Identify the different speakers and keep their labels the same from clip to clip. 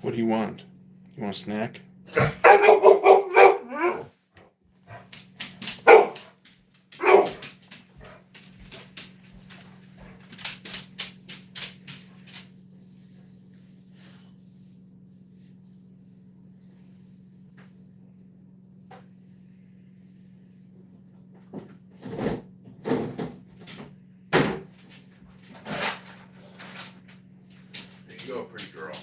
Speaker 1: What do you want? You want a snack? There you go, pretty girl.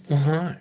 Speaker 1: Well, hi.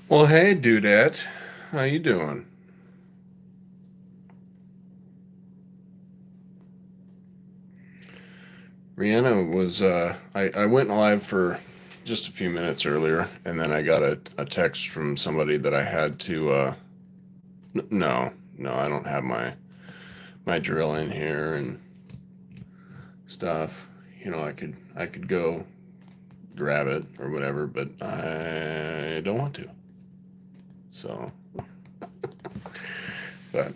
Speaker 1: Well, hey, dudette. How you doing? Rihanna was, I went live for just a few minutes earlier, and then I got a text from somebody that I had to, no, no, I don't have my drill in here and stuff. You know, I could go grab it or whatever, but I don't want to. So, but,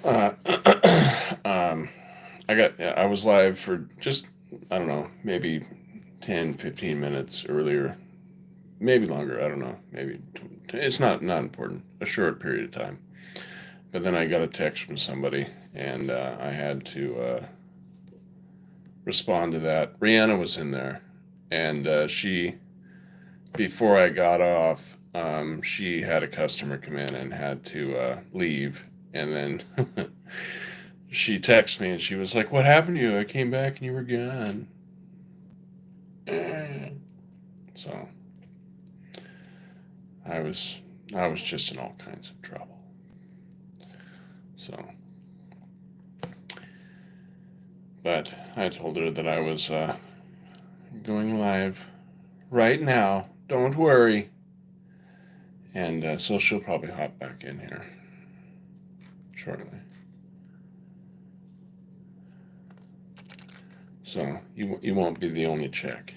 Speaker 1: uh, I was live for just, I don't know, maybe 10, 15 minutes earlier, maybe longer. I don't know. Maybe it's not important. A short period of time. But then I got a text from somebody, and I had to respond to that. Rihanna was in there, and she, before I got off, she had a customer come in and had to leave, and then she texted me and she was like, "What happened to you? I came back and you were gone." So I was I was just in all kinds of trouble. So, but I told her that I was going live right now. Don't worry. And so she'll probably hop back in here shortly. So you won't be the only chick,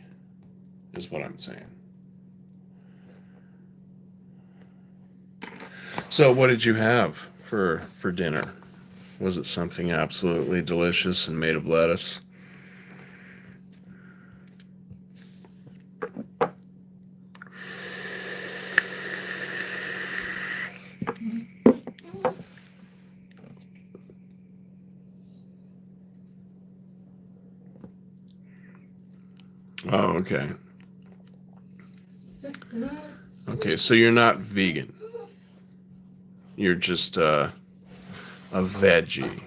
Speaker 1: is what I'm saying. So what did you have for dinner? Was it something absolutely delicious and made of lettuce? Oh, okay. Okay, so you're not vegan. You're just a veggie.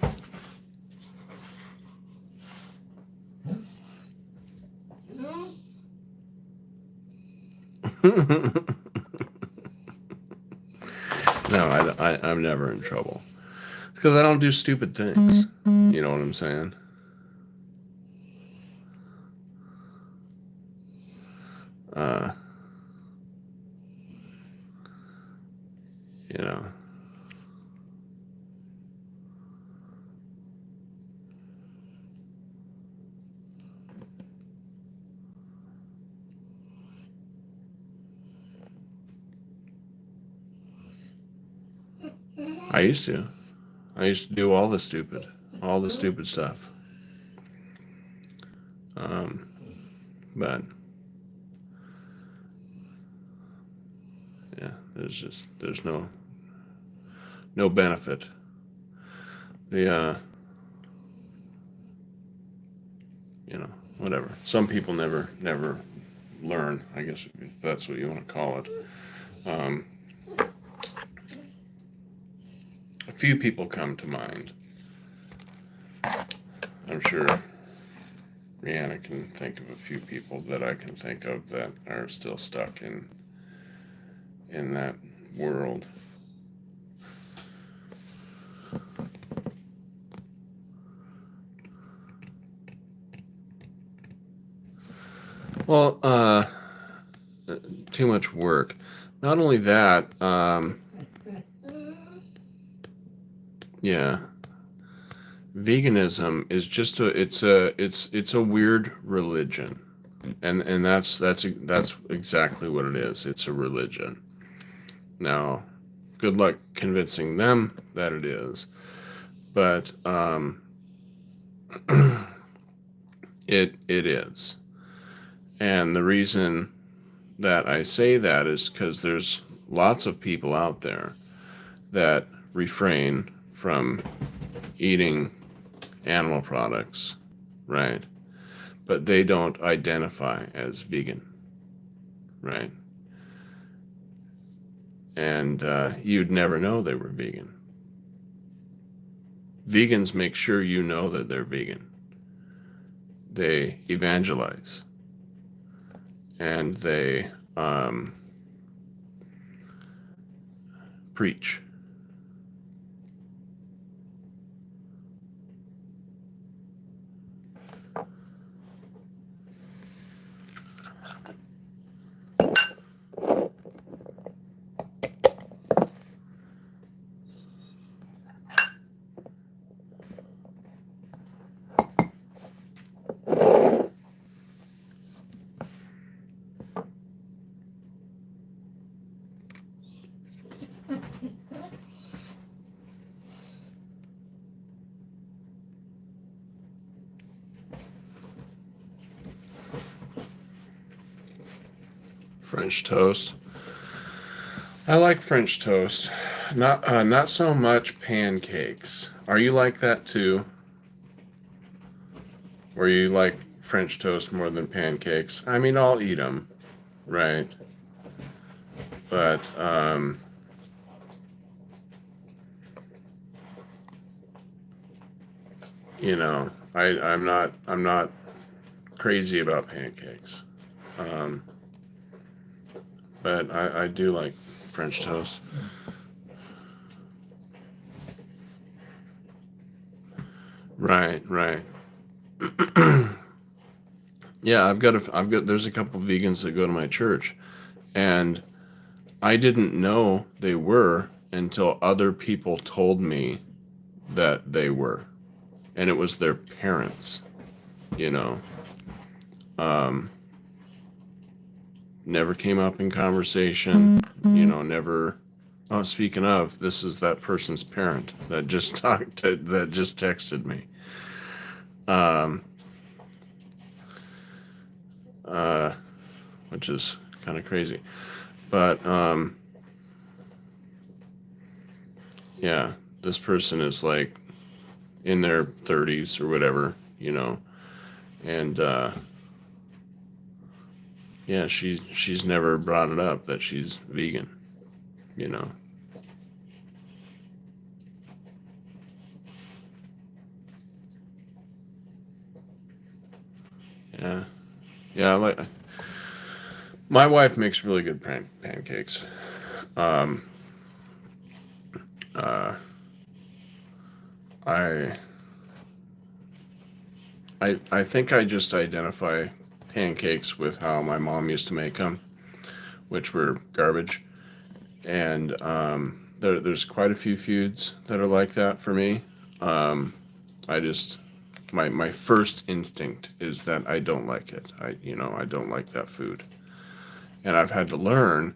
Speaker 1: No, I'm never in trouble. It's because I don't do stupid things. You know what I'm saying? Uh, you know. I used to. I used to do all the stupid stuff. Um, but yeah, there's no benefit. The whatever. Some people never learn. I guess if that's what you want to call it. Um, a few people come to mind. I'm sure Rihanna can think of a few people that I can think of that are still stuck in that world. Well, too much work. Not only that, yeah, veganism is just it's a weird religion, and that's exactly what it is. It's a religion. Now, good luck convincing them that it is, but it is. And the reason that I say that is because there's lots of people out there that refrain from eating animal products, right? But they don't identify as vegan, right? And you'd never know they were vegan. Vegans make sure you know that they're vegan. They evangelize. And they preach. French toast. I like French toast. Not so much pancakes. Are you like that too? Where you like French toast more than pancakes? I mean, I'll eat them, right? But I'm not crazy about pancakes. Um, but I do like French toast. Right, right. Yeah, there's a couple of vegans that go to my church, and I didn't know they were until other people told me that they were, and it was their parents, you know. Um, Never came up in conversation, never. Oh, speaking of, this is that person's parent that just that just texted me. Um, uh, which is kind of crazy. But yeah, this person is like in their 30s or whatever, and yeah, she's never brought it up that she's vegan, you know. Yeah, yeah. Like my wife makes really good pancakes. Um, uh, I I think I just identify pancakes with how my mom used to make them, which were garbage. And there's quite a few foods that are like that for me. Um, I just my first instinct is that I don't like it. I don't like that food, and I've had to learn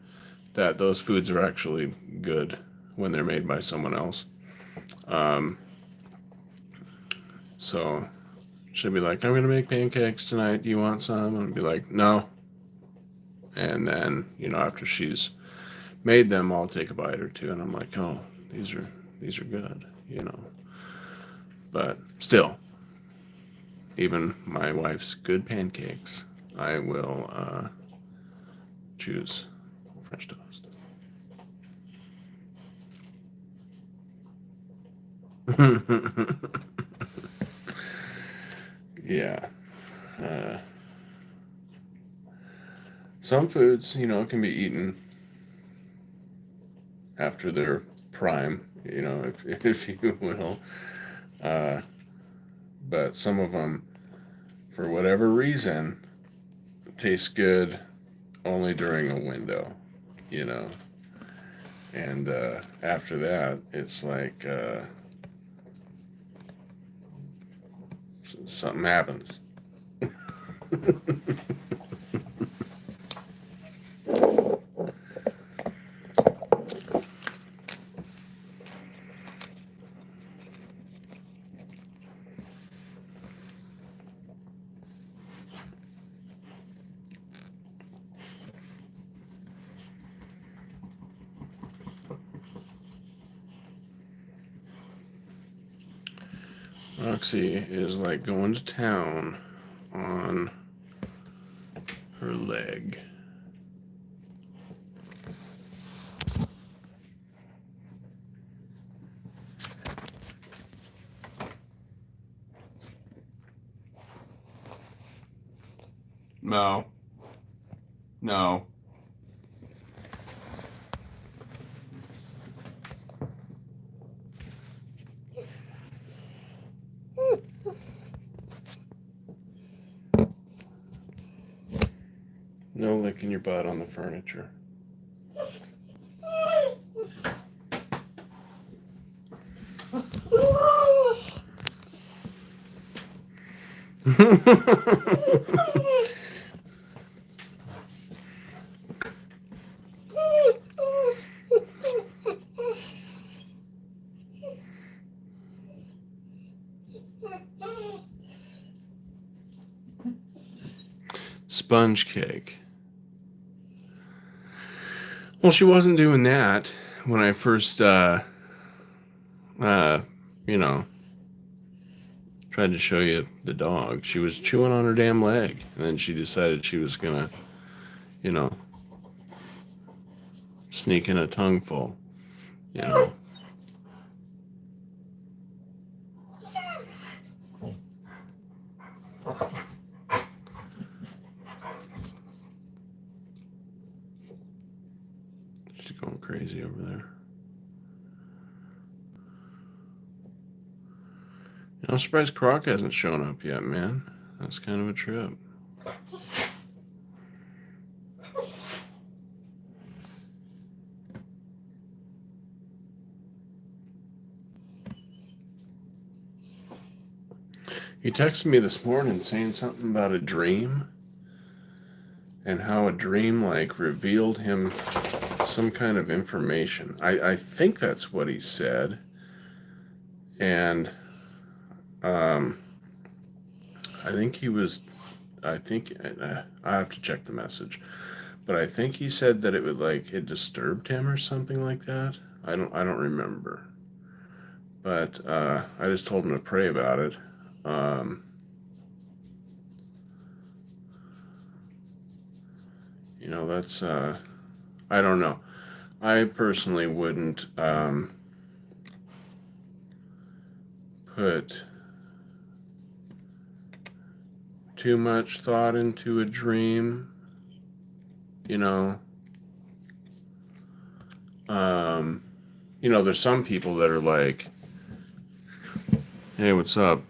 Speaker 1: that those foods are actually good when they're made by someone else. Um, so she'll be like, "I'm gonna make pancakes tonight. Do you want some?" And I'd be like, "No." And then after she's made them, I'll take a bite or two, and I'm like, "Oh, these are good," But still, even my wife's good pancakes, I will choose French toast. Yeah. Uh, some foods, can be eaten after their prime, if you will. Uh, but some of them, for whatever reason, taste good only during a window, you know. And after that, it's like something happens. Roxy is like going to town on her leg. No. No. No licking your butt on the furniture. Sponge cake. Well, she wasn't doing that when I first, uh, you know, tried to show you the dog. She was chewing on her damn leg, and then she decided she was gonna, you know, sneak in a tongueful, you know. crazy over there. I'm surprised Croc hasn't shown up yet, man. That's kind of a trip. He texted me this morning saying something about a dream and how a dream like revealed him some kind of information. I think that's what he said. And I think he was, I have to check the message, but I think he said that it would like, it disturbed him or something like that. I don't remember, but I just told him to pray about it. That's, I don't know. I personally wouldn't put too much thought into a dream, there's some people that are like, hey, what's up?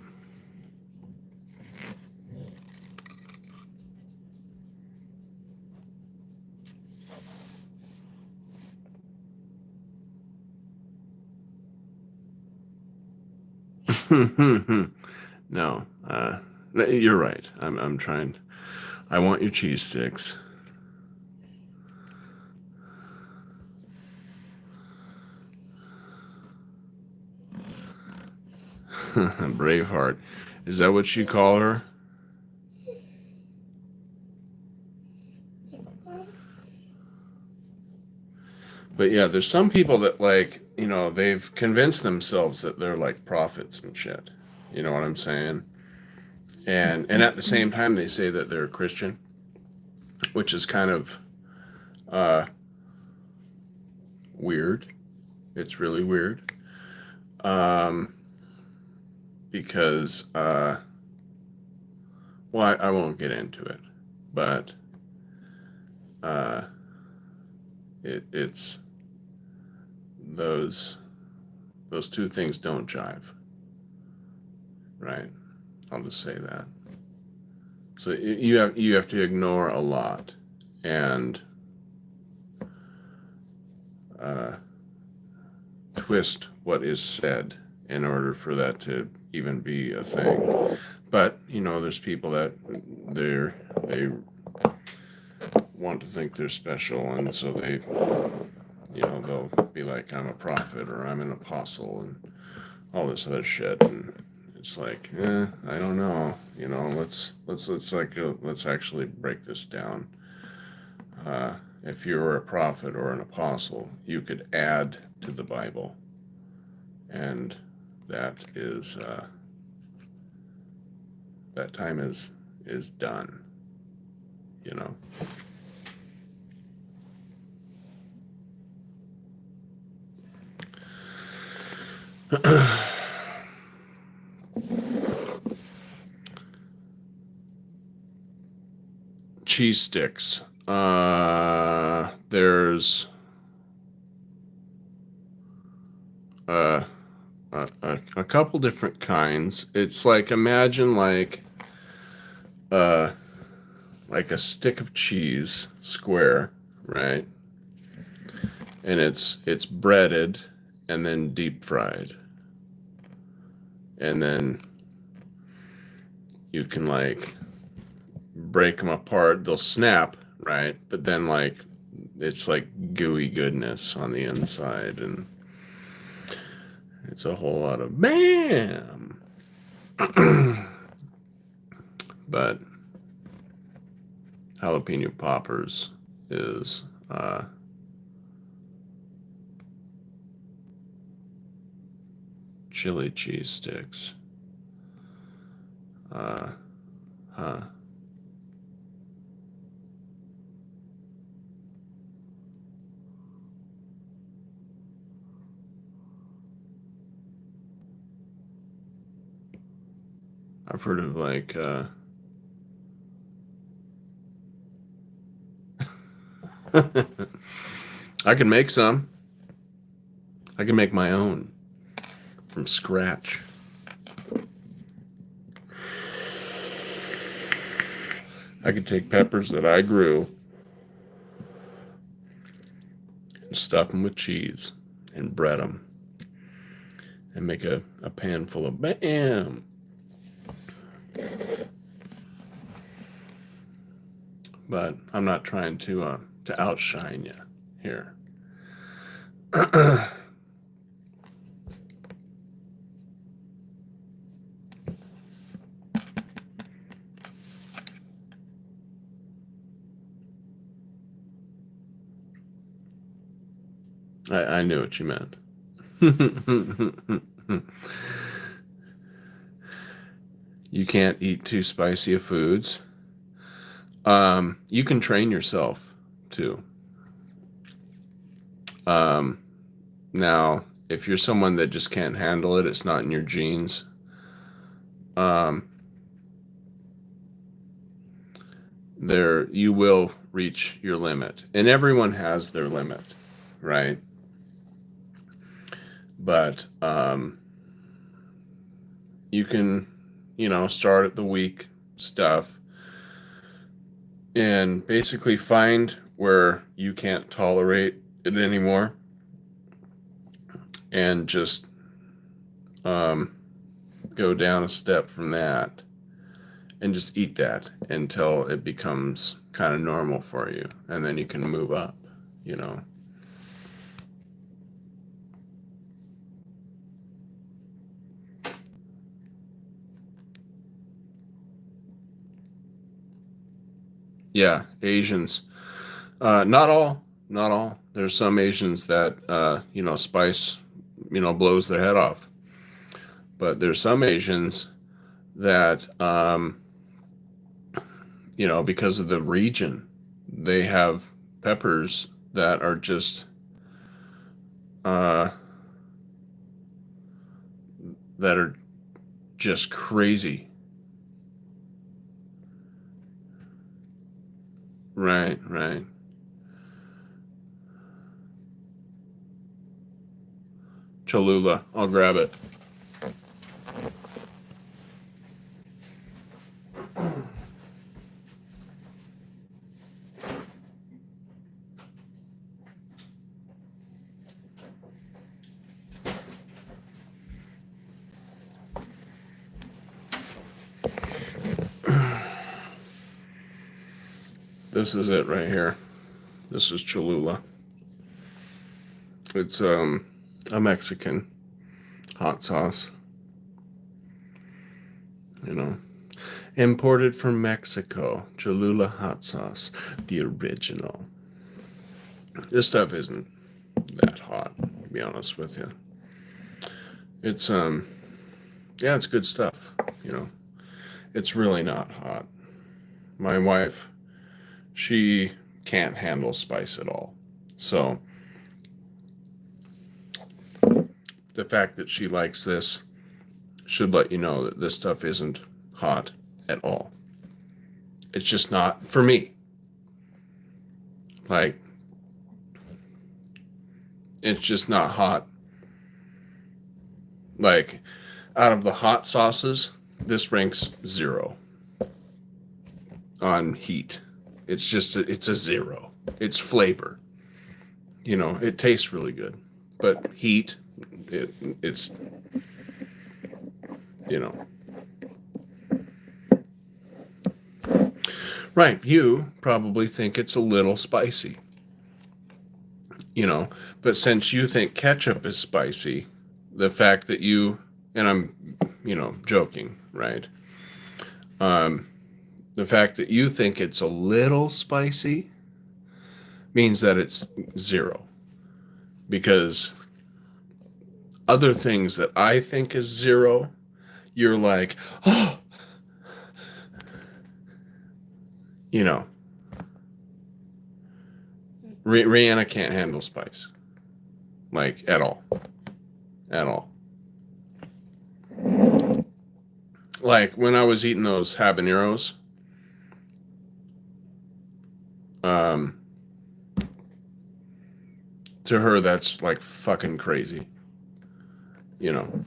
Speaker 1: No, you're right. I'm trying. I want your cheese sticks. Braveheart. Is that what you call her? But yeah, there's some people that like, they've convinced themselves that they're like prophets and shit. You know what I'm saying? And at the same time, they say that they're a Christian, which is kind of weird. It's really weird. Because, well, I won't get into it, but it's those two things don't jive, right? I'll just say that. So you have to ignore a lot and twist what is said in order for that to even be a thing. But there's people that they want to think they're special, and so they they'll be like, I'm a prophet or I'm an apostle and all this other shit, and it's like, I don't know, let's actually break this down. If you were a prophet or an apostle, you could add to the Bible, and that is that time is done, Cheese sticks. There's a couple different kinds. It's like, imagine like a stick of cheese, square, right? And it's breaded and then deep fried. And then you can like break them apart. They'll snap, right? But then like it's like gooey goodness on the inside, and it's a whole lot of bam. But jalapeno poppers is chili cheese sticks. I've heard of like I can make some. I can make my own from scratch. I could take peppers that I grew and stuff them with cheese and bread them and make a pan full of bam. But I'm not trying to outshine you here. I knew what you meant. You can't eat too spicy of foods. You can train yourself too. Now, if you're someone that just can't handle it, it's not in your genes. There, you will reach your limit, and everyone has their limit, right? But you can, start at the weak stuff and basically find where you can't tolerate it anymore and just go down a step from that and just eat that until it becomes kind of normal for you, and then you can move up. Yeah, Asians. Not all. There's some Asians that, spice, blows their head off. But there's some Asians that, because of the region, they have peppers that are just, crazy. Right. Cholula. I'll grab it. This is it right here. This is Cholula. It's a Mexican hot sauce. Imported from Mexico. Cholula hot sauce, the original. This stuff isn't that hot, to be honest with you. It's it's good stuff. It's really not hot. My wife, she can't handle spice at all. So the fact that she likes this should let you know that this stuff isn't hot at all. It's just not for me. Like, it's just not hot. Like, out of the hot sauces, this ranks 0 on heat. It's a 0. It's flavor. It tastes really good, but heat, it's. Right, you probably think it's a little spicy. But since you think ketchup is spicy, the fact that you, and I'm, joking, right? The fact that you think it's a little spicy means that it's 0. Because other things that I think is 0, you're like, oh, Rihanna can't handle spice. Like, at all. Like, when I was eating those habaneros, To her, that's like fucking crazy, you know.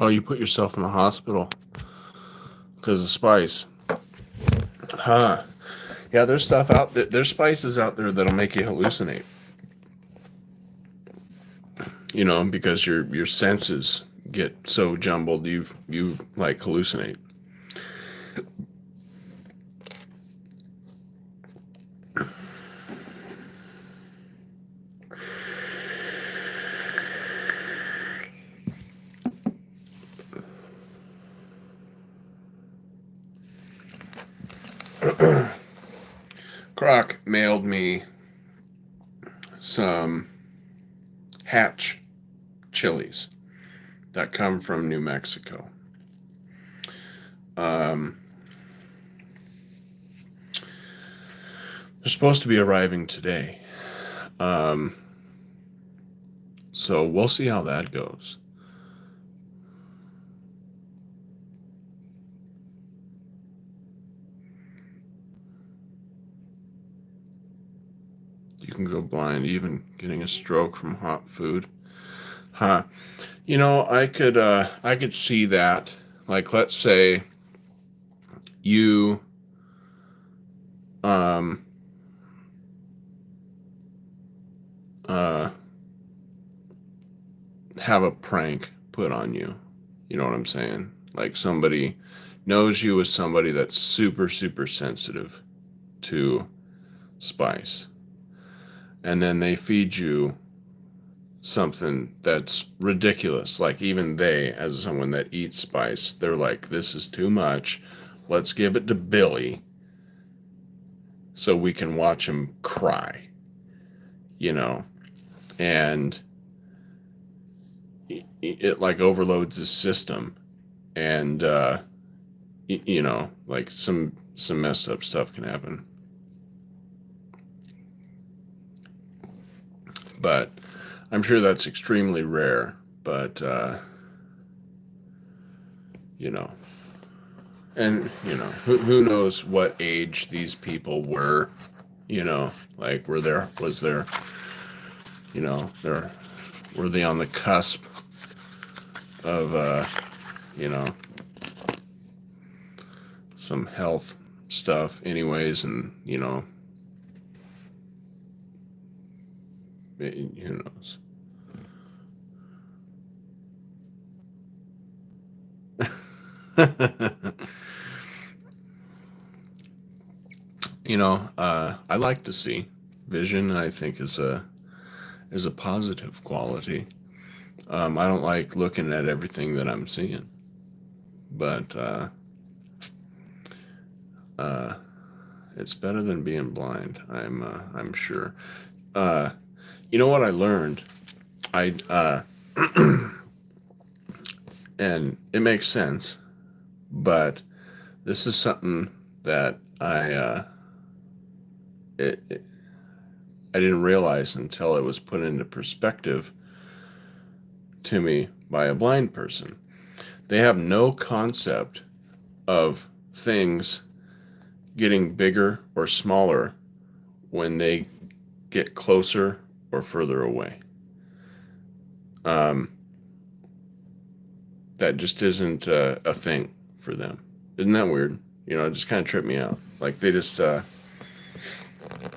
Speaker 1: Oh, you put yourself in the hospital because of spice. Huh. Yeah, there's stuff out there. There's spices out there that'll make you hallucinate. You know, because your senses get so jumbled, you like hallucinate. Croc mailed me some Hatch chilies that come from New Mexico. They're supposed to be arriving today. So we'll see how that goes. You can go blind even getting a stroke from hot food. Huh. You know, I could see that. Like, let's say you um uh have a prank put on you. You know what I'm saying? Like somebody knows you as somebody that's super, super sensitive to spice. And then they feed you something that's ridiculous. Like even they, as someone that eats spice, they're like, this is too much. Let's give it to Billy so we can watch him cry. You know? And it like overloads his system. And you know, like some messed up stuff can happen. But I'm sure that's extremely rare. But you know, and you know, who knows what age these people were? You know, like was there, you know, were they on the cusp of you know, some health stuff anyways, and you know, who knows. You know, I like to see vision. I think is a positive quality. I don't like looking at everything that I'm seeing, but uh, it's better than being blind. I'm sure. Uh, you know what I learned? I and it makes sense, but this is something that it I didn't realize until it was put into perspective to me by a blind person. They have no concept of things getting bigger or smaller when they get closer or further away. Um, that just isn't a thing for them. Isn't that weird? You know, it just kind of tripped me out. Like they just,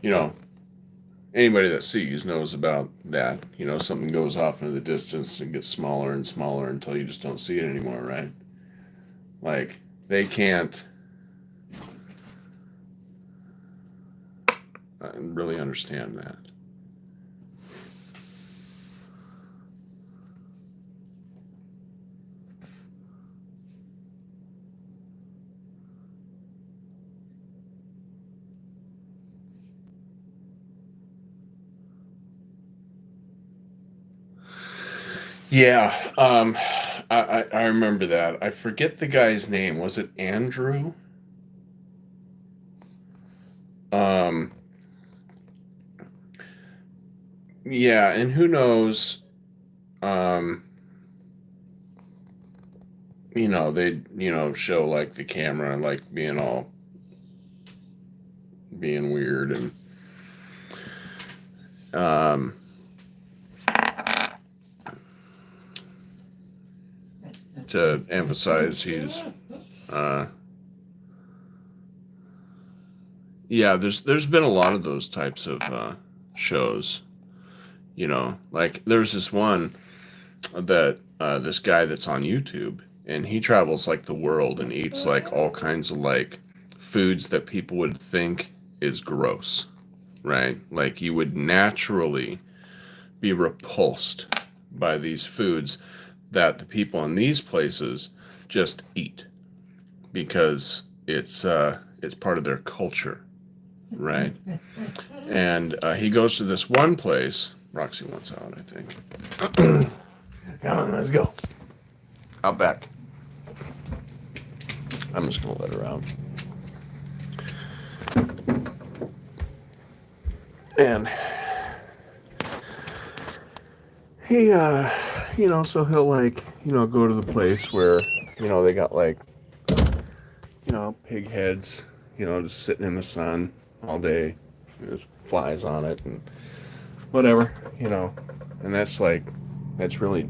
Speaker 1: you know, anybody that sees knows about that. You know, something goes off into the distance and gets smaller and smaller until you just don't see it anymore, right? Like they can't really understand that. Yeah, I remember that. I forget the guy's name. Was it Andrew? Um, yeah, and who knows? Um, they show like the camera like being weird and um, to emphasize he's uh, yeah. There's been a lot of those types of shows. Like there's this one that this guy that's on YouTube, and he travels like the world and eats like all kinds of like foods that people would think is gross, right? Like you would naturally be repulsed by these foods that the people in these places just eat because it's part of their culture, right? And he goes to this one place. Roxy wants out, I think. Come on, let's go. Out back. I'm just gonna let her out. And he so he'll like, go to the place where, they got like, pig heads, just sitting in the sun all day. There's flies on it and whatever, And that's really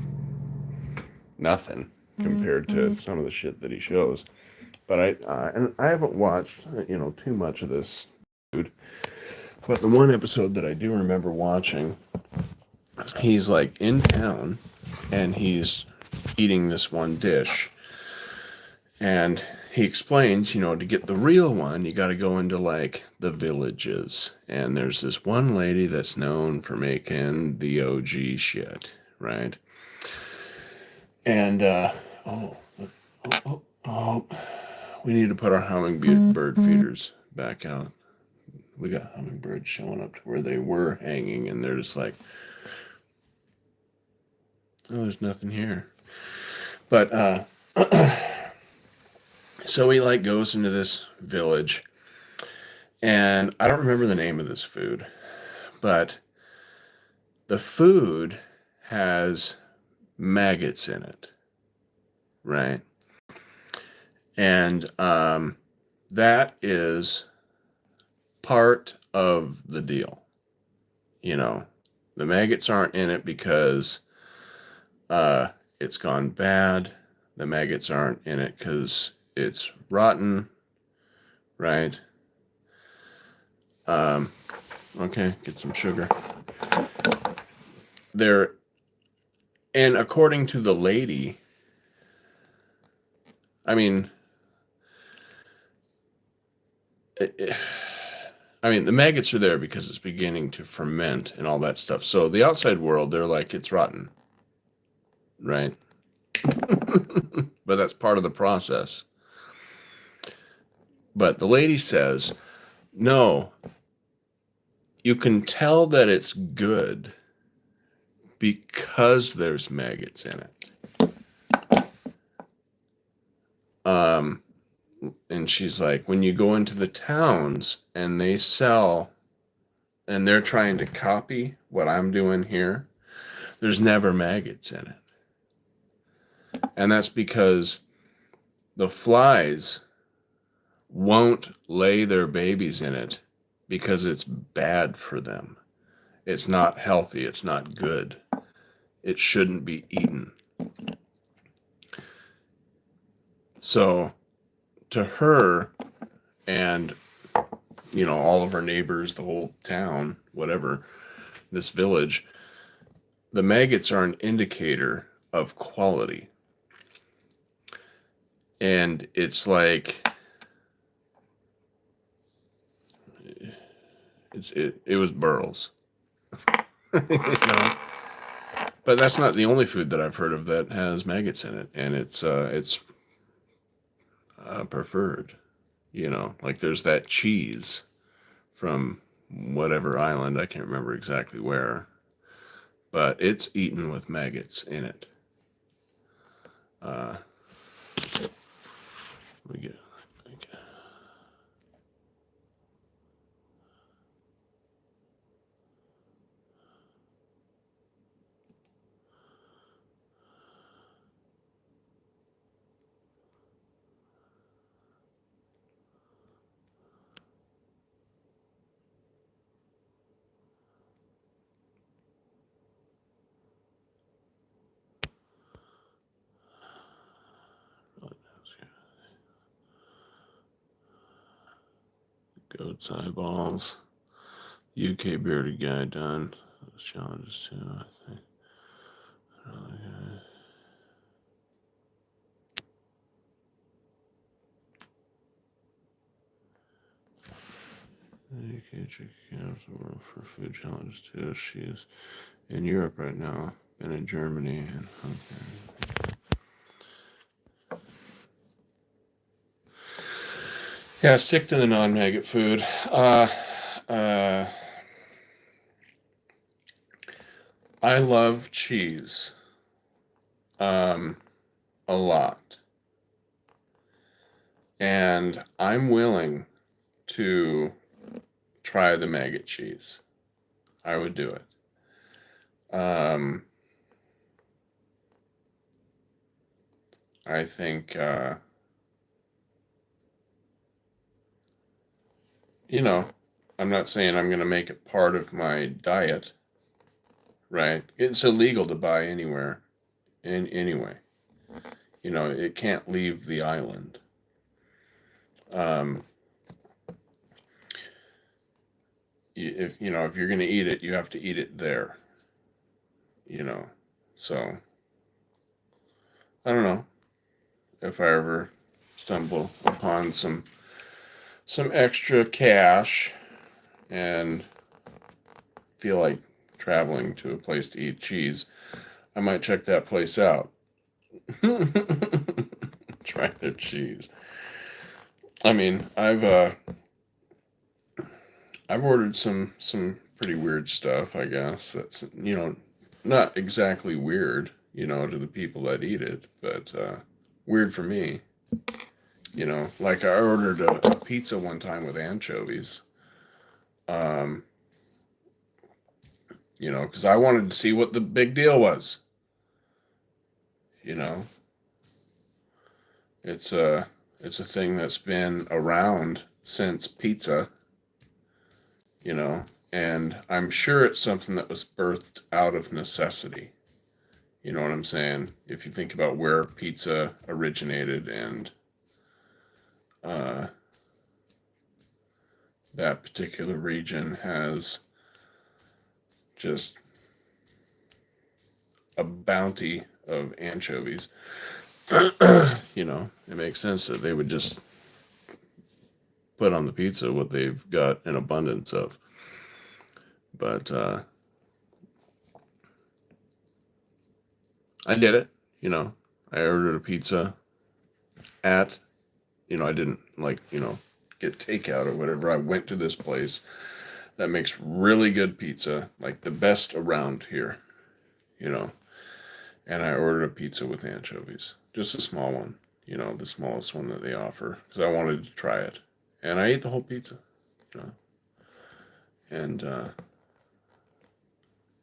Speaker 1: nothing compared to some of the shit that he shows. But I haven't watched, too much of this dude. But the one episode that I do remember watching, he's like in town and he's eating this one dish. And he explains, to get the real one, you got to go into like the villages. And there's this one lady that's known for making the OG shit, right? And, we need to put our hummingbird feeders back out. We got hummingbirds showing up to where they were hanging, and they're just like, oh, there's nothing here. But, so he like goes into this village, and I don't remember the name of this food, but the food has maggots in it, right? And that is part of the deal. The maggots aren't in it because it's gone bad. The maggots aren't in it because it's rotten, right? Okay, get some sugar. And according to the lady, I mean, the maggots are there because it's beginning to ferment and all that stuff. So the outside world, they're like, it's rotten, right? But that's part of the process. But the lady says, no, you can tell that it's good because there's maggots in it. And she's like, when you go into the towns and they sell and they're trying to copy what I'm doing here, there's never maggots in it. And that's because the flies won't lay their babies in it because it's bad for them. It's not healthy. It's not good. It shouldn't be eaten. So to her and, all of her neighbors, the whole town, whatever, this village, the maggots are an indicator of quality. And it's like, it was burls. But that's not the only food that I've heard of that has maggots in it, and it's preferred. Like there's that cheese from whatever island, I can't remember exactly where, but it's eaten with maggots in it. Uh, we get. Goat's eyeballs. UK bearded guy done. Those challenges too, I think. UK chicken for food challenges too. She's in Europe right now. Been in Germany and Hungary. Yeah, stick to the non-maggot food. I love cheese a lot. And I'm willing to try the maggot cheese. I would do it. I think, I'm not saying I'm going to make it part of my diet, right? It's illegal to buy anywhere, anyway. It can't leave the island. If you're going to eat it, you have to eat it there. So I don't know if I ever stumble upon some extra cash and feel like traveling to a place to eat cheese, I might check that place out. Try their cheese. I mean, I've ordered some pretty weird stuff, I guess. That's not exactly weird, to the people that eat it, but weird for me. Like I ordered a pizza one time with anchovies. Because I wanted to see what the big deal was. It's a thing that's been around since pizza. And I'm sure it's something that was birthed out of necessity. You know what I'm saying? If you think about where pizza originated and that particular region has just a bounty of anchovies. It makes sense that they would just put on the pizza what they've got an abundance of. But I did it. I ordered a pizza at, I didn't get takeout or whatever. I went to this place that makes really good pizza, like the best around here, and I ordered a pizza with anchovies, just a small one, the smallest one that they offer, because I wanted to try it, and I ate the whole pizza, and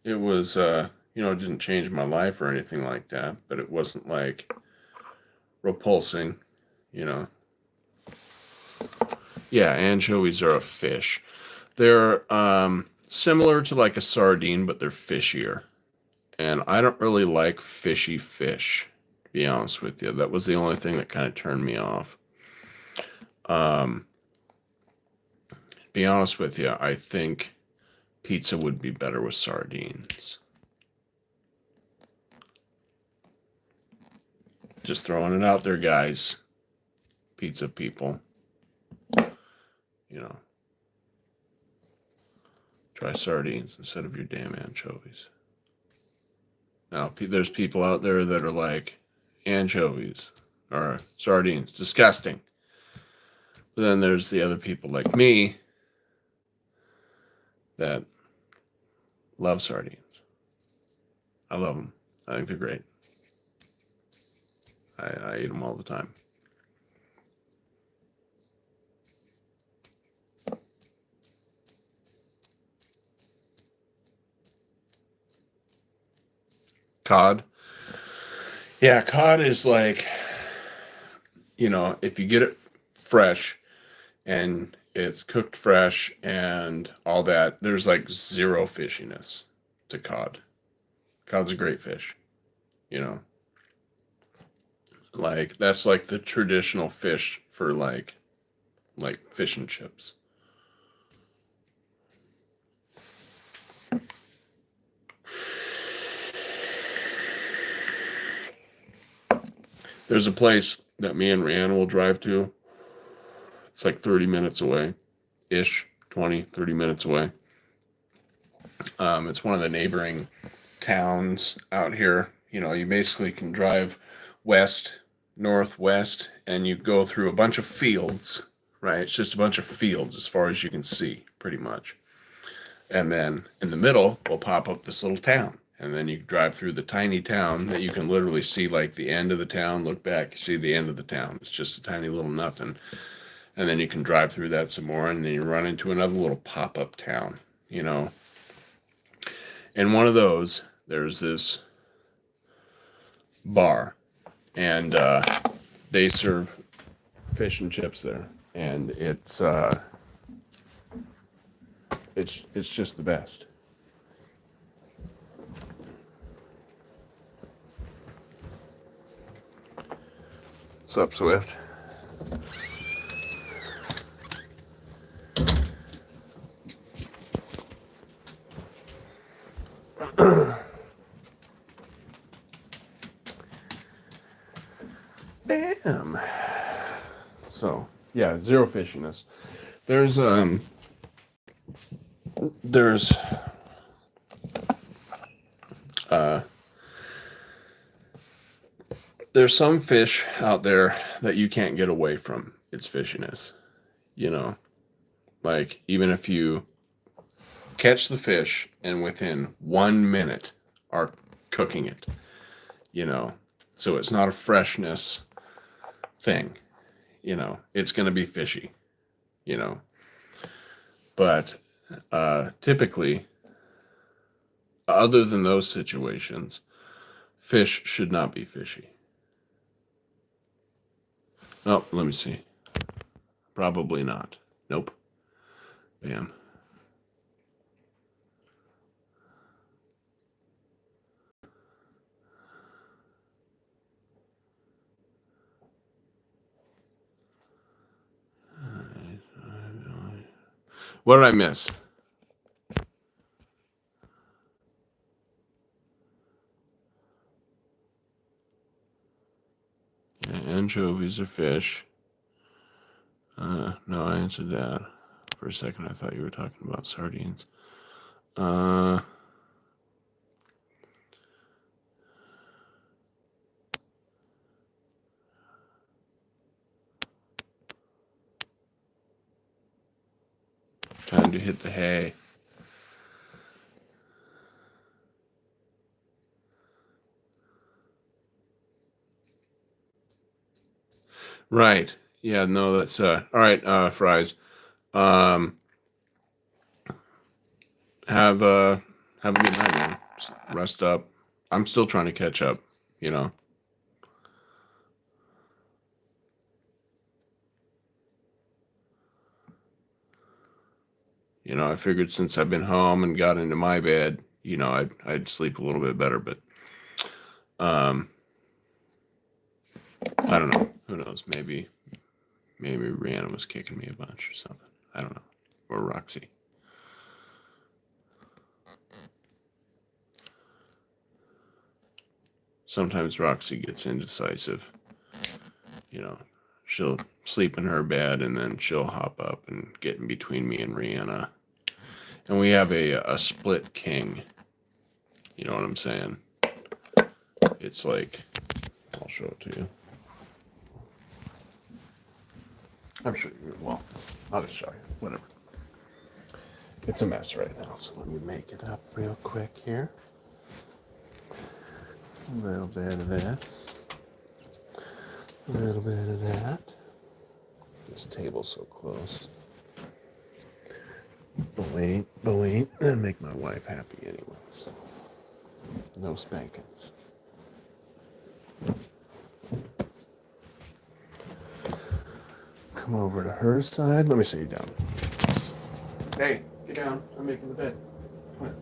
Speaker 1: it was, it didn't change my life or anything like that, but it wasn't like repulsing, Yeah, anchovies are a fish. They're similar to like a sardine, but they're fishier. And I don't really like fishy fish, to be honest with you. That was the only thing that kind of turned me off. To be honest with you, I think pizza would be better with sardines. Just throwing it out there, guys. Pizza people. Try sardines instead of your damn anchovies. Now, there's people out there that are like, anchovies or sardines, disgusting. But then there's the other people like me that love sardines. I love them. I think they're great. I eat them all the time. Cod. Yeah, cod is like, if you get it fresh and it's cooked fresh and all that, there's like zero fishiness to cod. Cod's a great fish, you know. Like that's like the traditional fish for like fish and chips. There's a place that me and Rihanna will drive to. It's like 30 minutes away ish, 20, 30 minutes away. It's one of the neighboring towns out here. You basically can drive west, northwest, and you go through a bunch of fields, right? It's just a bunch of fields as far as you can see, pretty much. And then in the middle will pop up this little town. And then you drive through the tiny town that you can literally see like the end of the town, look back, see the end of the town. It's just a tiny little nothing. And then you can drive through that some more, and then you run into another little pop-up town, In one of those, there's this bar, and they serve fish and chips there, and it's just the best. What's up, Swift? Bam. So yeah, zero fishiness. There's there's some fish out there that you can't get away from its fishiness. Like even if you catch the fish and within 1 minute are cooking it, so it's not a freshness thing, it's going to be fishy, but typically, other than those situations, fish should not be fishy. Oh, let me see. Probably not. Nope. Bam. What did I miss? Yeah, anchovies are fish. No, I answered that. For a second, I thought you were talking about sardines. Time to hit the hay. Right. Yeah, no, that's all right, Fries. Have a good night, man. Just rest up. I'm still trying to catch up, I figured since I've been home and got into my bed, I'd sleep a little bit better, but I don't know. Who knows? Maybe Rihanna was kicking me a bunch or something. I don't know. Or Roxy. Sometimes Roxy gets indecisive. She'll sleep in her bed and then she'll hop up and get in between me and Rihanna. And we have a split king. You know what I'm saying? It's like, I'll show it to you. I'm sure you will. I'll just show you. Whatever. It's a mess right now, so let me make it up real quick here. A little bit of this. A little bit of that. This table's so close. But wait. That'll make my wife happy anyways. No spankings. Come over to her side. Let me sit you down. Hey, get down. I'm making the bed. Come on.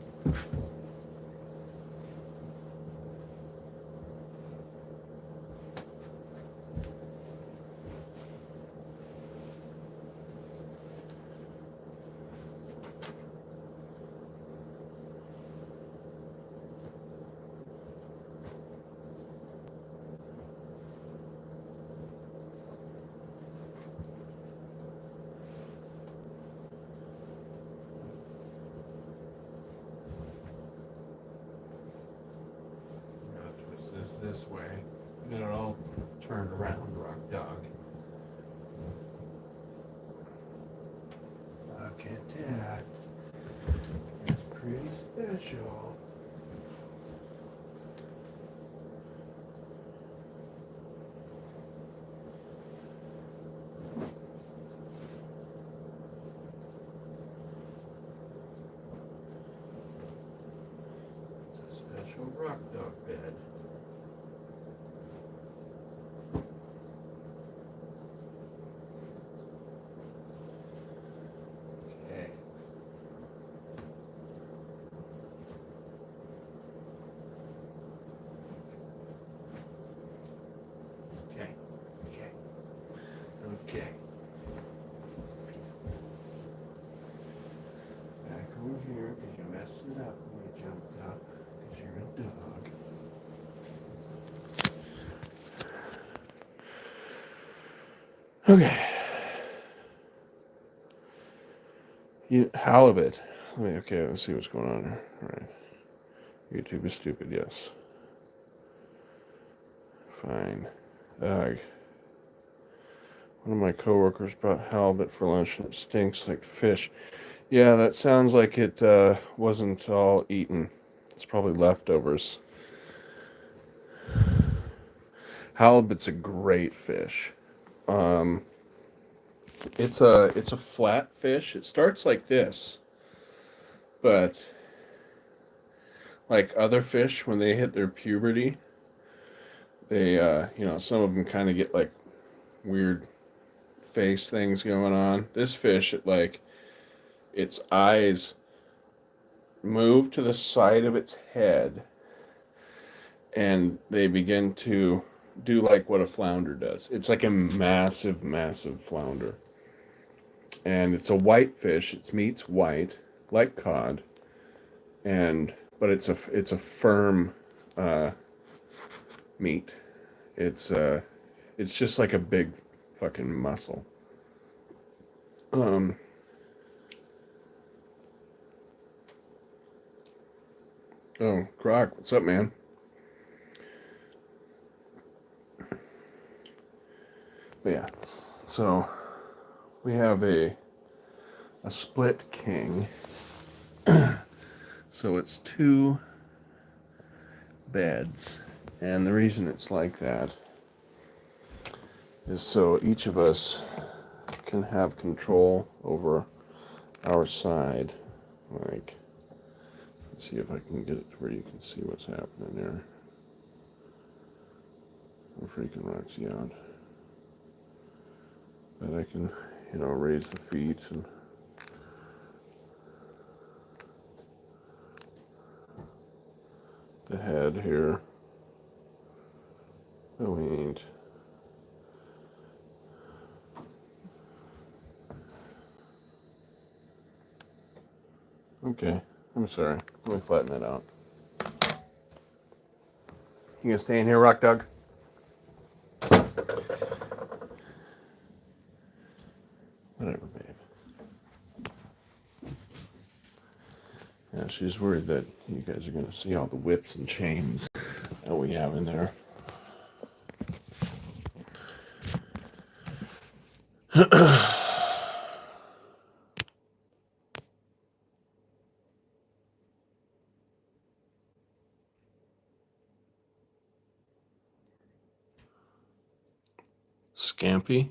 Speaker 1: This way. Get it all turned around, rock dog. Look at that. It's pretty special. It's a special rock dog bed. Okay. Back over here because you messed it up when you jumped up because you're a dog. Okay. Halibut. Okay, let's see what's going on here. All right. YouTube is stupid, yes. Fine. One of my coworkers brought halibut for lunch and it stinks like fish. Yeah, that sounds like it wasn't all eaten. It's probably leftovers. Halibut's a great fish. It's a flat fish. It starts like this, but like other fish, when they hit their puberty, they some of them kind of get like weird face things going on. This fish, its eyes move to the side of its head, and they begin to do like what a flounder does. It's like a massive, massive flounder. And it's a white fish. Its meat's white, like cod, but it's a firm meat. It's just like a big fucking muscle. Oh, Croc, what's up, man? But yeah, so we have a split king. So it's 2 beds, and the reason it's like that is so each of us can have control over our side. Like, let's see if I can get it to where you can see what's happening there. I'm freaking Roxy out. But I can, raise the feet and the head here. No, we ain't. Okay, I'm sorry. Let me flatten that out. You gonna stay in here, Rock Dog? Whatever, babe. Yeah, she's worried that you guys are gonna see all the whips and chains that we have in there. Scampi?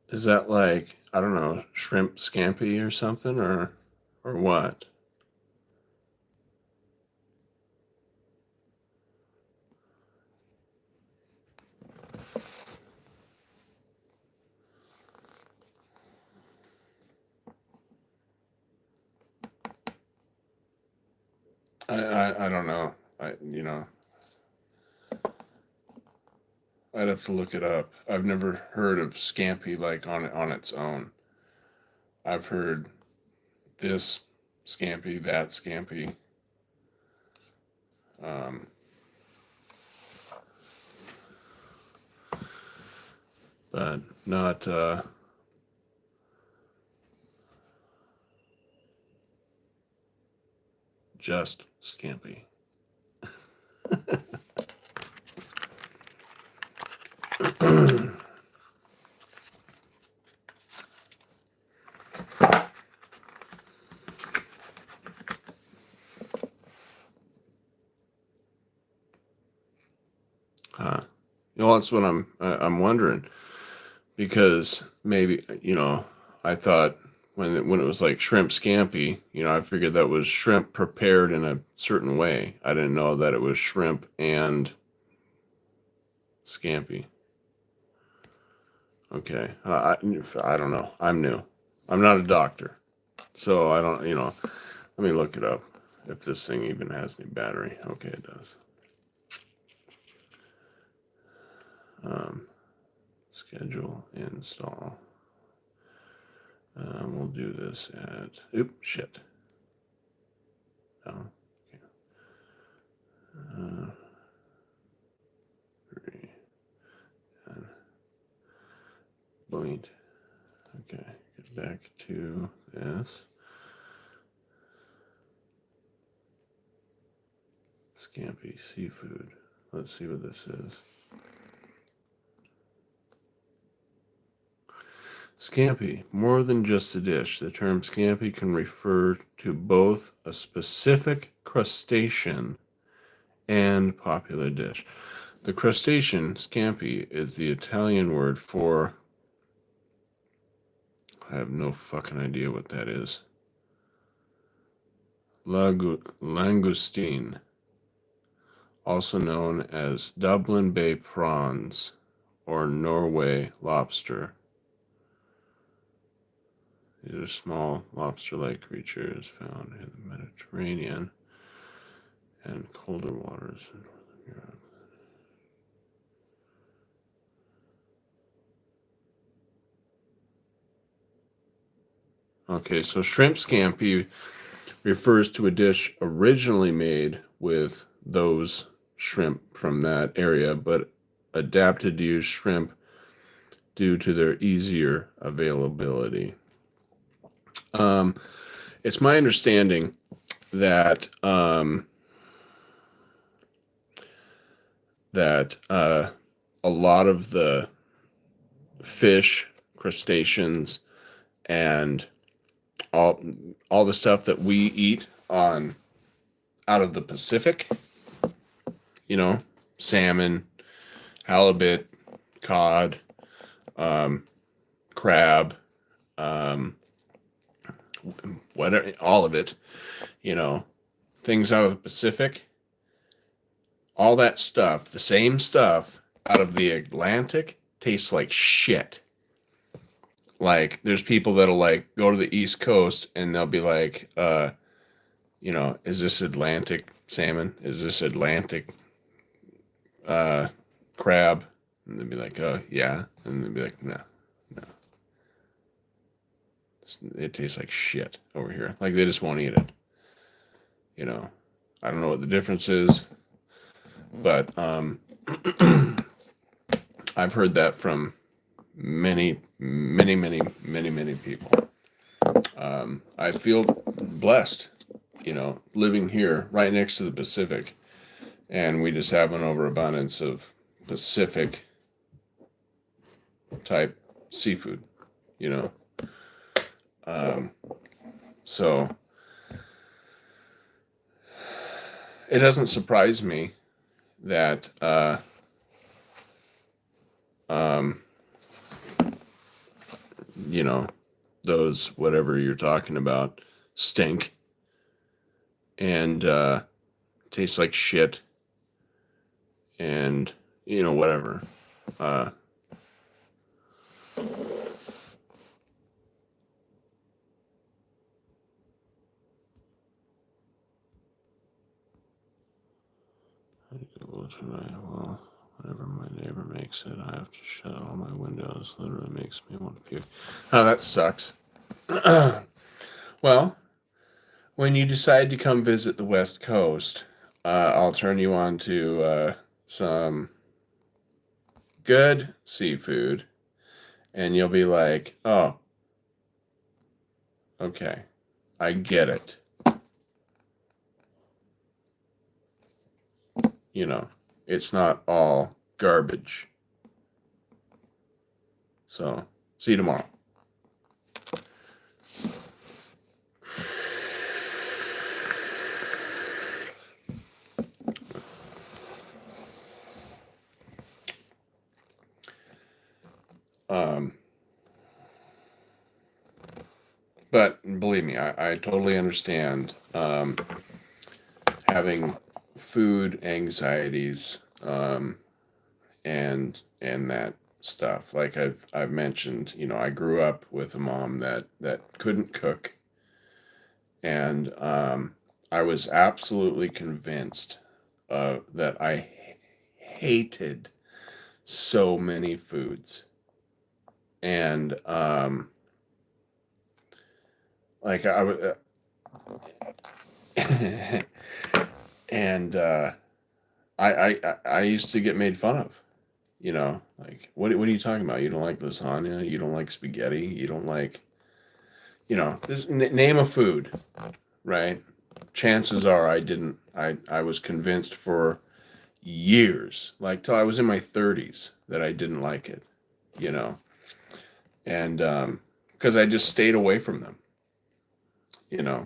Speaker 1: Is that like, I don't know, shrimp scampi or something, or what? I don't know. I'd have to look it up. I've never heard of scampi like on its own. I've heard this scampi, that scampi. But not just scampi. Well, that's what I'm wondering, because maybe, I thought when it was like shrimp scampi, I figured that was shrimp prepared in a certain way. I didn't know that it was shrimp and scampi. Okay, I don't know. I'm new. I'm not a doctor, so I don't. Let me look it up. If this thing even has any battery. Okay, it does. Schedule install. We'll do this at, oops, shit. No. Okay. 3, 10. Point. Okay, get back to this. Scampi seafood. Let's see what this is. Scampi, more than just a dish. The term scampi can refer to both a specific crustacean and popular dish. The crustacean, scampi, is the Italian word for, I have no fucking idea what that is. Langoustine, also known as Dublin Bay prawns or Norway lobster. These are small lobster-like creatures found in the Mediterranean and colder waters in Northern Europe. Okay, so shrimp scampi refers to a dish originally made with those shrimp from that area, but adapted to use shrimp due to their easier availability. It's my understanding that a lot of the fish, crustaceans, and all the stuff that we eat out of the Pacific, salmon, halibut, cod, crab, whatever, all of it, things out of the Pacific, all that stuff, the same stuff out of the Atlantic tastes like shit. Like, there's people that'll like go to the East Coast and they'll be like, is this Atlantic salmon? Is this Atlantic crab? And they'll be like, oh yeah. And they'll be like, no. It tastes like shit over here. Like, they just won't eat it. I don't know what the difference is, but I've heard that from many people. I feel blessed, living here right next to the Pacific, and we just have an overabundance of Pacific type seafood, you know. Um, so it doesn't surprise me that um, those whatever you're talking about stink and taste like shit and whatever. Uh, well, whenever my neighbor makes it, I have to shut all my windows. Literally makes me want to puke. Oh, that sucks. Well, when you decide to come visit the West Coast, I'll turn you on to some good seafood, and you'll be like, oh, okay, I get it. It's not all garbage. So, see you tomorrow. But believe me, I totally understand having food anxieties and that stuff. Like I've mentioned, I grew up with a mom that couldn't cook, and I was absolutely convinced that I hated so many foods, and like I would. And I used to get made fun of, like what are you talking about? You don't like lasagna? You don't like spaghetti? You don't like, just name a food, right? Chances are I didn't. I was convinced for years, like till I was in my 30s, that I didn't like it, and because I just stayed away from them, and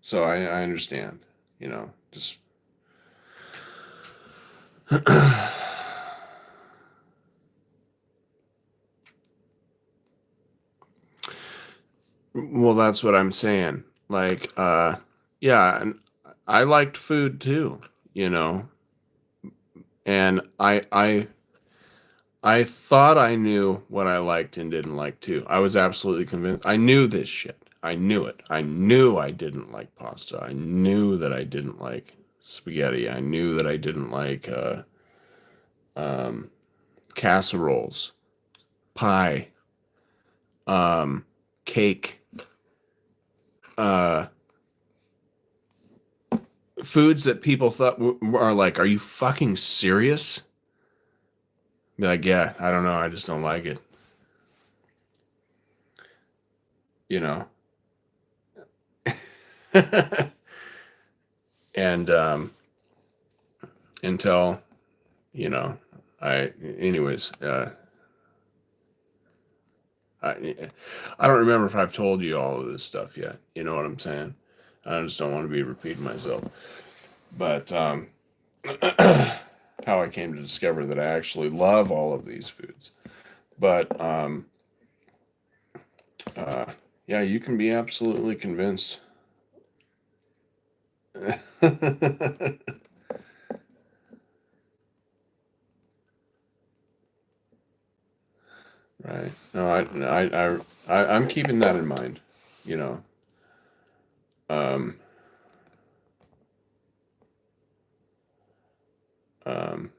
Speaker 1: so I understand, just well, that's what I'm saying. Like, yeah, and I liked food too, and I thought I knew what I liked and didn't like too. I was absolutely convinced. I knew this shit. I knew it. I knew I didn't like pasta. I knew that I didn't like spaghetti. I knew that I didn't like casseroles, pie, cake, uh, foods that people thought are like, are you fucking serious? Be like, yeah, I don't know. I just don't like it. And until, anyways, I don't remember if I've told you all of this stuff yet. You know what I'm saying? I just don't want to be repeating myself. But how I came to discover that I actually love all of these foods. But yeah, you can be absolutely convinced. Right. No, I'm keeping that in mind. You know. Um. Um.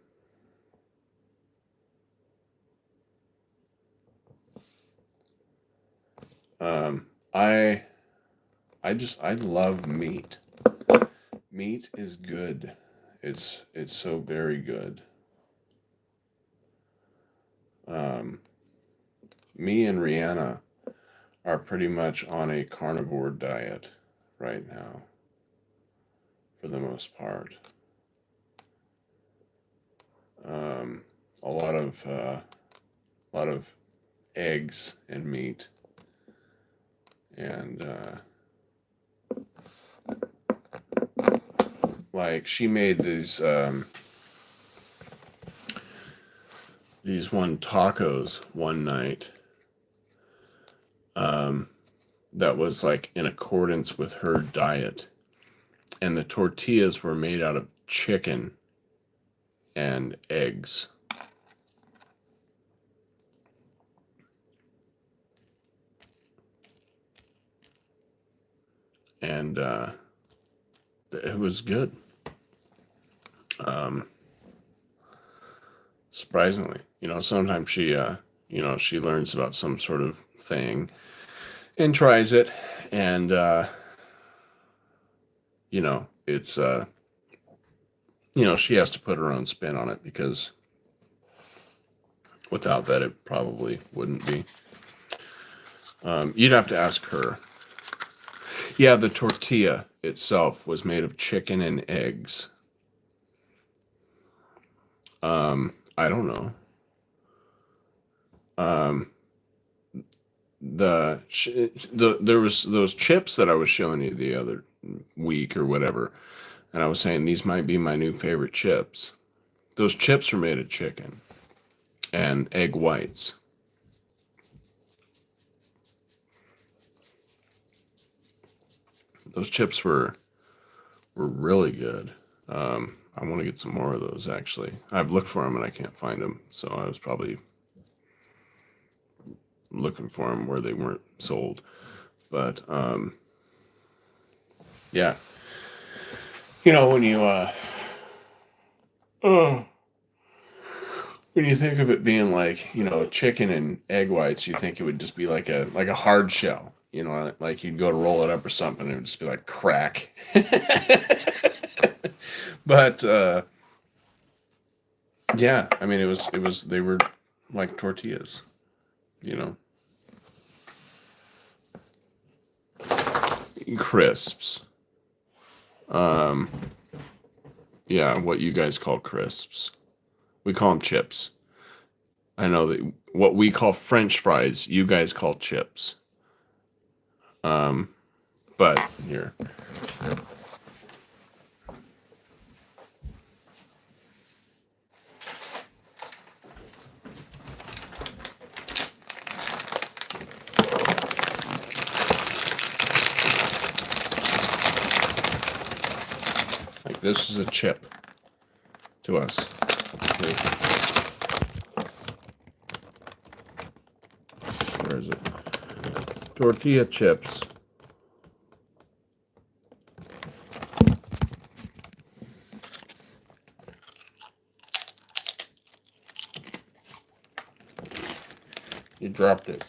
Speaker 1: Um. I. I love meat. Meat is good, It's so very good. Um, Me and Rihanna are pretty much on a carnivore diet right now, for the most part. Um, a lot of eggs and meat, and like she made these one tacos one night, um, that was like in accordance with her diet, and the tortillas were made out of chicken and eggs. And it was good. Um, Surprisingly, sometimes she learns about some sort of thing and tries it, and it's she has to put her own spin on it, because without that, it probably wouldn't be. You'd have to ask her. Yeah, the tortilla itself was made of chicken and eggs. I don't know. Um, there was those chips that I was showing you the other week or whatever, and I was saying these might be my new favorite chips. Those chips are made of chicken and egg whites. Those chips were really good. I want to get some more of those, actually. I've looked for them and I can't find them, so I was probably looking for them where they weren't sold. But yeah, when you think of it being like chicken and egg whites, you think it would just be like a hard shell. Like you'd go to roll it up or something, and it would just be like crack. But yeah, I mean, they were like tortillas, crisps. Yeah, what you guys call crisps, we call them chips. I know that what we call French fries, you guys call chips. But here. Like, this is a chip to us. Where is it? Tortilla chips. You dropped it.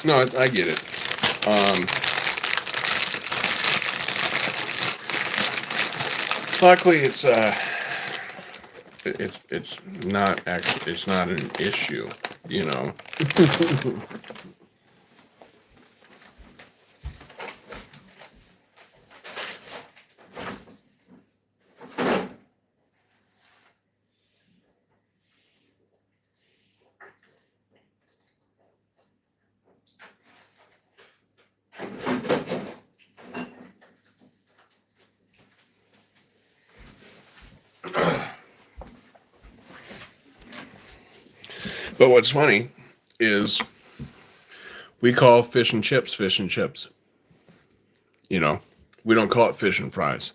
Speaker 1: No, I get it. Luckily, it's not actually, it's not an issue, But what's funny is we call fish and chips fish and chips. We don't call it fish and fries.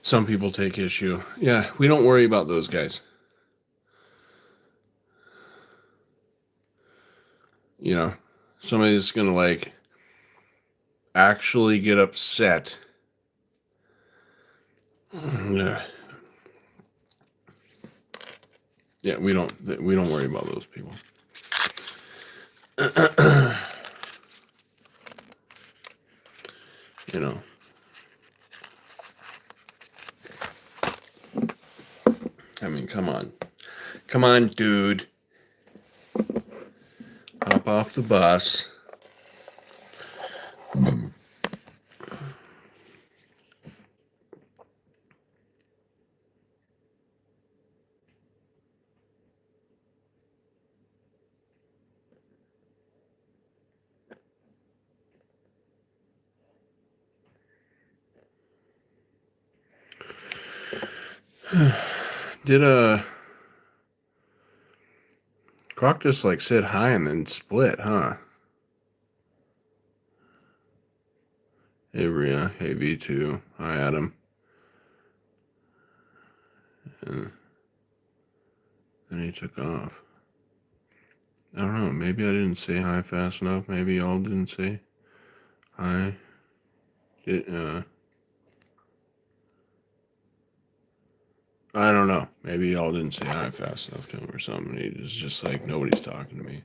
Speaker 1: some people take issue. Yeah, we don't worry about those guys. You know, somebody's gonna like actually get upset. Yeah. Yeah, we don't worry about those people. You know. I mean, come on. Come on, dude. Hop off the bus. Did Croc just like sit high and then split, huh? Hey Rhea, hey V2, hi Adam. And then he took off. I don't know, maybe I didn't say hi fast enough, maybe y'all didn't say hi. I don't know, maybe y'all didn't say hi fast enough to him or something. He was just like, nobody's talking to me.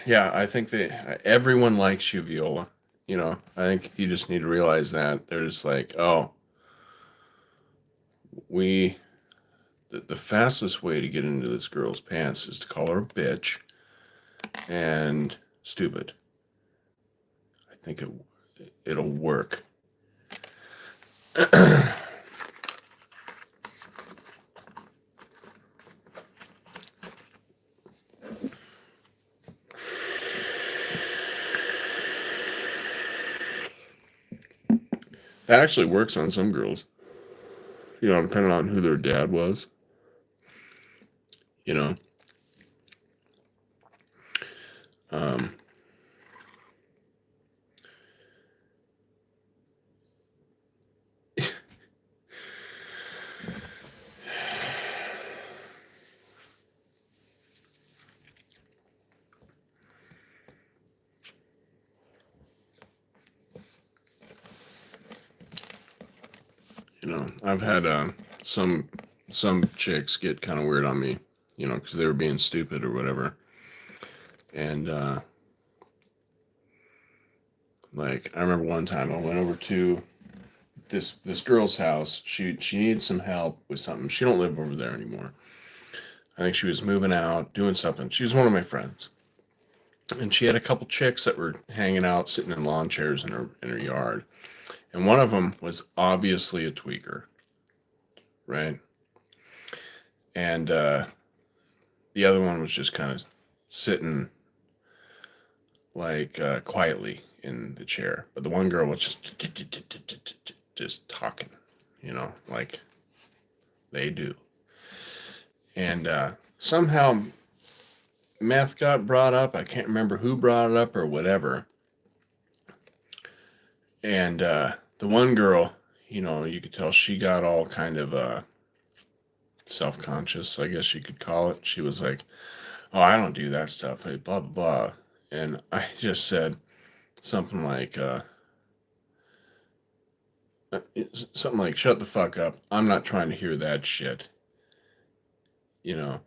Speaker 1: Yeah, I think everyone likes you, Viola. You know, I think you just need to realize that they're just like, oh, the fastest way to get into this girl's pants is to call her a bitch and stupid. I think it'll work. That actually works on some girls. You know, depending on who their dad was. You know. Um, you know, I've had some chicks get kind of weird on me, you know, because they were being stupid or whatever. And like I remember one time I went over to this girl's house. She needed some help with something. She don't live over there anymore. I think she was moving out, doing something. She was one of my friends. And she had a couple chicks that were hanging out, sitting in lawn chairs in her yard. And one of them was obviously a tweaker, right? And the other one was just kind of sitting like quietly in the chair. But the one girl was just talking, you know, like they do. And somehow meth got brought up. I can't remember who brought it up or whatever. And the one girl, you know, you could tell she got all kind of self-conscious, I guess you could call it. She was like, oh, I don't do that stuff, hey, blah, blah, blah. And I just said something like, shut the fuck up. I'm not trying to hear that shit. You know?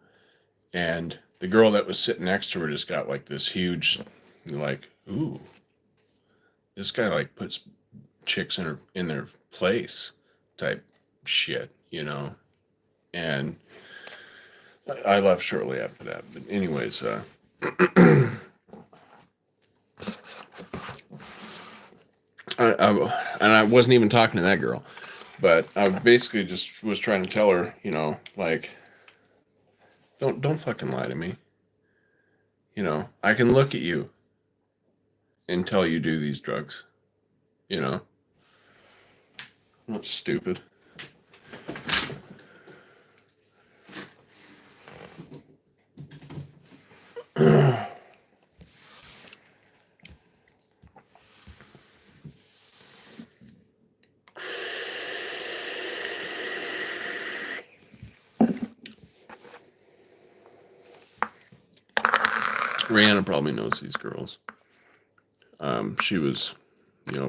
Speaker 1: And the girl that was sitting next to her just got like this huge, like, ooh, this guy like puts chicks in their place type shit, you know? And I left shortly after that. But anyways, I wasn't even talking to that girl, but I basically just was trying to tell her, you know, like, don't fucking lie to me. You know, I can look at you and tell you do these drugs. You know, I'm not stupid. Rihanna probably knows these girls. She was,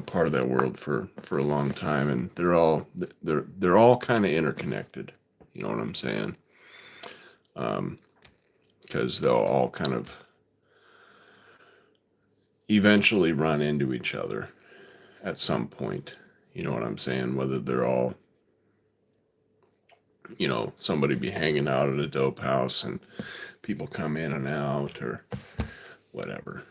Speaker 1: part of that world for a long time, and they're all kind of interconnected. You know what I'm saying? Because they'll all kind of eventually run into each other at some point. You know what I'm saying? Whether they're all, somebody be hanging out at a dope house and people come in and out or whatever.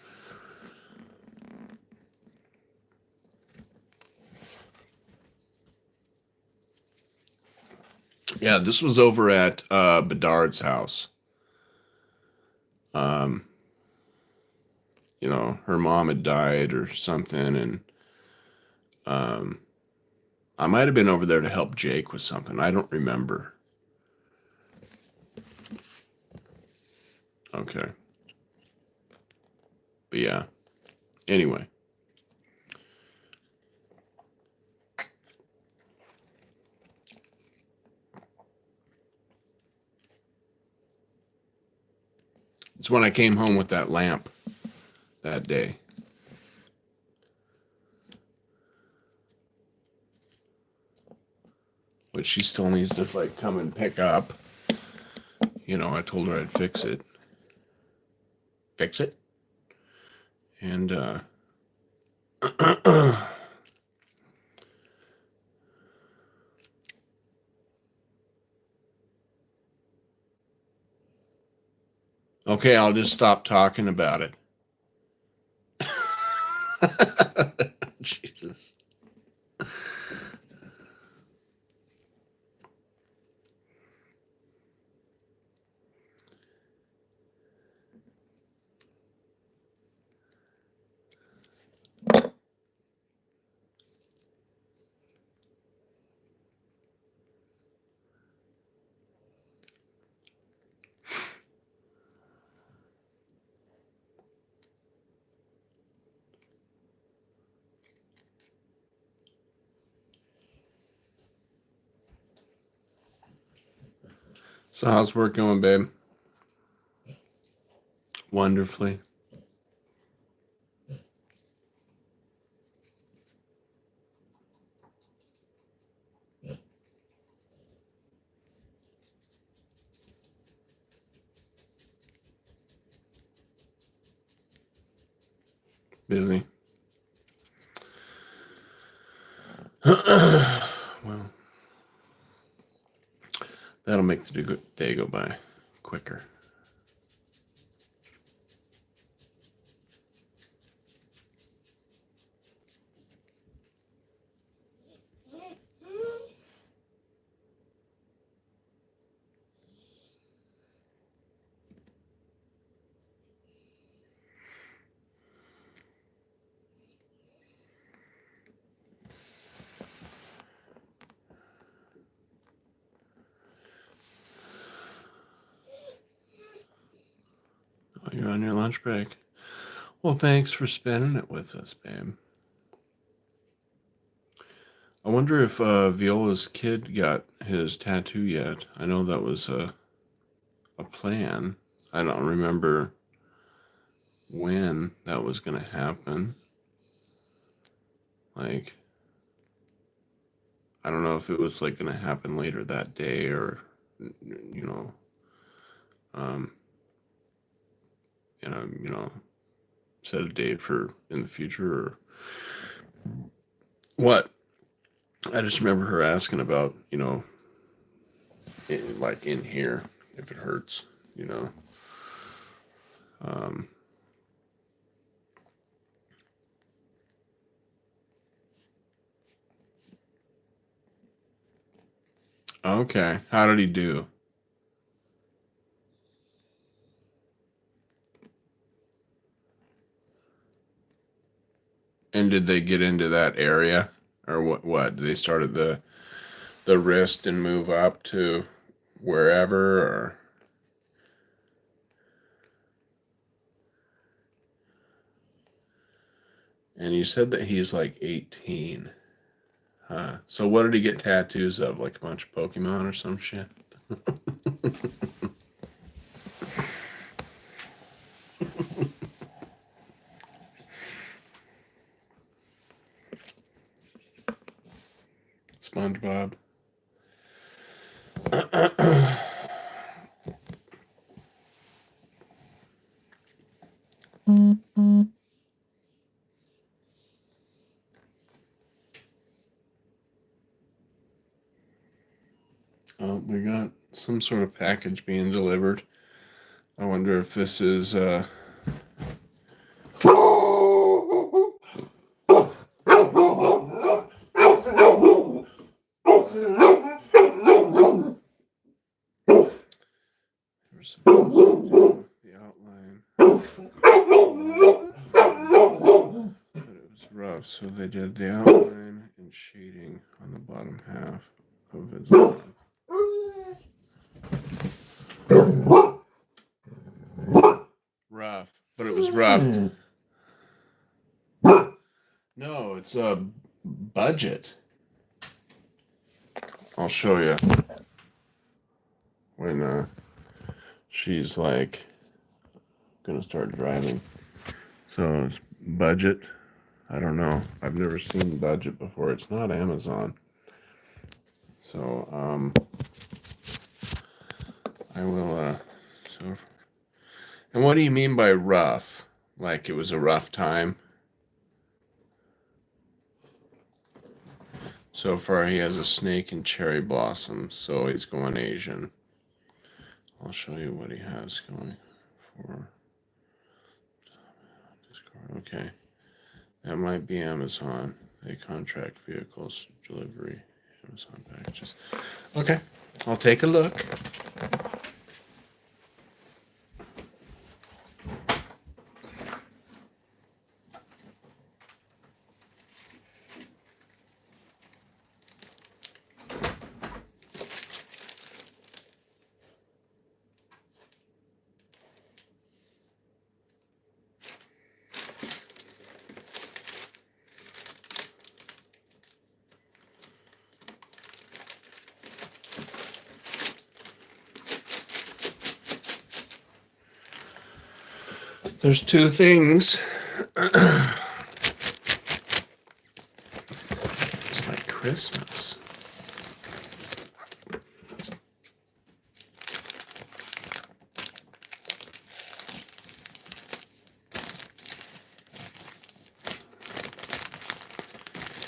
Speaker 1: Yeah, this was over at Bedard's house. Um, her mom had died or something, and um, I might have been over there to help Jake with something. I don't remember. Okay. But yeah. Anyway. It's when I came home with that lamp that day. Which she still needs to come and pick up. I told her I'd fix it. Fix it? And okay, I'll just stop talking about it. Jesus. So how's work going, babe? Wonderfully. Busy. Well, that'll make the day go by quicker. Oh, you're on your lunch break. Well, thanks for spending it with us, babe. I wonder if Viola's kid got his tattoo yet. I know that was a plan. I don't remember when that was going to happen. I don't know if it was going to happen later that day or, um, set a date for in the future or what. I just remember her asking about, in here, if it hurts, Um, okay. How did he do? And did they get into that area? Or what? Did they start at the wrist and move up to wherever or and you said that he's 18. Huh. So what did he get tattoos of? Like a bunch of Pokemon or some shit? SpongeBob. We got some sort of package being delivered. I wonder if this is the outline. But it was rough, so they did the outline and shading on the bottom half of his arm. Rough, but it was rough. No, it's a budget. I'll show you when she's like gonna start driving. So it's budget. I don't know. I've never seen budget before. It's not Amazon. So I will so. And what do you mean by rough? Like it was a rough time? So far he has a snake and cherry blossoms, so he's going Asian. I'll show you what he has going for Discord. Okay. That might be Amazon. They contract vehicles delivery. Amazon packages. Okay. I'll take a look. There's two things. It's like Christmas.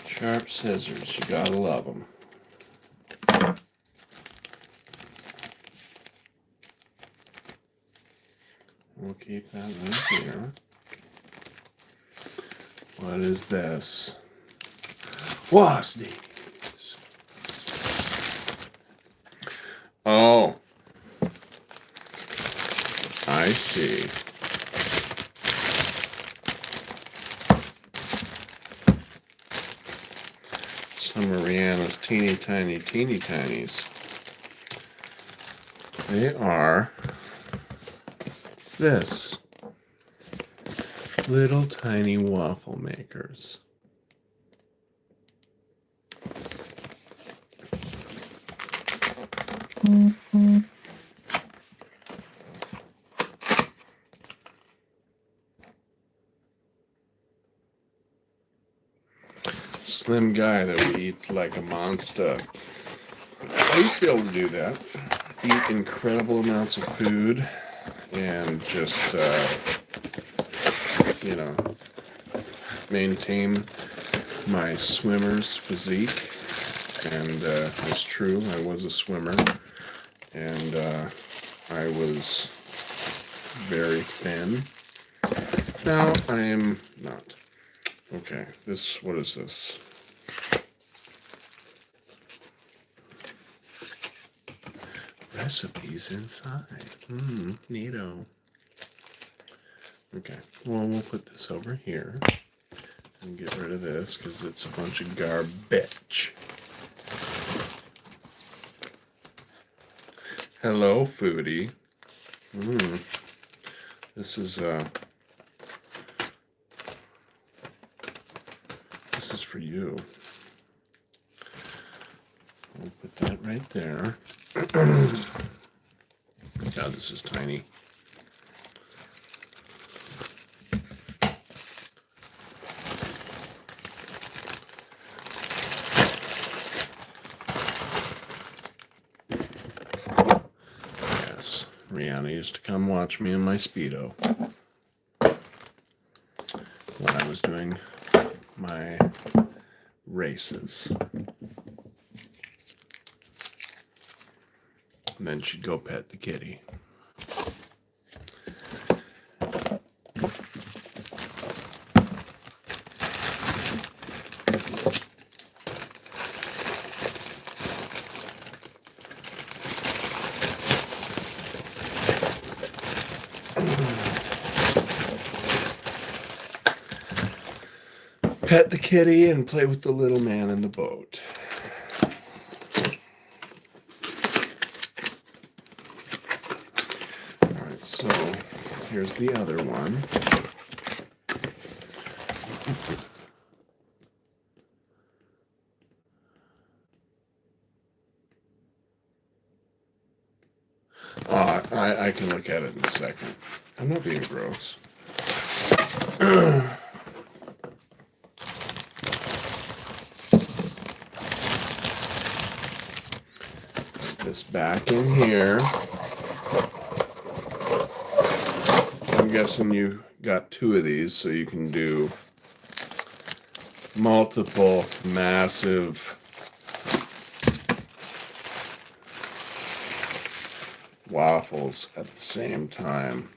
Speaker 1: Sharp scissors, you gotta love them. We'll keep that right here. What is this? What's these? Oh, I see. Some of Rihanna's teeny tinies. They are this. Little tiny waffle makers. Slim guy that would eat like a monster. I used to be able to do that. Eat incredible amounts of food and just, maintain my swimmer's physique. And it's true, I was a swimmer. And I was very thin. Now I am not. Okay, what is this? Recipes inside. Neato. Okay, well, we'll put this over here and get rid of this because it's a bunch of garbage. Hello, foodie. This is for you. We'll put that right there. God, this is tiny. Rihanna used to come watch me in my Speedo when I was doing my races. And then she'd go pet the kitty. Pet the kitty and play with the little man in the boat. Alright, so here's the other one. I can look at it in a second. I'm not being gross. Put this back in here. I'm guessing you got 2 of these, so you can do multiple massive waffles at the same time.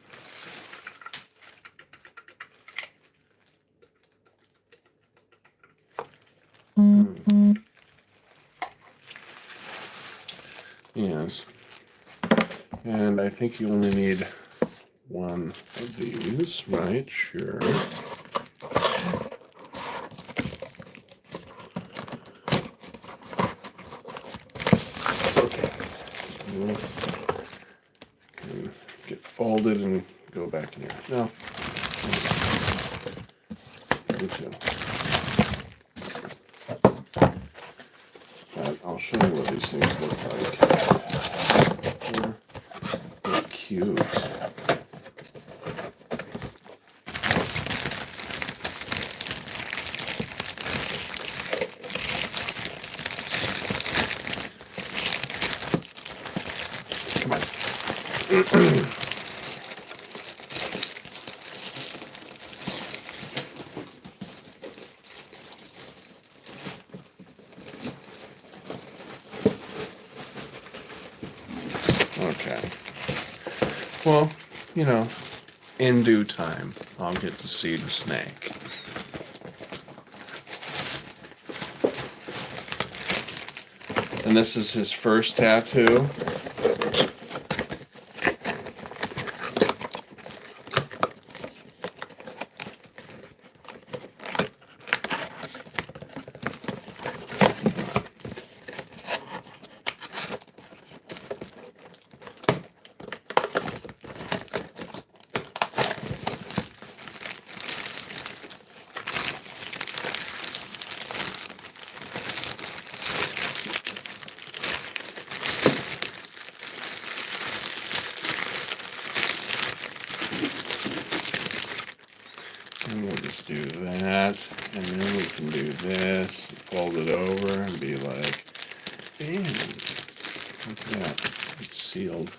Speaker 1: Yes. And I think you only need 1 of these, right? Sure. Okay. Can get folded and go back in here. No. Me too. But I'll show you what these things look like. They're cute. Come on. Okay. Well, you know, in due time, I'll get to see the snake. And this is his first tattoo. And we'll just do that, and then we can do this, fold it over, and be like, bam, look at that, it's sealed.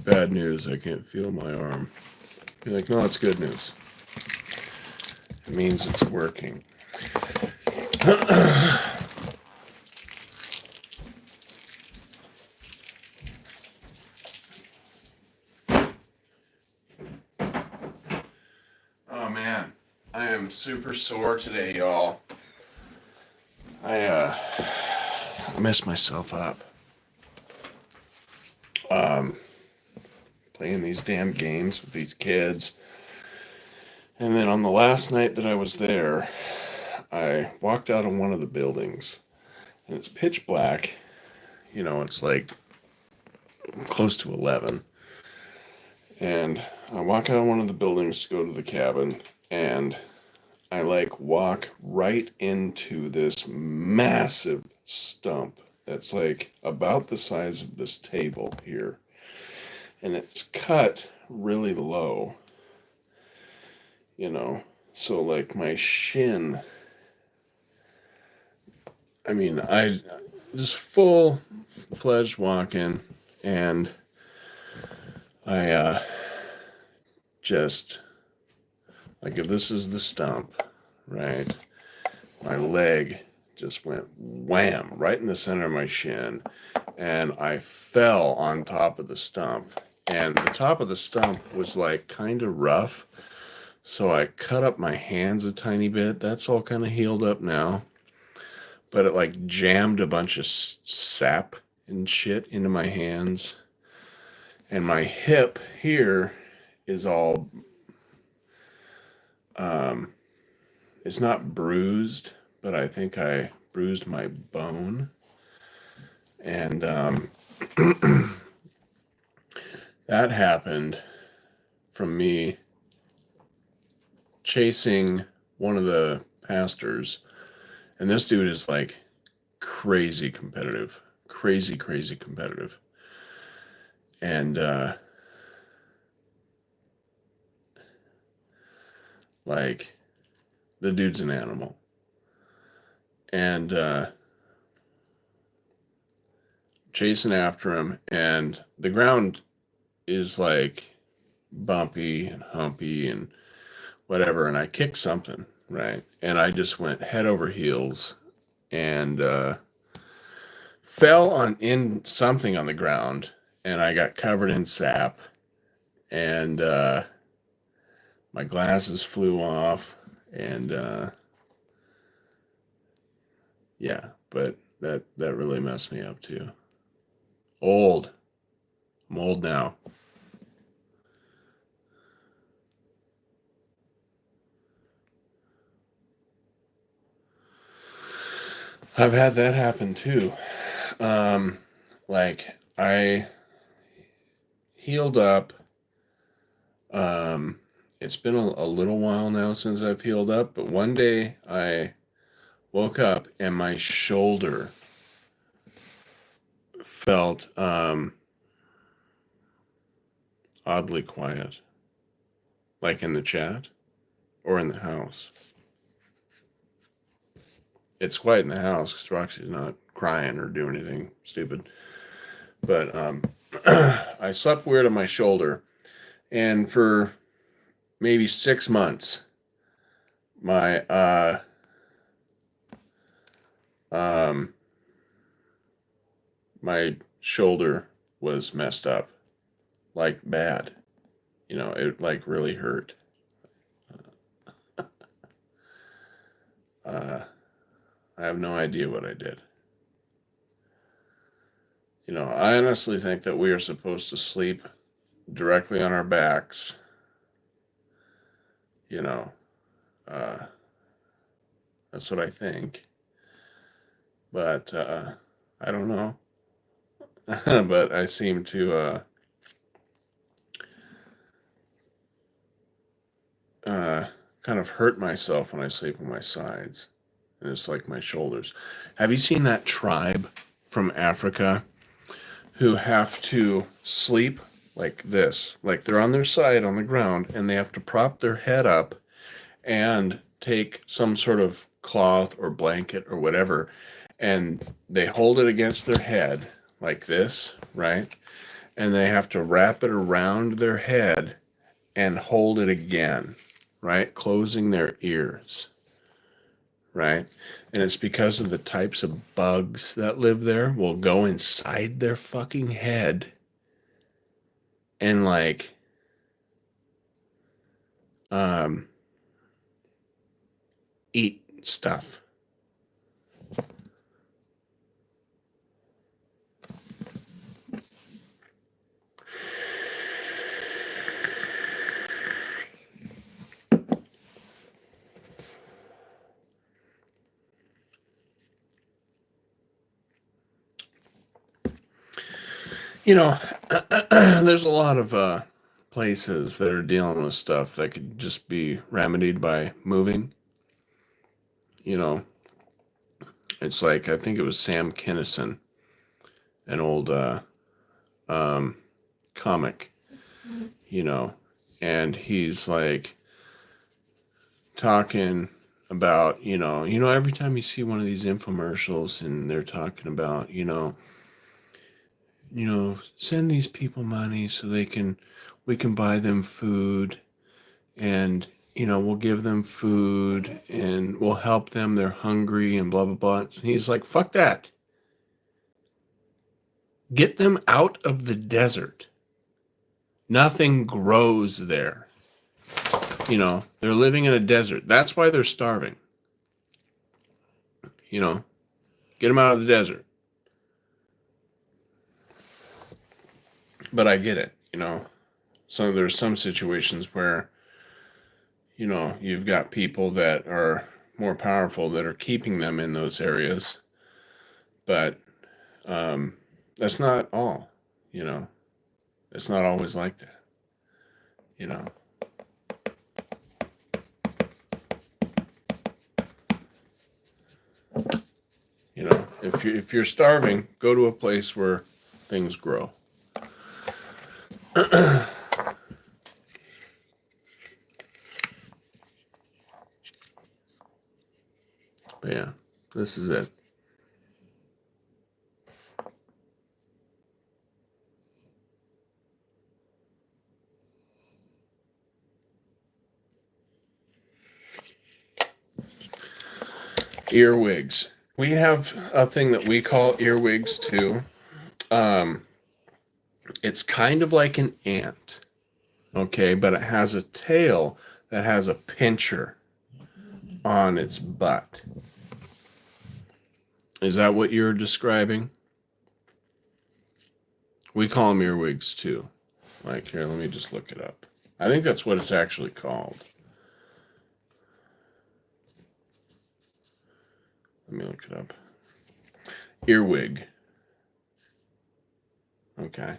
Speaker 1: Bad news, I can't feel my arm. You're like, no, it's good news. It means it's working. Oh man, I am super sore today, y'all. I messed myself up. Playing these damn games with these kids. And then on the last night that I was there, I walked out of one of the buildings, and it's pitch black. You know, it's like close to 11. And I walk out of one of the buildings to go to the cabin, and I like walk right into this massive stump that's like about the size of this table here. And it's cut really low. you know. So like my shin, I mean, I just full-fledged walking, and I just like, if this is the stump, right? My leg just went wham right in the center of my shin, and I fell on top of the stump. And the top of the stump was like kind of rough, so I cut up my hands a tiny bit. That's all kind of healed up now, but it like jammed a bunch of sap and shit into my hands. And my hip here is all, um, it's not bruised, but I think I bruised my bone. And that happened from me chasing one of the pastors. And this dude is like crazy competitive, crazy competitive. And like, the dude's an animal. And chasing after him, and the ground is like bumpy and humpy and whatever, and I kicked something, right? And I just went head over heels and fell on in something on the ground, and I got covered in sap, and my glasses flew off, and yeah, but that really messed me up too. Old. I'm old now. I've had that happen too. Um, like, I healed up. Um, it's been a little while now since I've healed up, but one day I woke up and my shoulder felt oddly quiet, like in the chat or in the house. It's quiet in the house because Roxy's not crying or doing anything stupid. But I slept weird on my shoulder, and for maybe 6 months, my my shoulder was messed up, like bad. You know, it like really hurt. Uh, I have no idea what I did. You know, I honestly think that we are supposed to sleep directly on our backs. You know, uh, that's what I think. But I don't know. But I seem to kind of hurt myself when I sleep on my sides. And it's like my shoulders. Have you seen that tribe from Africa who have to sleep like this? Like, they're on their side on the ground, and they have to prop their head up and take some sort of cloth or blanket or whatever, and they hold it against their head like this, right? And they have to wrap it around their head and hold it again, right? Closing their ears, right? And it's because of the types of bugs that live there will go inside their fucking head and like um eat stuff. You know, there's a lot of places that are dealing with stuff that could just be remedied by moving. You know, it's like, I think it was Sam Kinison, an old um, comic, you know, and he's like, talking about, every time you see one of these infomercials and they're talking about, send these people money so we can buy them food, and we'll give them food and we'll help them, they're hungry and blah blah blah. And he's like, fuck that. Get them out of the desert. Nothing grows there. They're living in a desert. That's why they're starving. Get them out of the desert. But I get it, So there's some situations where, you've got people that are more powerful that are keeping them in those areas. But that's not all, It's not always like that, if you're starving, go to a place where things grow. But yeah, this is it. Earwigs. We have a thing that we call earwigs too. It's kind of like an ant, okay, but it has a tail that has a pincher on its butt. Is that what you're describing? We call them earwigs too. Like, here, let me just look it up. I think that's what it's actually called. Let me look it up. Earwig. Okay.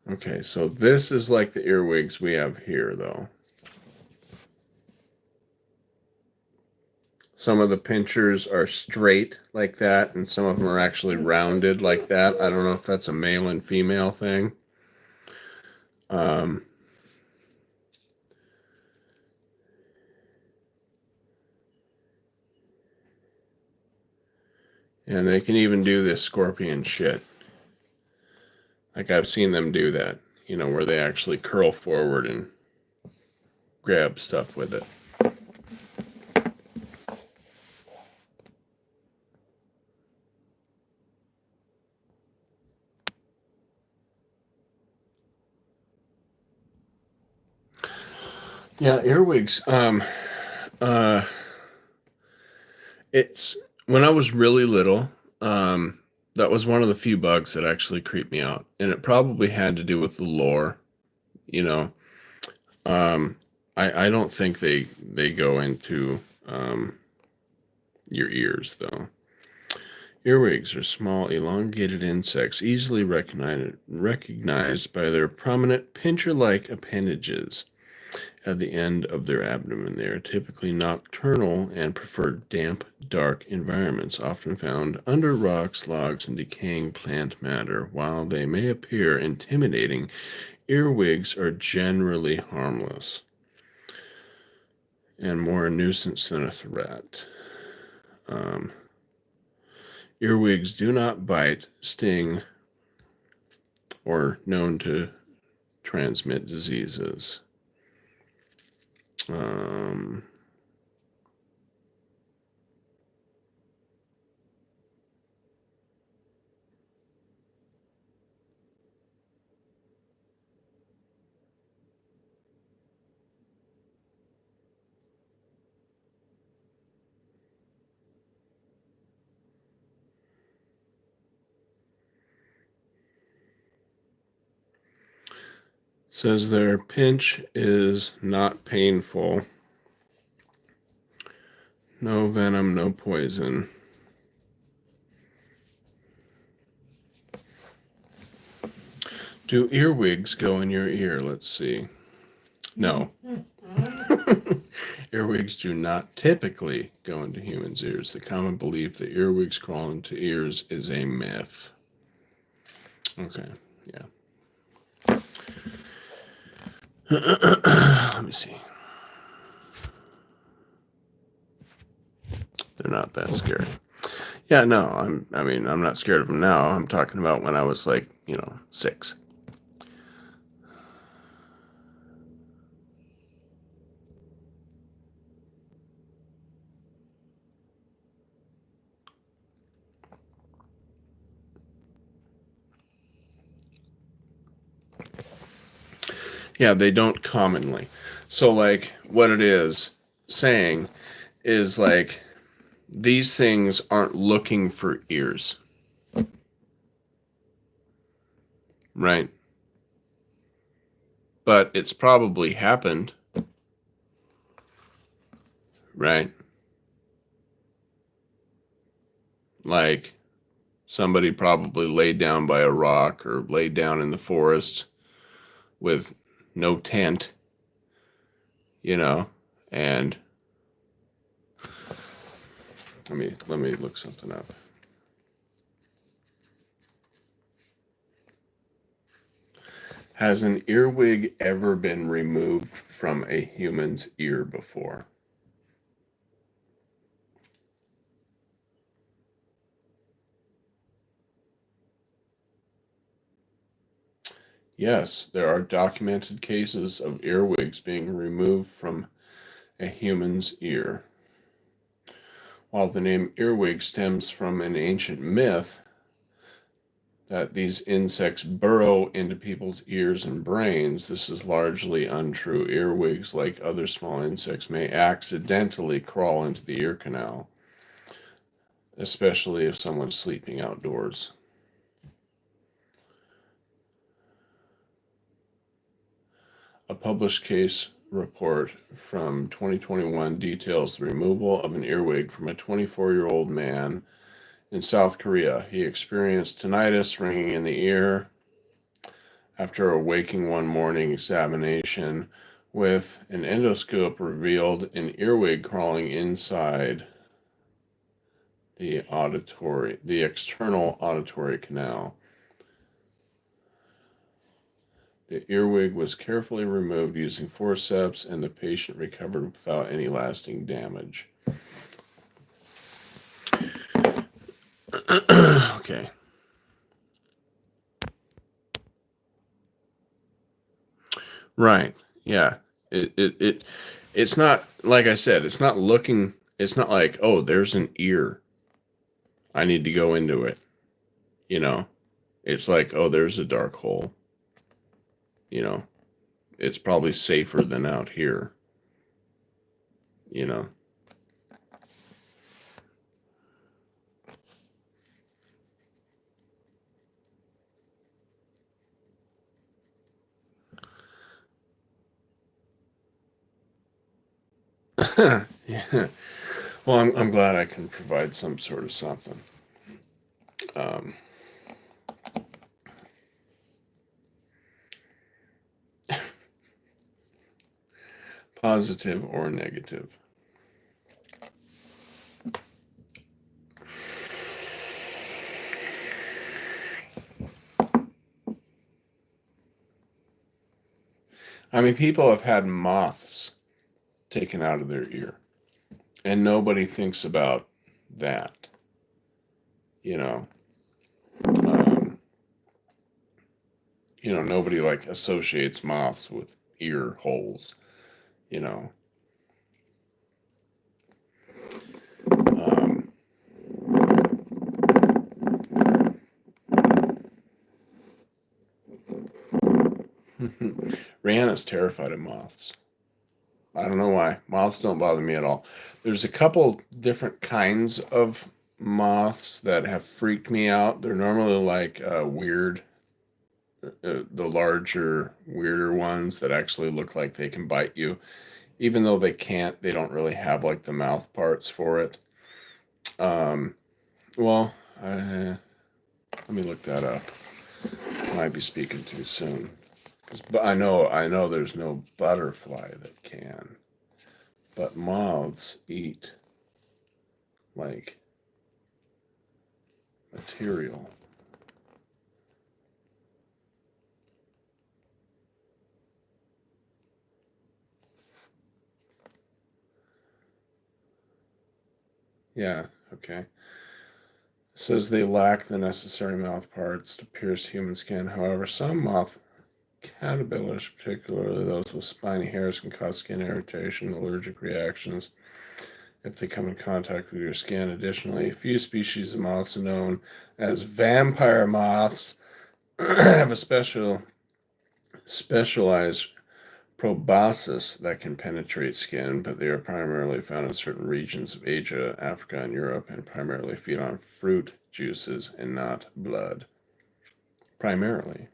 Speaker 1: Okay, so this is like the earwigs we have here, though. Some of the pinchers are straight like that, and some of them are actually rounded like that. I don't know if that's a male and female thing. And they can even do this scorpion shit. Like, I've seen them do that, where they actually curl forward and grab stuff with it. Yeah, earwigs. It's when I was really little. That was one of the few bugs that actually creeped me out, and it probably had to do with the lore. I don't think they go into your ears though. Earwigs are small, elongated insects, easily recognized by their prominent pincher-like appendages at the end of their abdomen. They are typically nocturnal and prefer damp, dark environments, often found under rocks, logs, and decaying plant matter. While they may appear intimidating, earwigs are generally harmless and more a nuisance than a threat. Earwigs do not bite, sting, or known to transmit diseases. Says their pinch is not painful. No venom, no poison. Do earwigs go in your ear? Let's see. No. Earwigs do not typically go into humans' ears. The common belief that earwigs crawl into ears is a myth. Okay, yeah. Let me see. They're not that scary. Yeah, no, I'm not scared of them now. I'm talking about when I was like, 6. Yeah, they don't commonly. So, like, what it is saying is like these things aren't looking for ears, right? But it's probably happened, right? Like somebody probably laid down by a rock or laid down in the forest with no tent, and let me look something up. Has an earwig ever been removed from a human's ear before? Yes, there are documented cases of earwigs being removed from a human's ear. While the name earwig stems from an ancient myth that these insects burrow into people's ears and brains, this is largely untrue. Earwigs, like other small insects, may accidentally crawl into the ear canal, especially if someone's sleeping outdoors. A published case report from 2021 details the removal of an earwig from a 24-year-old man in South Korea. He experienced tinnitus, ringing in the ear, after a waking one morning examination with an endoscope revealed an earwig crawling inside the external auditory canal. The earwig was carefully removed using forceps, and the patient recovered without any lasting damage. Okay. Right. Yeah. It's not, like I said, it's not like, oh, there's an ear, I need to go into it. It's like, oh, there's a dark hole. It's probably safer than out here. Yeah. Well, I'm glad I can provide some sort of something. Um, Positive or negative. I mean, people have had moths taken out of their ear, and nobody thinks about that. You know, um, nobody like associates moths with ear holes. You know, um, Rihanna's terrified of moths. I don't know why. Moths don't bother me at all. There's a couple different kinds of moths that have freaked me out. They're normally like weird, the larger, weirder ones that actually look like they can bite you. Even though they can't, they don't really have like the mouth parts for it. Um, well, let me look that up. Might be speaking too soon. But I know there's no butterfly that can. but moths eat like material. Yeah, okay. It says they lack the necessary mouth parts to pierce human skin. However, some moth caterpillars, particularly those with spiny hairs, can cause skin irritation, allergic reactions if they come in contact with your skin. Additionally, a few species of moths known as vampire moths have a specialized proboscis that can penetrate skin, but they are primarily found in certain regions of Asia, Africa, and Europe, and primarily feed on fruit juices and not blood. Primarily.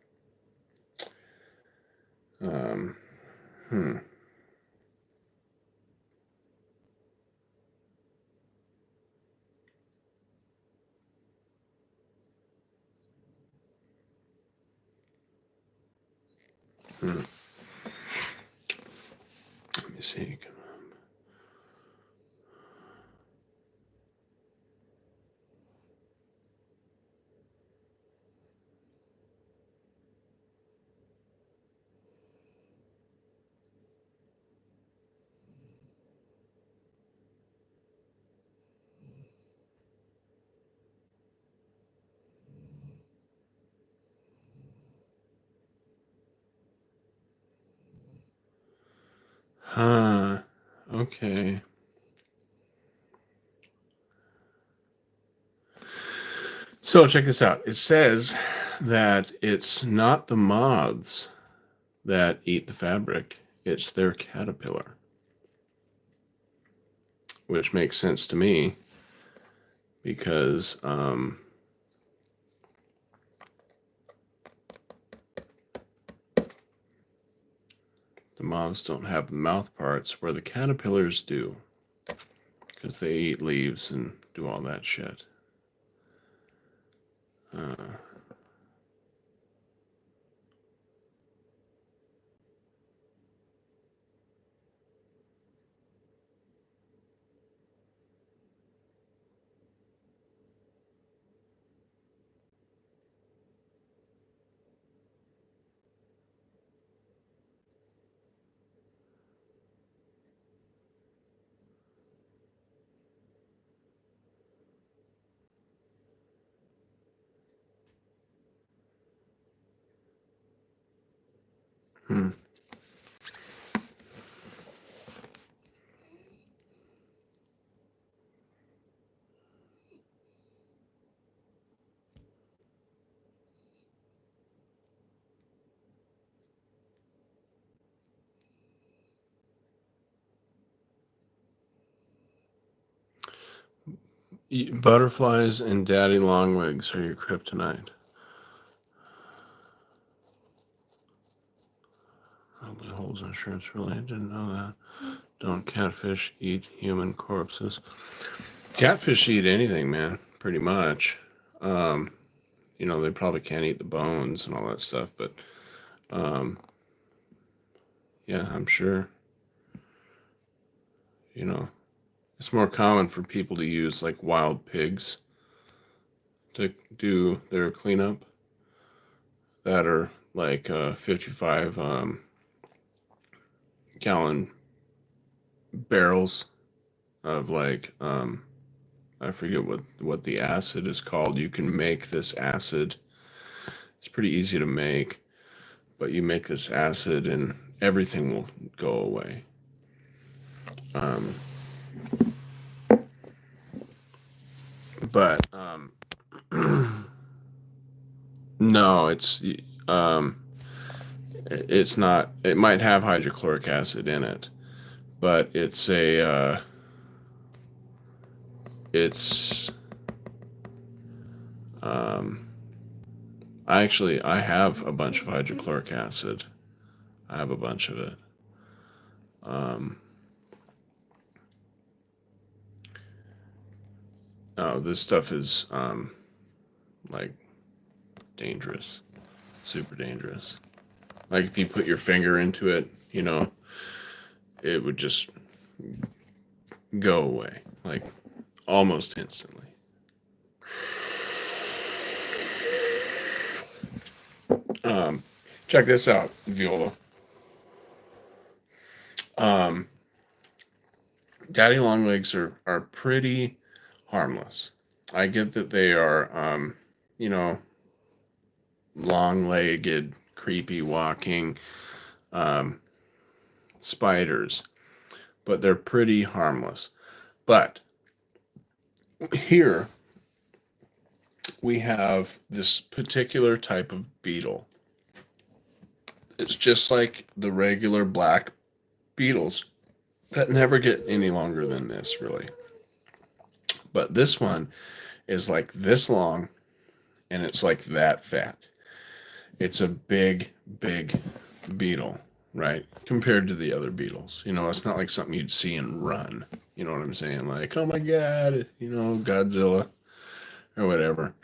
Speaker 1: Um, hmm. Hmm. Let me see. Huh. Okay. So check this out. It says that it's not the moths that eat the fabric, it's their caterpillar, which makes sense to me because the moths don't have the mouth parts where the caterpillars do, because they eat leaves and do all that shit. Uh, hmm. Butterflies and daddy longlegs are your kryptonite. Probably holes in shirts, really. I didn't know that. Don't catfish eat human corpses? Catfish eat anything, man, pretty much. Um, they probably can't eat the bones and all that stuff, but um, yeah, I'm sure, you know, it's more common for people to use like wild pigs to do their cleanup that are like 55 gallon barrels of like I forget what the acid is called. You can make this acid. It's pretty easy to make, but you make this acid and everything will go away. Um, but no, um, it's not. It might have hydrochloric acid in it, but it's um, I have a bunch of hydrochloric acid. I have a bunch of it. Um, oh, this stuff is like dangerous, super dangerous. Like if you put your finger into it, it would just go away, like almost instantly. Check this out, Viola. Um, Daddy longlegs are pretty harmless. I get that they are, you know, long-legged, creepy walking um, spiders, but they're pretty harmless. But here we have this particular type of beetle. It's just like the regular black beetles that never get any longer than this, really. But this one is like this long and it's like that fat. It's a big, big beetle, right? Compared to the other beetles. You know, it's not like something you'd see and run. You know what I'm saying? Like, oh my God, you know, Godzilla or whatever.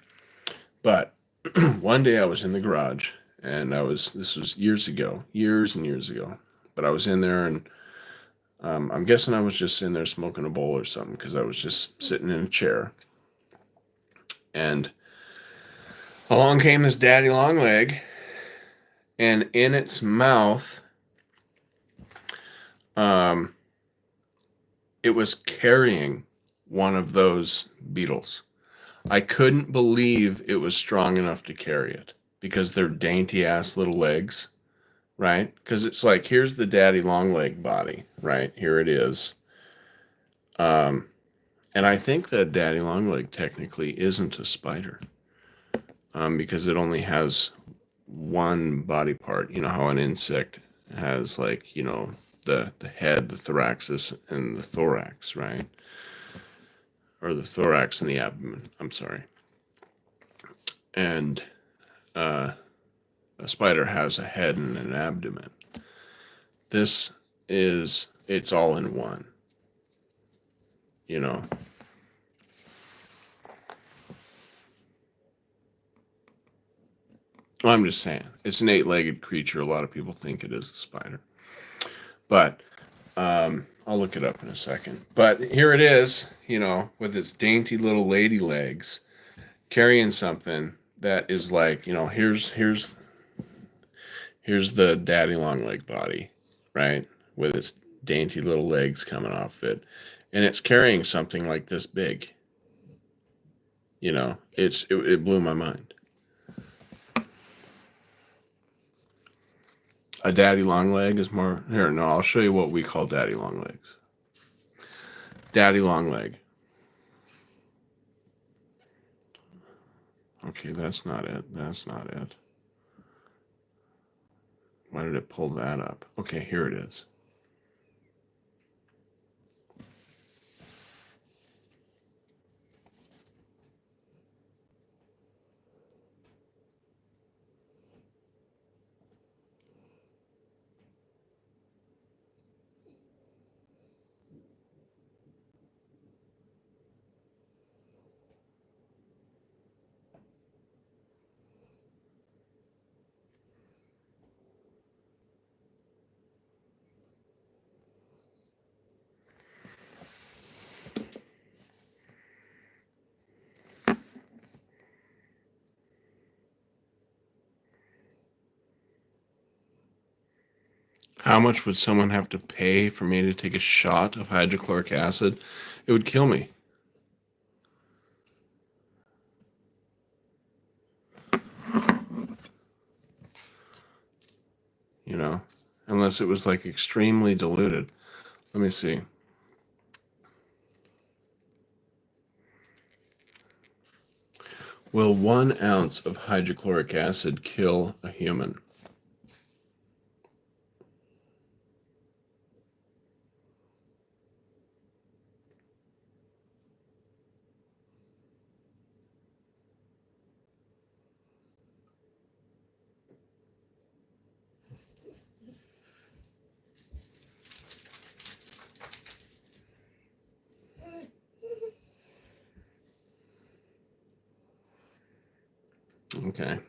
Speaker 1: But one day I was in the garage and this was years ago, years and years ago. But I was in there and I'm guessing I was just in there smoking a bowl or something because I was just sitting in a chair. And along came this daddy long leg, and in its mouth, um, it was carrying one of those beetles. I couldn't believe it was strong enough to carry it because they're dainty ass little legs, right? Because it's like, here's the daddy long leg body, right? Here it is. And I think that daddy long leg technically isn't a spider because it only has one body part. You know how an insect has, like, you know, the head, the thoraxis, and the thorax, right? Or the thorax and the abdomen. I'm sorry. And a spider has a head and an abdomen. It's all in one. You know. Well, I'm just saying, it's an eight-legged creature. A lot of people think it is a spider. But I'll look it up in a second. But here it is, you know, with its dainty little lady legs, carrying something that is like, you know, here's the daddy long leg body, right? With its dainty little legs coming off it. And it's carrying something like this big. You know, it blew my mind. A daddy long leg is more, here, no, I'll show you what we call daddy long legs. Daddy long leg. Okay, that's not it. That's not it. Why did it pull that up? Okay, here it is. How much would someone have to pay for me to take a shot of hydrochloric acid? It would kill me. You know, unless it was like extremely diluted. Let me see. Will 1 ounce of hydrochloric acid kill a human? Okay.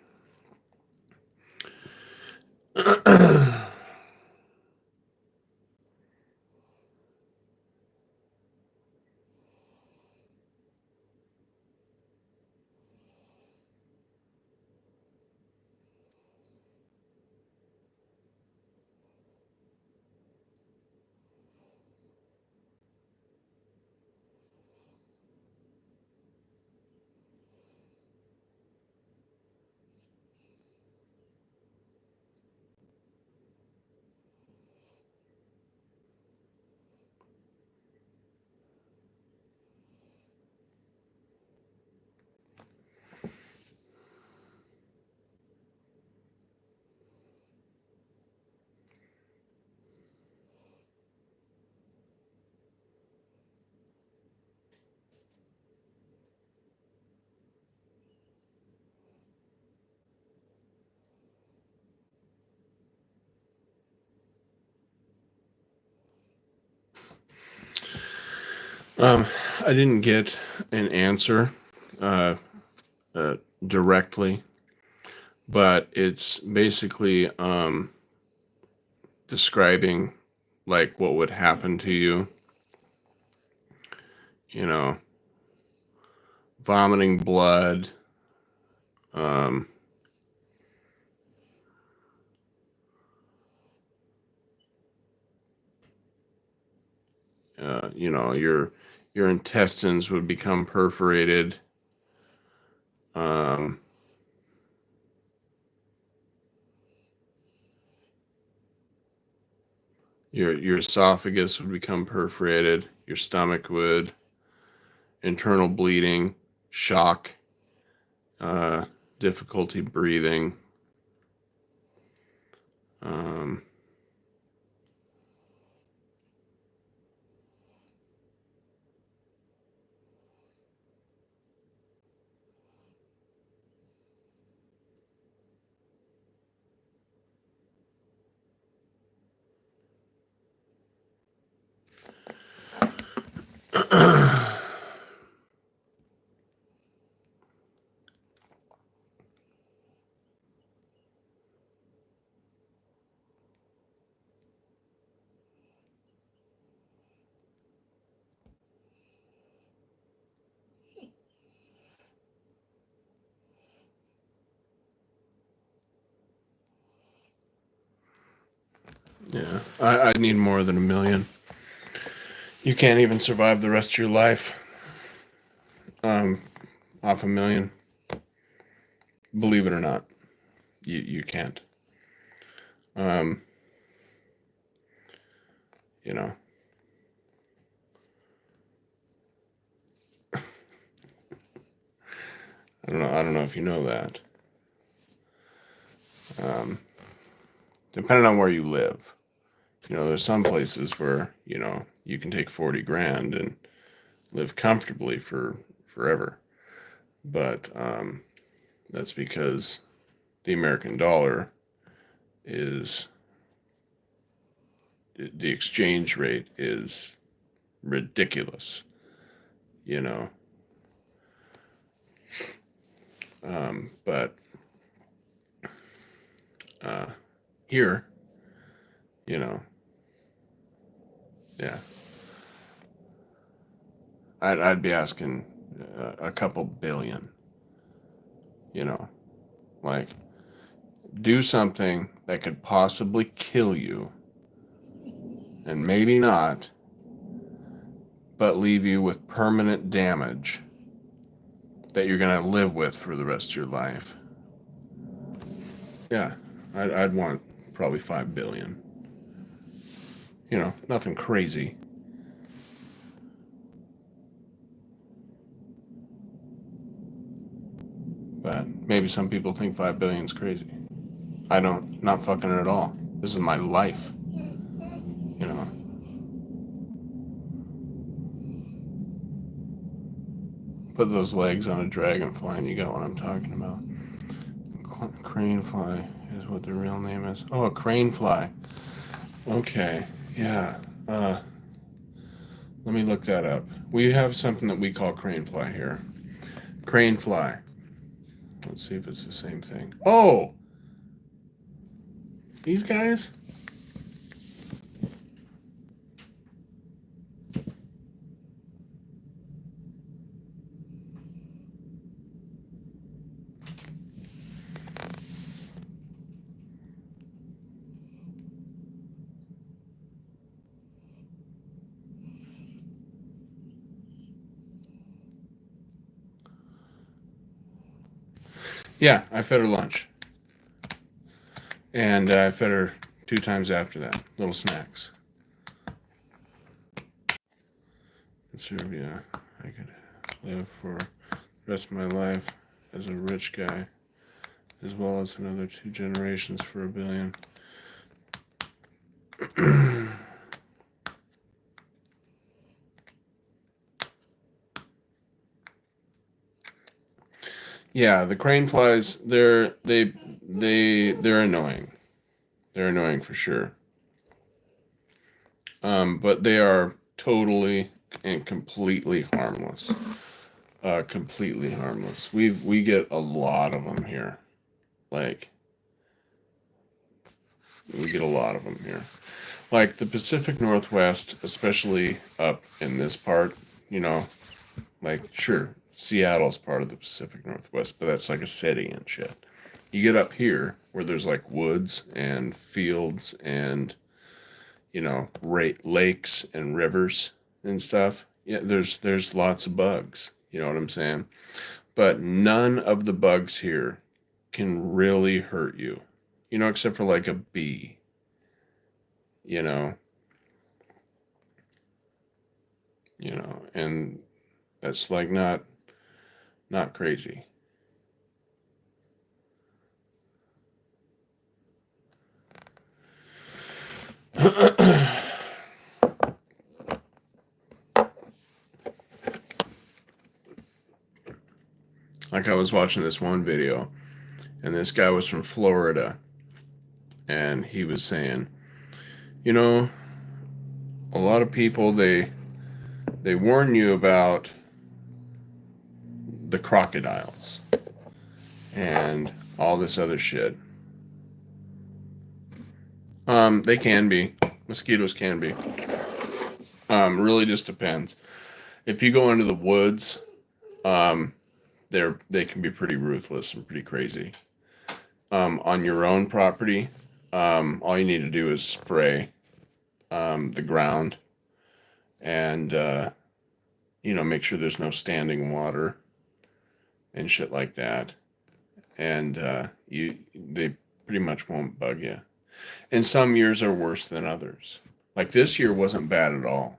Speaker 1: I didn't get an answer uh, directly, but it's basically describing like what would happen to you. You know, vomiting blood. Um, you know, your intestines would become perforated. Um, your esophagus would become perforated. Your stomach would. Internal bleeding, shock, uh, difficulty breathing. Um, yeah, I need more than 1 million. You can't even survive the rest of your life um, off 1 million. Believe it or not, you can't. Um, you know, I don't know if you know that. Um, depending on where you live, you know, there's some places where you can take 40 grand and live comfortably for forever, but that's because the American dollar is the exchange rate is ridiculous, you know. But here, you know, yeah, I'd be asking a couple billion, you know, like do something that could possibly kill you, and maybe not, but leave you with permanent damage that you're going to live with for the rest of your life. Yeah, I'd want probably 5 billion. You know, nothing crazy. But maybe some people think 5 billion is crazy. I don't, not fucking it at all. This is my life. You know. Put those legs on a dragonfly and you got what I'm talking about. Crane fly is what the real name is. Oh, a crane fly. Okay, yeah. Let me look that up. We have something that we call crane fly here. Crane fly. Let's see if it's the same thing. Oh! These guys? Yeah, I fed her lunch. And I fed her 2 times after that. Little snacks. In Serbia, I could live for the rest of my life as a rich guy, as well as another 2 generations for 1 billion. Yeah, the crane flies, they're annoying. They're annoying for sure. But they are totally and completely harmless. Completely harmless. We get a lot of them here. Like, we get a lot of them here. Like the Pacific Northwest, especially up in this part, you know, like, sure, Seattle's part of the Pacific Northwest, but that's like a city and shit. You get up here where there's like woods and fields and, you know, lakes and rivers and stuff. Yeah, there's lots of bugs. You know what I'm saying? But none of the bugs here can really hurt you. You know, except for like a bee. You know, and that's like not crazy. Like I was watching this one video, and this guy was from Florida, and he was saying, you know, a lot of people they warn you about the crocodiles and all this other shit. They can be. Mosquitoes can be. Really just depends. If you go into the woods, um, they can be pretty ruthless and pretty crazy. On your own property, all you need to do is spray the ground and make sure there's no standing water and shit like that. And they pretty much won't bug you. And some years are worse than others. Like this year wasn't bad at all.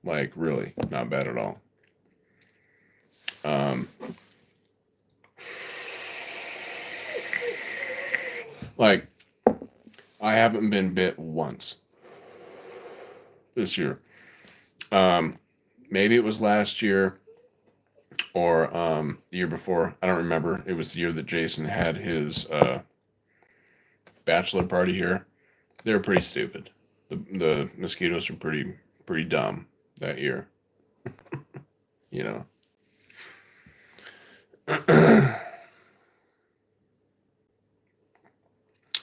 Speaker 1: Like really not bad at all. Like I haven't been bit once this year. Maybe it was last year or the year before. I don't remember. It was the year that Jason had his bachelor party here. They were pretty stupid. The mosquitoes were pretty dumb that year. You know.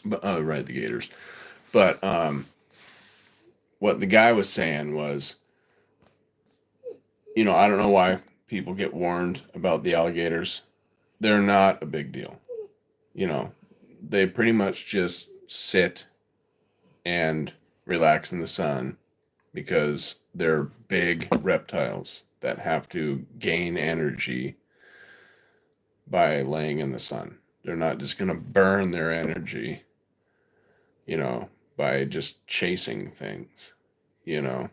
Speaker 1: But right, the gators. But what the guy was saying was, I don't know why people get warned about the alligators. They're not a big deal. They pretty much just sit and relax in the sun because they're big reptiles that have to gain energy by laying in the sun. They're not just going to burn their energy, by just chasing things. They'll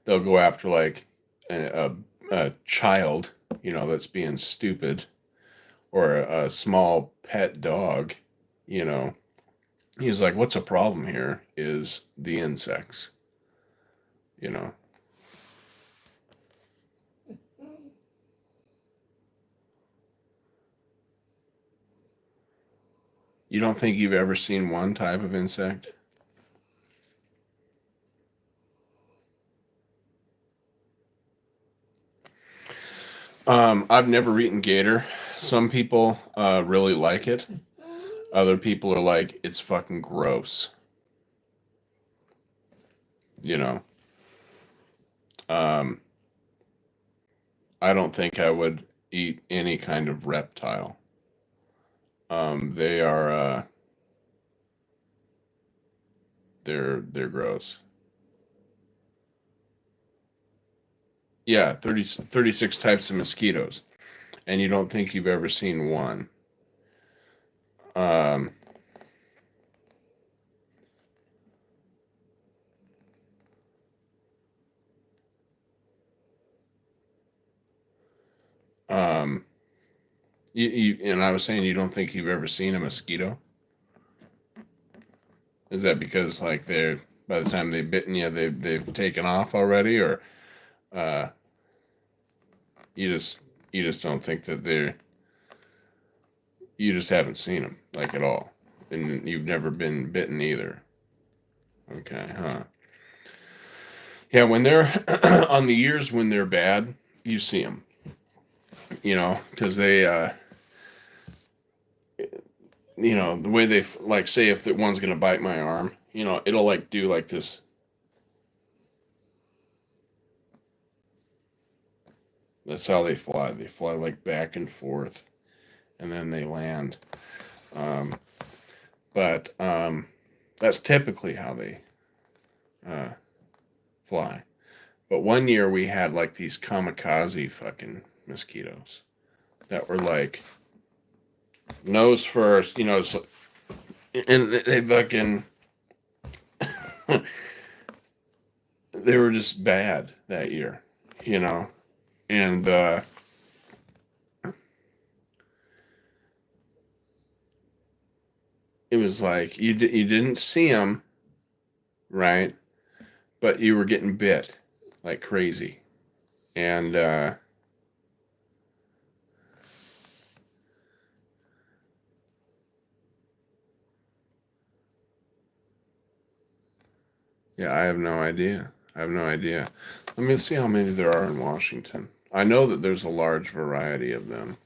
Speaker 1: go after like a child, that's being stupid, or a small pet dog. He's like, what's a problem here is the insects. You don't think you've ever seen one type of insect? I've never eaten gator. Some people really like it. Other people are like, it's fucking gross. Um, I don't think I would eat any kind of reptile. They are they're gross. Yeah, 36 types of mosquitoes, and you don't think you've ever seen one. Um, um, and I was saying you don't think you've ever seen a mosquito. Is that because like they're by the time they've bitten you, they've taken off already, or uh, you just don't think that you just haven't seen them like at all, and you've never been bitten either. Okay, huh? Yeah, when they're on the years when they're bad, you see them, because the way they like say if the one's gonna bite my arm, it'll like do like this. That's how they fly. They fly like back and forth, and then they land. Um, but that's typically how they uh, fly. But one year we had like these kamikaze fucking mosquitoes that were like nose first, and they fucking they were just bad that year, and it was like you didn't see them, right, but you were getting bit like crazy, and yeah, I have no idea. I have no idea. Let me see how many there are in Washington. I know that there's a large variety of them.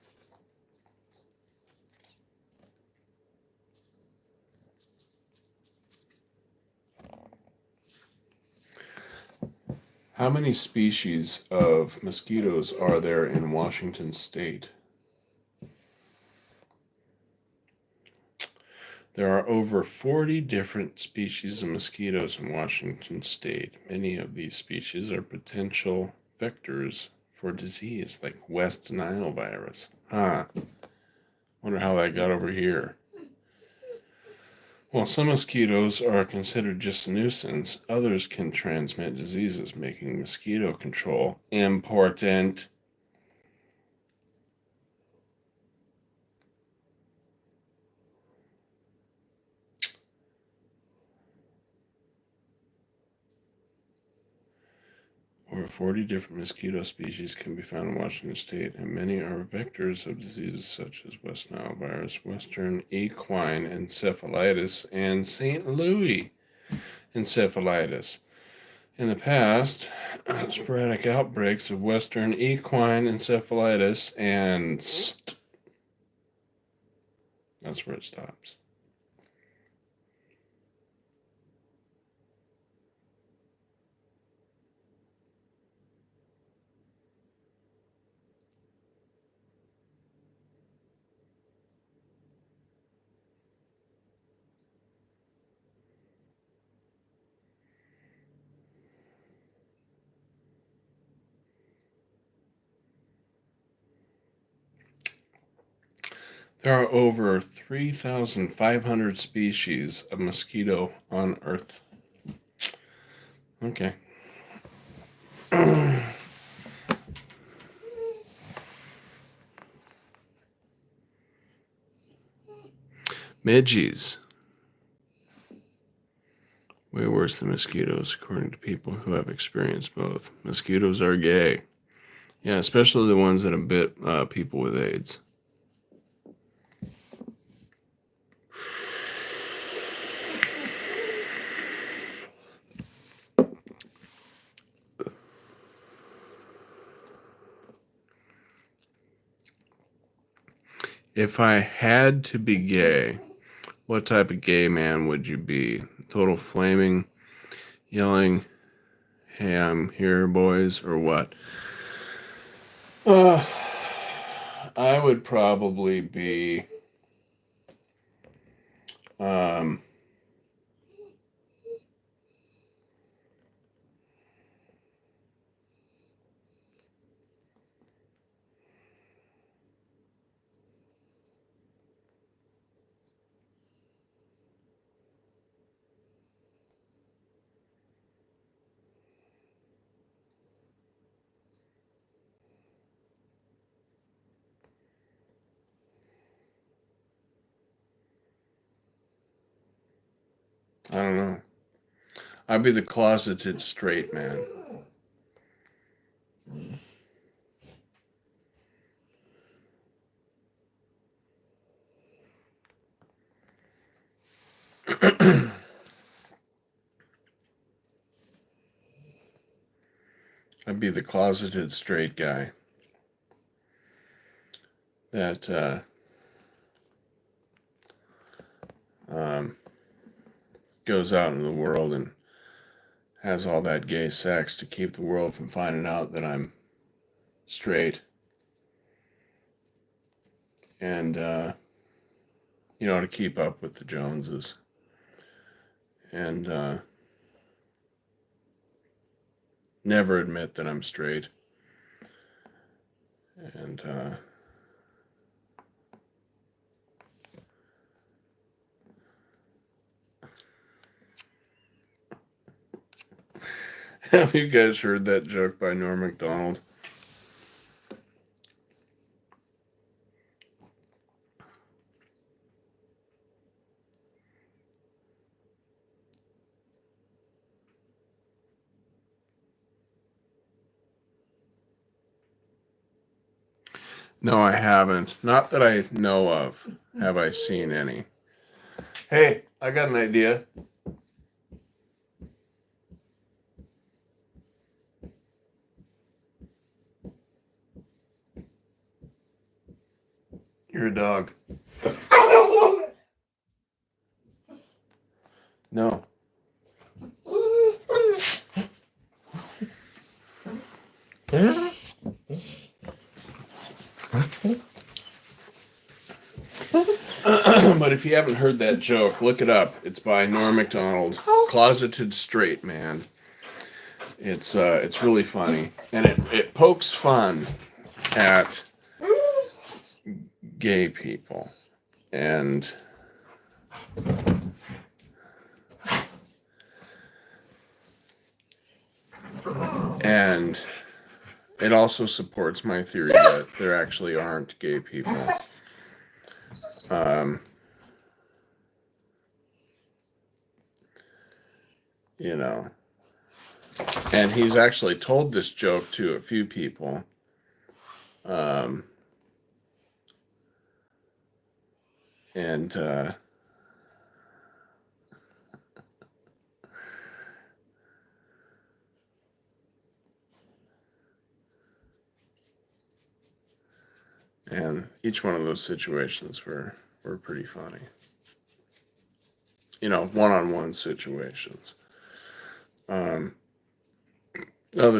Speaker 1: How many species of mosquitoes are there in Washington state? There are over 40 different species of mosquitoes in Washington state. Many of these species are potential vectors for disease like West Nile virus. Huh. Wonder how that got over here. While some mosquitoes are considered just a nuisance, others can transmit diseases, making mosquito control important. Over 40 different mosquito species can be found in Washington state, and many are vectors of diseases such as West Nile virus, Western equine encephalitis, and St. Louis encephalitis. In the past, sporadic outbreaks of Western equine encephalitis and that's where it stops. There are over 3,500 species of mosquito on Earth. Okay. Midges. Way worse than mosquitoes, according to people who have experienced both. Mosquitoes are gay. Yeah, especially the ones that have bit people with AIDS. If I had to be gay, what type of gay man would you be? Total flaming, yelling, "Hey, I'm here, boys," or what? Uh, I would probably be. Um, I don't know. I'd be the closeted straight man. be the closeted straight guy that goes out into the world and has all that gay sex to keep the world from finding out that I'm straight. And, to keep up with the Joneses. And never admit that I'm straight. And have you guys heard that joke by Norm Macdonald? No, I haven't. Not that I know of. Have I seen any? Hey, I got an idea. You're a dog. No. But if you haven't heard that joke, look it up. It's by Norm Macdonald, Closeted Straight Man. It's really funny, and it pokes fun at gay people, and it also supports my theory that there actually aren't gay people. And he's actually told this joke to a few people. And each one of those situations were pretty funny. One-on-one situations. Other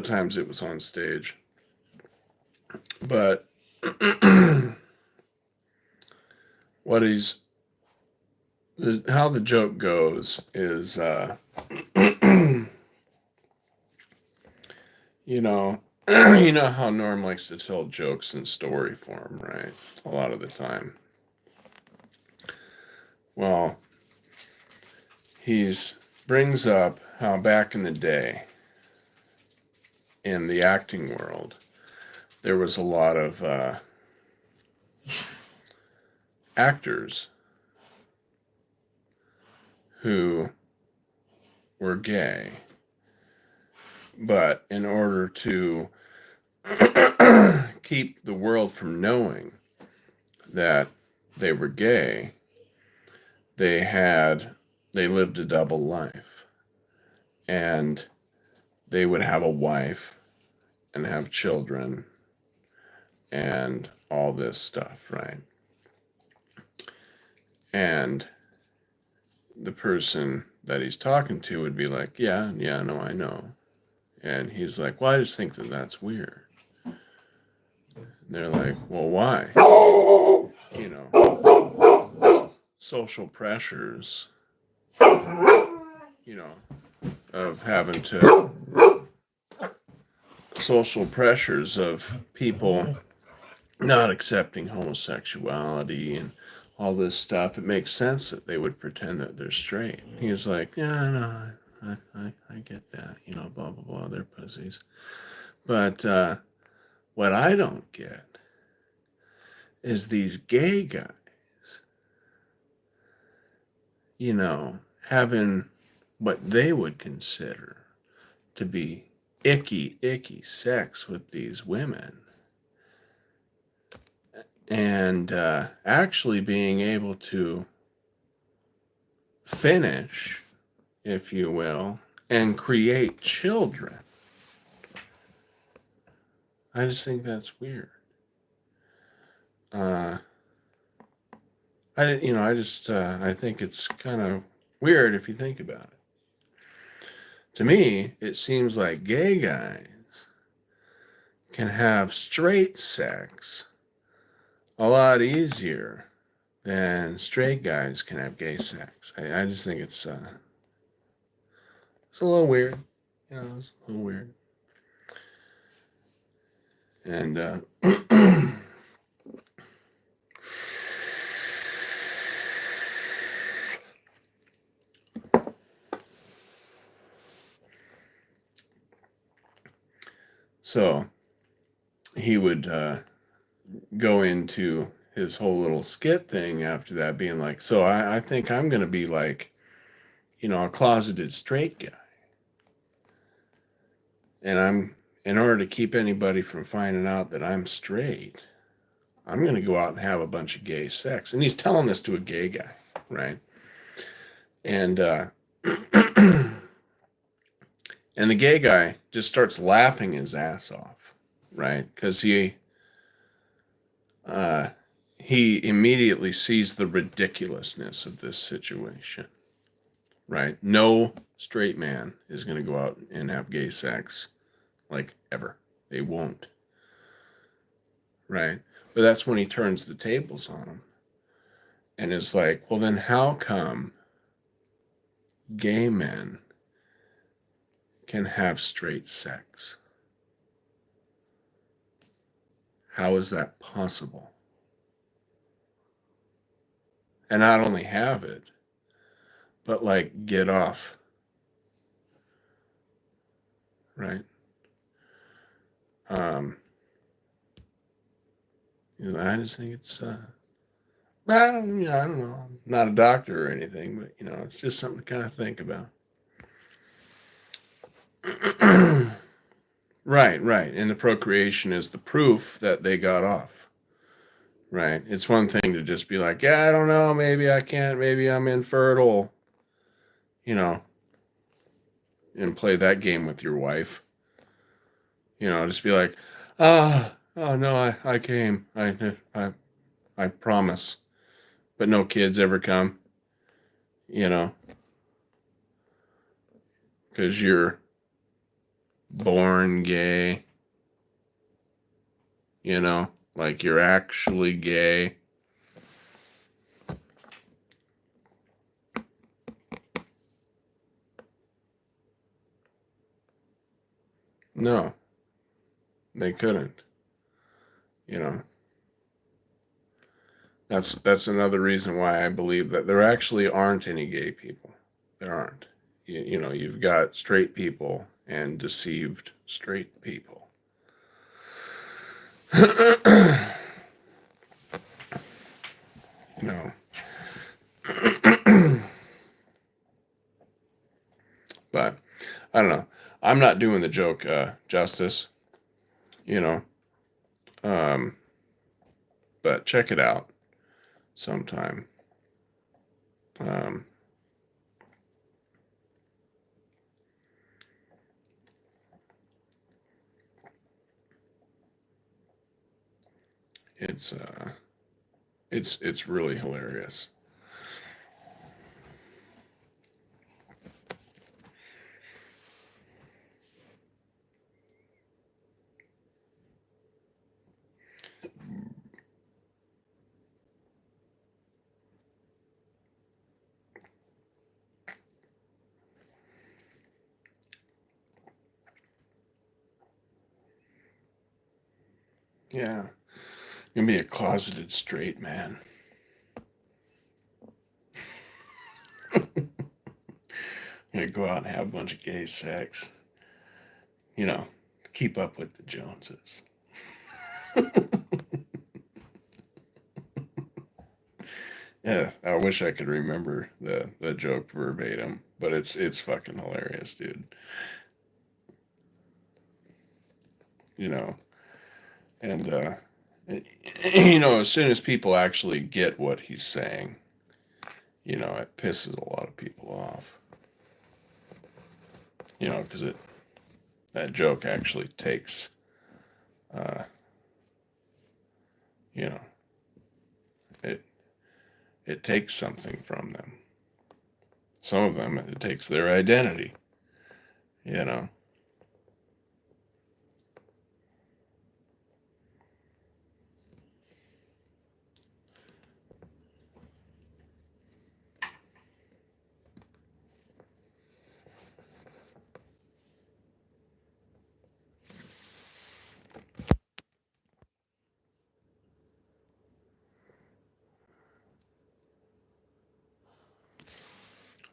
Speaker 1: times it was on stage. But how the joke goes is, you know how Norm likes to tell jokes in story form, right? A lot of the time. Well, he brings up how back in the day, in the acting world, there was a lot of actors who were gay, but in order to keep the world from knowing that they were gay, they lived a double life, and they would have a wife and have children and all this stuff, right? And the person that he's talking to would be like, yeah, no, I know. And he's like, well, I just think that that's weird. And they're like, well, why? Social pressures, of having to, social pressures of people not accepting homosexuality and all this stuff. It makes sense that they would pretend that they're straight. He's like, yeah, no, I get that, blah, blah, blah, they're pussies. But what I don't get is these gay guys, having what they would consider to be icky sex with these women, and actually being able to finish, if you will, and create children. I just think that's weird. Uh, I think it's kind of weird if you think about it. To me, it seems like gay guys can have straight sex a lot easier than straight guys can have gay sex. I just think it's a little weird. It's a little weird. And so he would go into his whole little skit thing after that, being like, so I think I'm going to be like, a closeted straight guy. And in order to keep anybody from finding out that I'm straight, I'm going to go out and have a bunch of gay sex. And he's telling this to a gay guy, right? And, and the gay guy just starts laughing his ass off, right? Because he immediately sees the ridiculousness of this situation, right? No straight man is going to go out and have gay sex, like, ever. They won't, right? But that's when he turns the tables on him and is like, well, then how come gay men can have straight sex? How is that possible? And not only have it, but like get off, right? I just think it's I don't know. I'm not a doctor or anything, but it's just something to kind of think about. Right. And the procreation is the proof that they got off. Right. It's one thing to just be like, yeah, I don't know, maybe I can't, maybe I'm infertile, and play that game with your wife. Just be like, oh no, I came. I promise. But no kids ever come, because you're born gay, like you're actually gay. No, they couldn't. That's another reason why I believe that there actually aren't any gay people. There aren't. You've got straight people and deceived straight people. But I don't know. I'm not doing the joke justice, you know. Um, but check it out sometime. Um, it's it's really hilarious. Yeah, you're gonna be a closeted straight man. You're gonna go out and have a bunch of gay sex. Keep up with the Joneses. Yeah, I wish I could remember the joke verbatim, but it's fucking hilarious, dude. You know, and as soon as people actually get what he's saying, it pisses a lot of people off. Because that joke actually takes Uh, you know, it it takes something from them. Some of them, it takes their identity. You know.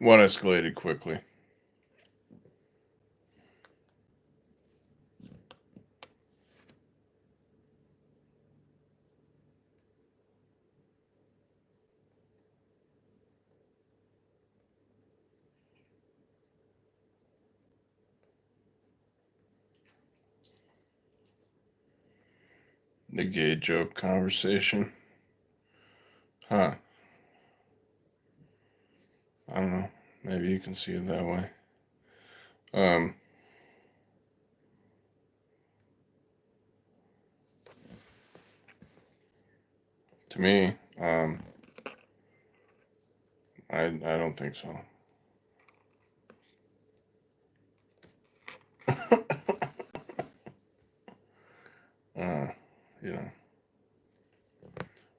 Speaker 1: What escalated quickly? The gay joke conversation? Huh. I don't know. Maybe you can see it that way. Um, to me, I don't think so. uh, you know,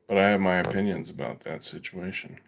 Speaker 1: but I have my opinions about that situation.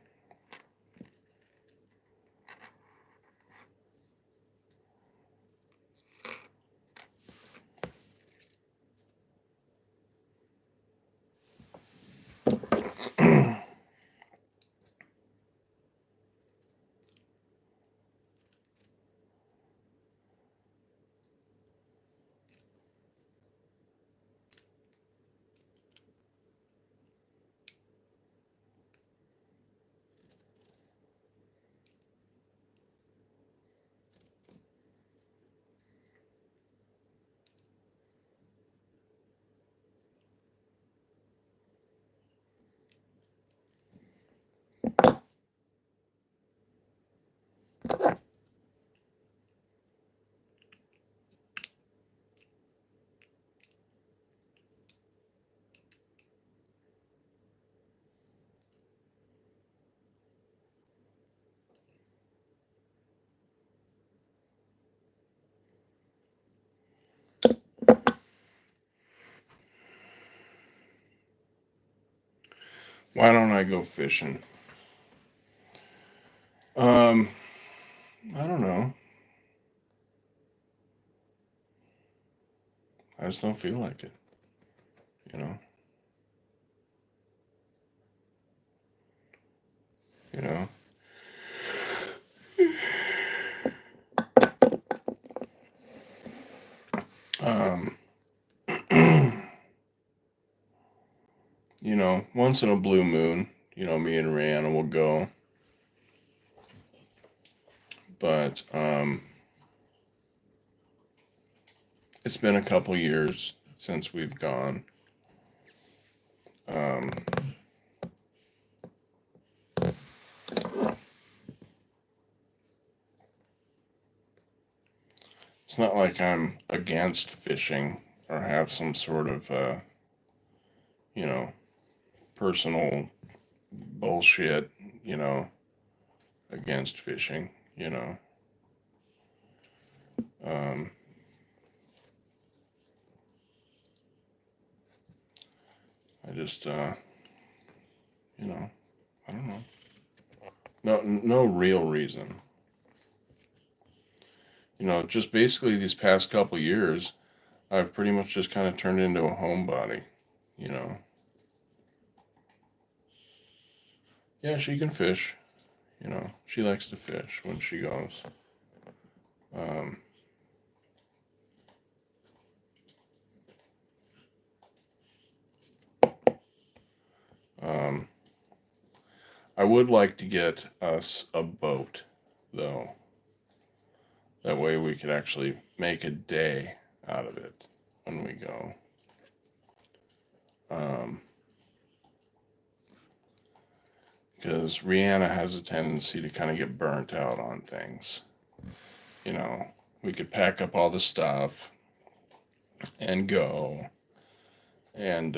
Speaker 1: Why don't I go fishing? Um, I don't know. I just don't feel like it. You know. You know. Um, once in a blue moon, me and Rihanna will go. But it's been a couple years since we've gone. Um, it's not like I'm against fishing or have some sort of, you know, personal bullshit, you know, against fishing, you know. Um, I just, I don't know. No real reason. Just basically these past couple years, I've pretty much just kind of turned into a homebody, you know. Yeah, she can fish, She likes to fish when she goes. Um, um, I would like to get us a boat, though. That way we could actually make a day out of it when we go. Um, because Rihanna has a tendency to kind of get burnt out on things. You know, we could pack up all the stuff and go. And,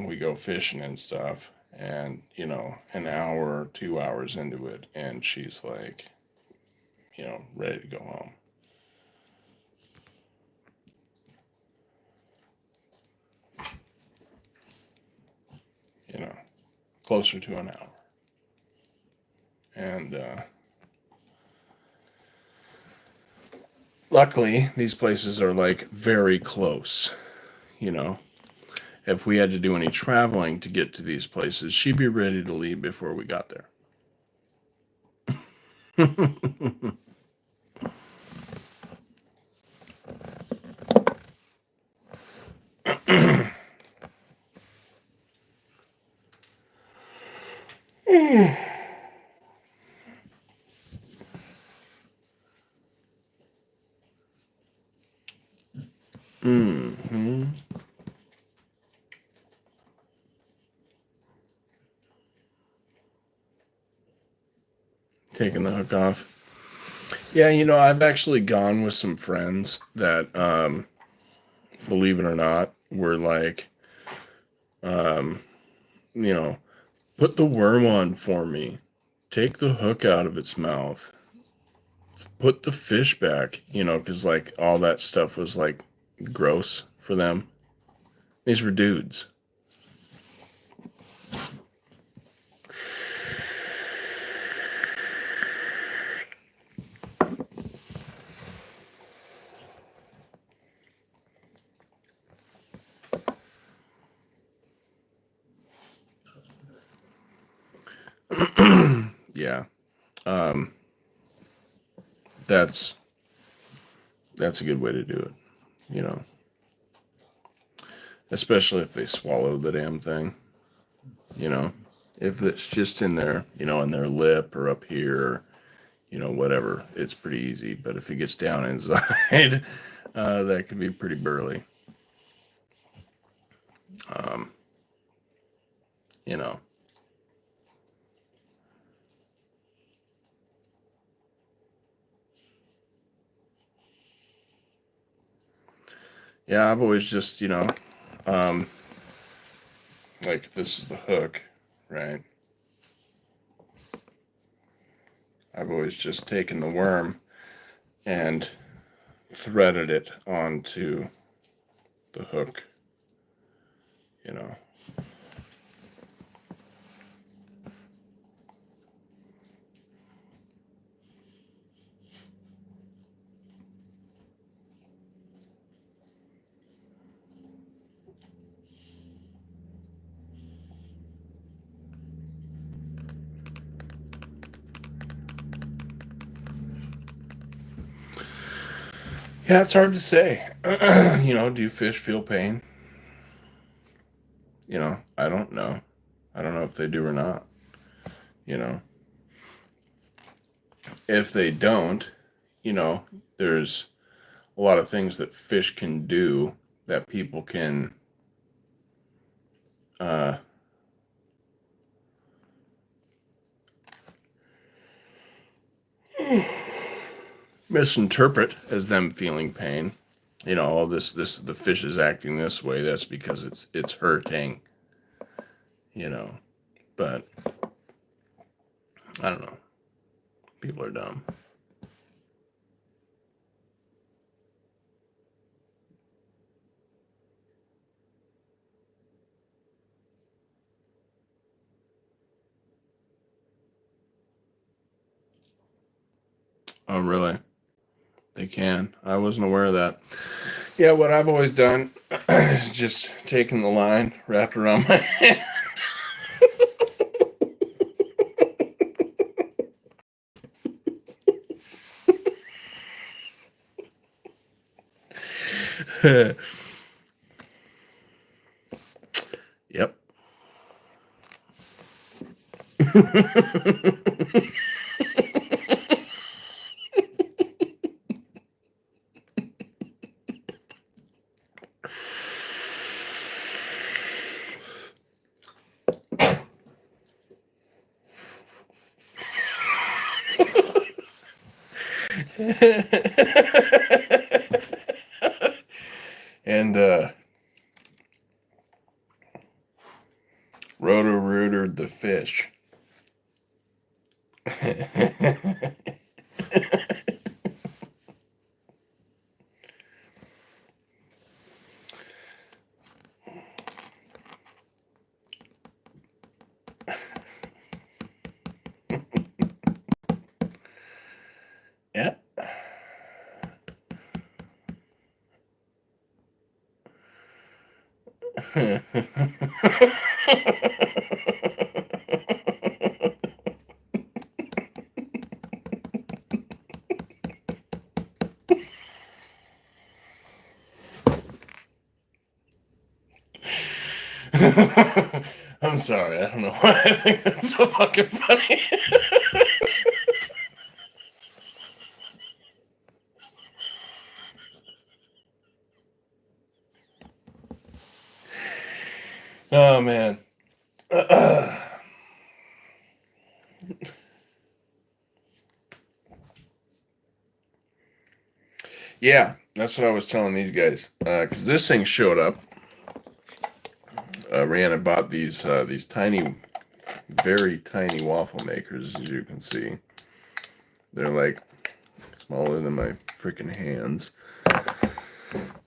Speaker 1: we go fishing and stuff. And, an hour, 2 hours into it, and she's like, ready to go home. Closer to an hour. And luckily, these places are like very close. If we had to do any traveling to get to these places, she'd be ready to leave before we got there. Mm-hmm. Taking the hook off. Yeah, I've actually gone with some friends that, believe it or not, were like, um, put the worm on for me. Take the hook out of its mouth. Put the fish back, because like all that stuff was like gross for them. These were dudes. Yeah. Um, that's a good way to do it, especially if they swallow the damn thing, if it's just in there, in their lip or up here, whatever, it's pretty easy. But if it gets down inside, that could be pretty burly. Um, you know. Yeah, I've always just, um, like this is the hook, right? I've always just taken the worm and threaded it onto the hook, you know. Yeah, it's hard to say. Do fish feel pain? I don't know. I don't know if they do or not. You know, if they don't, there's a lot of things that fish can do that people can uh, misinterpret as them feeling pain. All this the fish is acting this way. That's because it's hurting. But I don't know. People are dumb. Oh, really? They can. I wasn't aware of that. Yeah, what I've always done is just taken the line, wrapped around my hand. Yep. And fish. Yeah. I'm sorry. I don't know why I think that's so fucking funny. Oh, man. Yeah, that's what I was telling these guys. Because this thing showed up. Rihanna bought these tiny, very tiny waffle makers, as you can see. They're like smaller than my freaking hands.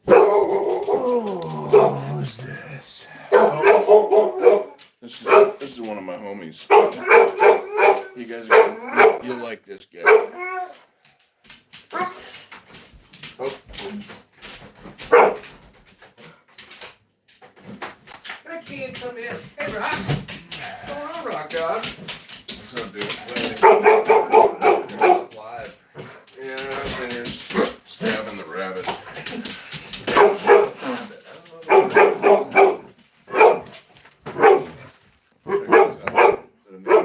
Speaker 1: Oh, who's this? Oh, this is one of my homies. You guys you'll like this guy. Oh.
Speaker 2: I can't come in. Hey, Rock. What's going on, Rock Dog?
Speaker 1: What's up, dude?
Speaker 2: Live.
Speaker 1: Yeah, I'm here stabbing the rabbit.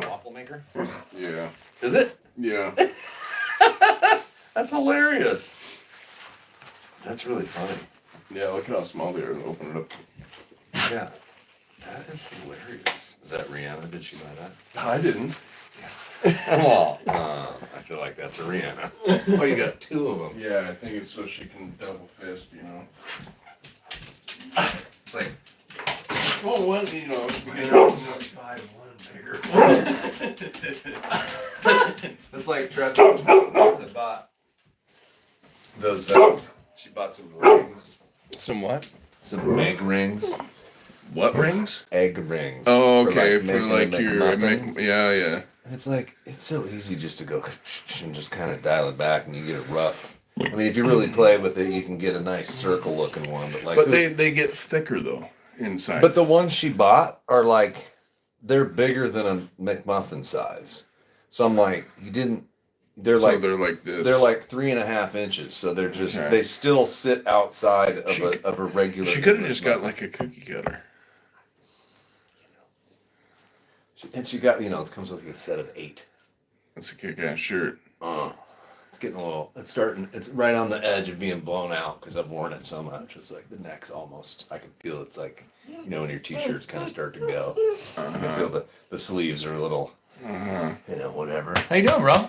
Speaker 2: Waffle maker?
Speaker 1: Yeah.
Speaker 2: Is it?
Speaker 1: Yeah.
Speaker 2: That's hilarious. That's really funny.
Speaker 1: Yeah, look at how small they are. Open it up.
Speaker 2: Yeah. That is hilarious. Is that Rihanna? Did she buy that?
Speaker 1: I didn't.
Speaker 2: Well, I feel like that's a Rihanna. Oh, you got two of them.
Speaker 1: Yeah, I think it's so she can double fist, you know.
Speaker 2: It's like,
Speaker 1: Well, one, you know, because
Speaker 2: just buy one bigger. It's like Tressa bought those. She bought some rings.
Speaker 1: some what?
Speaker 2: Some egg rings.
Speaker 1: What rings?
Speaker 2: Egg rings.
Speaker 1: Oh, okay, for
Speaker 2: making
Speaker 1: like
Speaker 2: a
Speaker 1: your
Speaker 2: McMuffin.
Speaker 1: yeah.
Speaker 2: And it's like, it's so easy just to go and just kind of dial it back and you get it rough. I mean, if you really play with it, you can get a nice circle looking one.
Speaker 1: But they get thicker though inside.
Speaker 2: But the ones she bought are like, they're bigger than a McMuffin size. So I'm like, they're like
Speaker 1: this.
Speaker 2: They're like 3.5 inches. So they're just,
Speaker 1: Okay.
Speaker 2: they still sit outside of a regular.
Speaker 1: She could have just got like a cookie cutter.
Speaker 2: And she got, it comes with like a set of 8.
Speaker 1: That's a kick-ass shirt.
Speaker 2: It's getting a little, it's right on the edge of being blown out because I've worn it so much. It's like the neck's almost, I can feel it's like, when your t-shirts kind of start to go. I can feel the sleeves are a little, whatever. How you doing, bro? I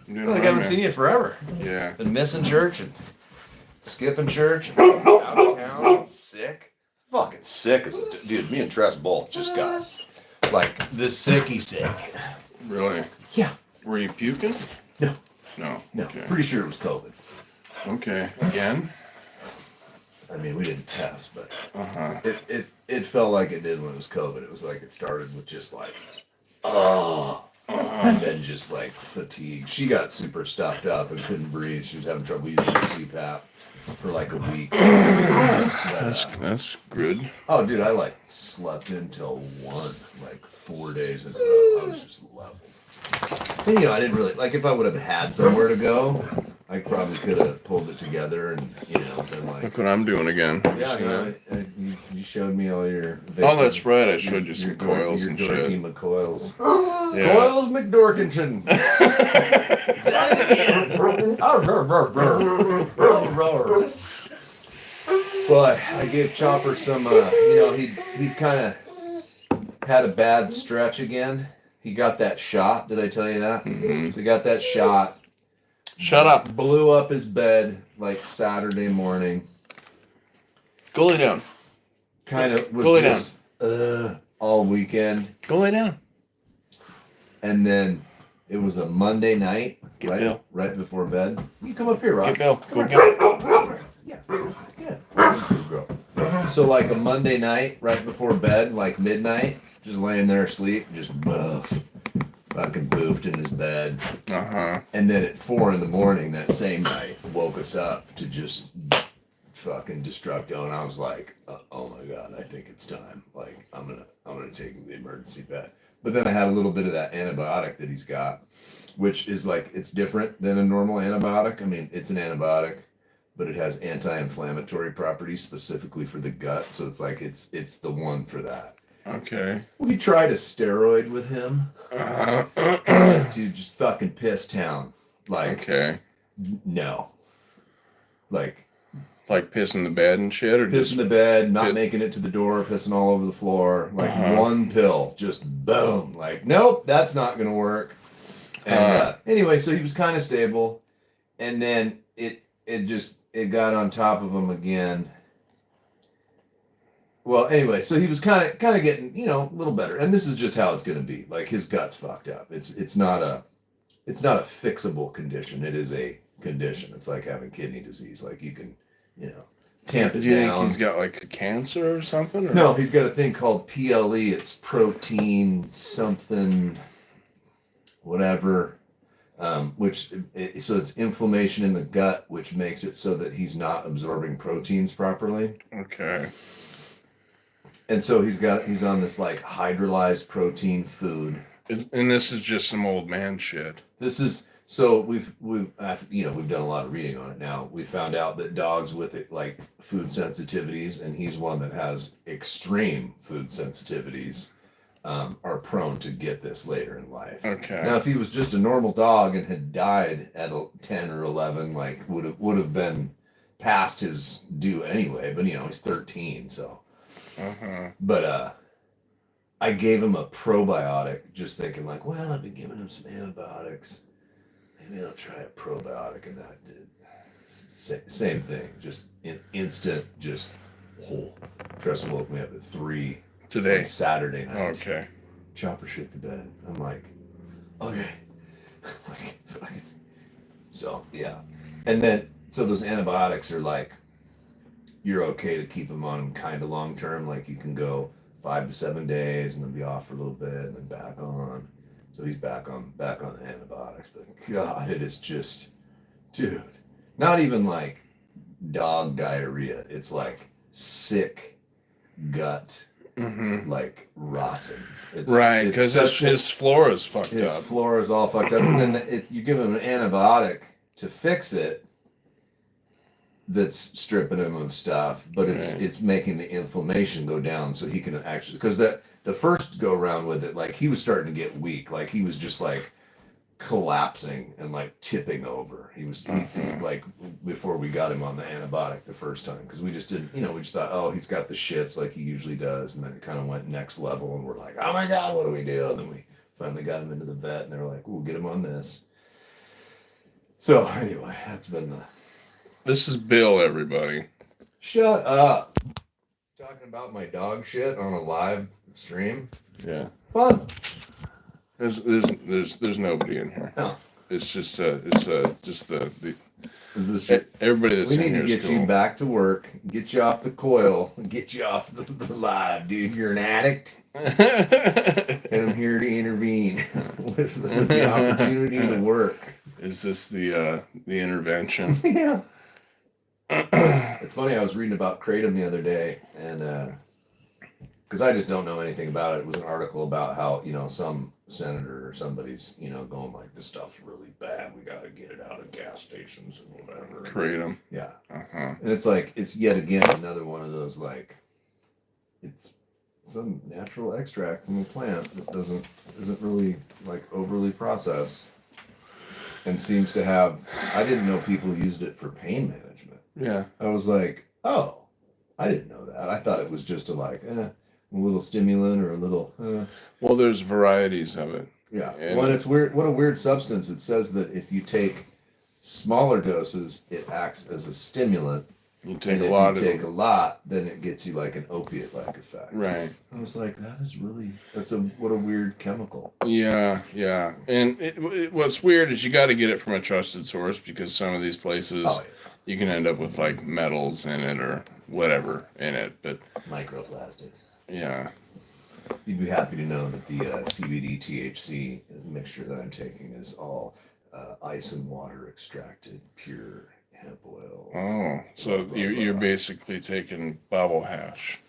Speaker 1: I
Speaker 2: haven't seen you forever.
Speaker 1: Yeah.
Speaker 2: Been missing church and skipping church and out of town, sick. Fucking sick as a dude. Me and Tress both just got like this sicky sick.
Speaker 1: Really?
Speaker 2: Yeah.
Speaker 1: Were you puking?
Speaker 2: No.
Speaker 1: No.
Speaker 2: No.
Speaker 1: Okay.
Speaker 2: Pretty sure it was COVID.
Speaker 1: Okay. Again?
Speaker 2: I mean, we didn't test, but
Speaker 1: Uh-huh.
Speaker 2: it felt like it did when it was COVID. It was like it started with just like, and then just like fatigue. She got super stuffed up and couldn't breathe. She was having trouble using CPAP for like a week.
Speaker 1: That's good.
Speaker 2: Oh, dude, I like slept until 1, like 4 days in a row. I was just leveled. And, I didn't really, like, if I would have had somewhere to go, I probably could have pulled it together and, been like.
Speaker 1: Look what I'm doing again.
Speaker 2: Yeah, you showed me all your.
Speaker 1: Oh, that's right. I showed you some coils and shit.
Speaker 2: Dorky McCoils.
Speaker 1: Yeah.
Speaker 2: Coils McDorkinson. But I gave Chopper some, he kind of had a bad stretch again. He got that shot. Did I tell you that?
Speaker 1: Mm-hmm.
Speaker 2: He got that shot.
Speaker 1: Shut up.
Speaker 2: Blew up his bed like Saturday morning.
Speaker 1: Go lay down.
Speaker 2: Kind of was
Speaker 1: Go lay
Speaker 2: just all weekend.
Speaker 1: Go lay down.
Speaker 2: And then it was a Monday night,
Speaker 1: Get
Speaker 2: right?
Speaker 1: Bill.
Speaker 2: Right before bed. You come up here, Rob.
Speaker 1: Get Bill.
Speaker 2: Come
Speaker 1: Go
Speaker 2: here.
Speaker 1: get
Speaker 2: Yeah. So like a Monday night, right before bed, like midnight, just laying there asleep, just fucking pooped in his bed. And then at 4 a.m. that same night, woke us up to just fucking destructo, and I was like, oh my god, I think it's time. Like I'm gonna take him to the emergency vet. But then I had a little bit of that antibiotic that he's got, which is like, it's different than a normal antibiotic. I mean, it's an antibiotic, but it has anti-inflammatory properties specifically for the gut. So it's like it's the one for that.
Speaker 1: Okay.
Speaker 2: We tried a steroid with him to just fucking piss town. Like,
Speaker 1: okay.
Speaker 2: No. Like
Speaker 1: piss in the bed and shit, or
Speaker 2: piss in the bed, not making it to the door, pissing all over the floor. Like one pill, just boom. Like, nope, that's not gonna work. And anyway, so he was kind of stable, and then it got on top of him again. Well, anyway, so he was kind of getting, a little better. And this is just how it's gonna be. Like his gut's fucked up. It's not a fixable condition. It is a condition. It's like having kidney disease. Like you can, tamp it down. Do you think
Speaker 1: he's got like a cancer or something? Or?
Speaker 2: No, he's got a thing called PLE. It's protein something, whatever. So it's inflammation in the gut, which makes it so that he's not absorbing proteins properly.
Speaker 1: Okay.
Speaker 2: And so he's on this like hydrolyzed protein food.
Speaker 1: And this is just some old man shit.
Speaker 2: This is, so we've done a lot of reading on it now. We found out that dogs with like food sensitivities, and he's one that has extreme food sensitivities, are prone to get this later in life.
Speaker 1: Okay.
Speaker 2: Now, if he was just a normal dog and had died at 10 or 11, like would have been past his due anyway. But he's 13, so. But I gave him a probiotic, just thinking like, well, I've been giving him some antibiotics. Maybe I'll try a probiotic, and that did same thing. Just instant, just whole. Tressa woke me up at 3
Speaker 1: today,
Speaker 2: on Saturday night.
Speaker 1: Okay.
Speaker 2: Chopper shit the bed. I'm like, okay. So yeah, and then so those antibiotics are like, you're okay to keep them on kind of long term. Like you can go 5 to 7 days and then be off for a little bit and then back on. So he's back on the antibiotics. But God, it is just, dude, not even like dog diarrhea. It's like sick gut, like rotten. It's,
Speaker 1: right, because his flora is fucked up.
Speaker 2: His flora is all fucked up. And then you give him an antibiotic to fix it, that's stripping him of stuff, but it's making the inflammation go down, so he can actually, because the first go around with it, like he was starting to get weak, like he was just like collapsing and like tipping over. He like before we got him on the antibiotic the first time, because we just didn't, we just thought, oh, he's got the shits like he usually does, and then it kind of went next level, and we're like, oh my god, what do we do? And then we finally got him into the vet, and they were like, we'll get him on this. So anyway, that's been the.
Speaker 1: This is Bill, everybody.
Speaker 2: Shut up. Talking about my dog shit on a live stream.
Speaker 1: Yeah.
Speaker 2: Fun.
Speaker 1: There's nobody in here.
Speaker 2: No.
Speaker 1: It's just the
Speaker 2: Is this
Speaker 1: everybody that's
Speaker 2: we
Speaker 1: in
Speaker 2: need
Speaker 1: here
Speaker 2: to get
Speaker 1: is
Speaker 2: you
Speaker 1: cool.
Speaker 2: back to work, get you off the coil, get you off the live, dude. You're an addict. And I'm here to intervene with the opportunity to work.
Speaker 1: Is this the intervention?
Speaker 2: Yeah. It's funny, I was reading about Kratom the other day, and because I just don't know anything about it. It was an article about how some senator or somebody's going like, this stuff's really bad, we gotta get it out of gas stations and whatever.
Speaker 1: Kratom.
Speaker 2: Yeah. And it's like, it's yet again another one of those, like, it's some natural extract from a plant that isn't really like overly processed, and seems to have, I didn't know people used it for pain management.
Speaker 1: Yeah.
Speaker 2: I was like, oh, I didn't know that. I thought it was just a little stimulant or a little.
Speaker 1: Well, there's varieties of it.
Speaker 2: Yeah. Well, it's weird. What a weird substance. It says that if you take smaller doses, it acts as a stimulant,
Speaker 1: You take
Speaker 2: and
Speaker 1: a
Speaker 2: if
Speaker 1: lot.
Speaker 2: You take a lot, then it gets you like an opiate-like effect.
Speaker 1: Right.
Speaker 2: I was like, what a weird chemical.
Speaker 1: Yeah, yeah. And what's weird is you got to get it from a trusted source, because some of these places you can end up with like metals in it or whatever in it. But
Speaker 2: microplastics.
Speaker 1: Yeah.
Speaker 2: You'd be happy to know that the CBD THC mixture that I'm taking is all ice and water extracted, pure hemp oil.
Speaker 1: Oh, so you're basically taking bubble hash.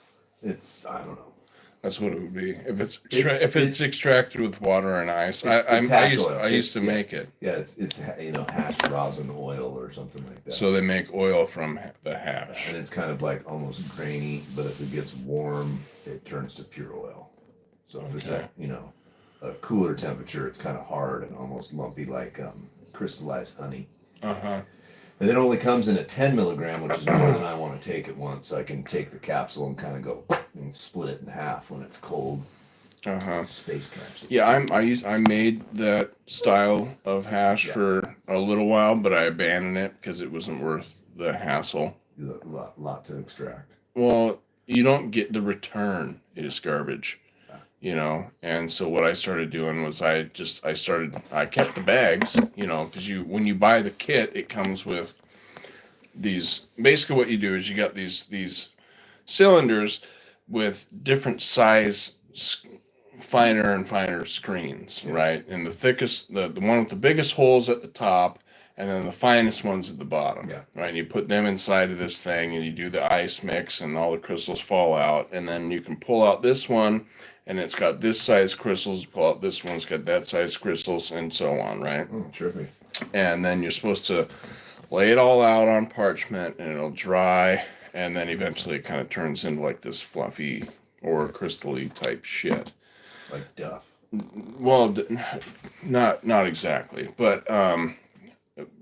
Speaker 2: I don't know.
Speaker 1: That's what it would be if it's extracted with water and ice. I used to make it.
Speaker 2: Yeah, it's hash rosin oil or something like that.
Speaker 1: So they make oil from the hash,
Speaker 2: and it's kind of like almost grainy, but if it gets warm, it turns to pure oil. So if it's at a cooler temperature, it's kind of hard and almost lumpy, like crystallized honey. And it only comes in a 10 milligram, which is more than I want to take at once. So I can take the capsule and kind of go and split it in half when it's cold. Space capsule.
Speaker 1: Yeah, I made that style of hash for a little while, but I abandoned it because it wasn't worth the hassle.
Speaker 2: A lot to extract.
Speaker 1: Well, you don't get the return. It is garbage. And so what I started doing was I kept the bags, because when you buy the kit, it comes with these. Basically what you do is you got these cylinders with different size, finer and finer screens, right? And the thickest, the one with the biggest holes at the top, and then the finest ones at the bottom, right? And you put them inside of this thing, and you do the ice mix, and all the crystals fall out, and then you can pull out this one, and it's got this size crystals. Pull out this one's got that size crystals, and so on, right?
Speaker 2: Oh, trippy.
Speaker 1: And then you're supposed to lay it all out on parchment, and it'll dry, and then eventually it kind of turns into like this fluffy or crystal-y type shit.
Speaker 2: Like duff.
Speaker 1: Well, not exactly, but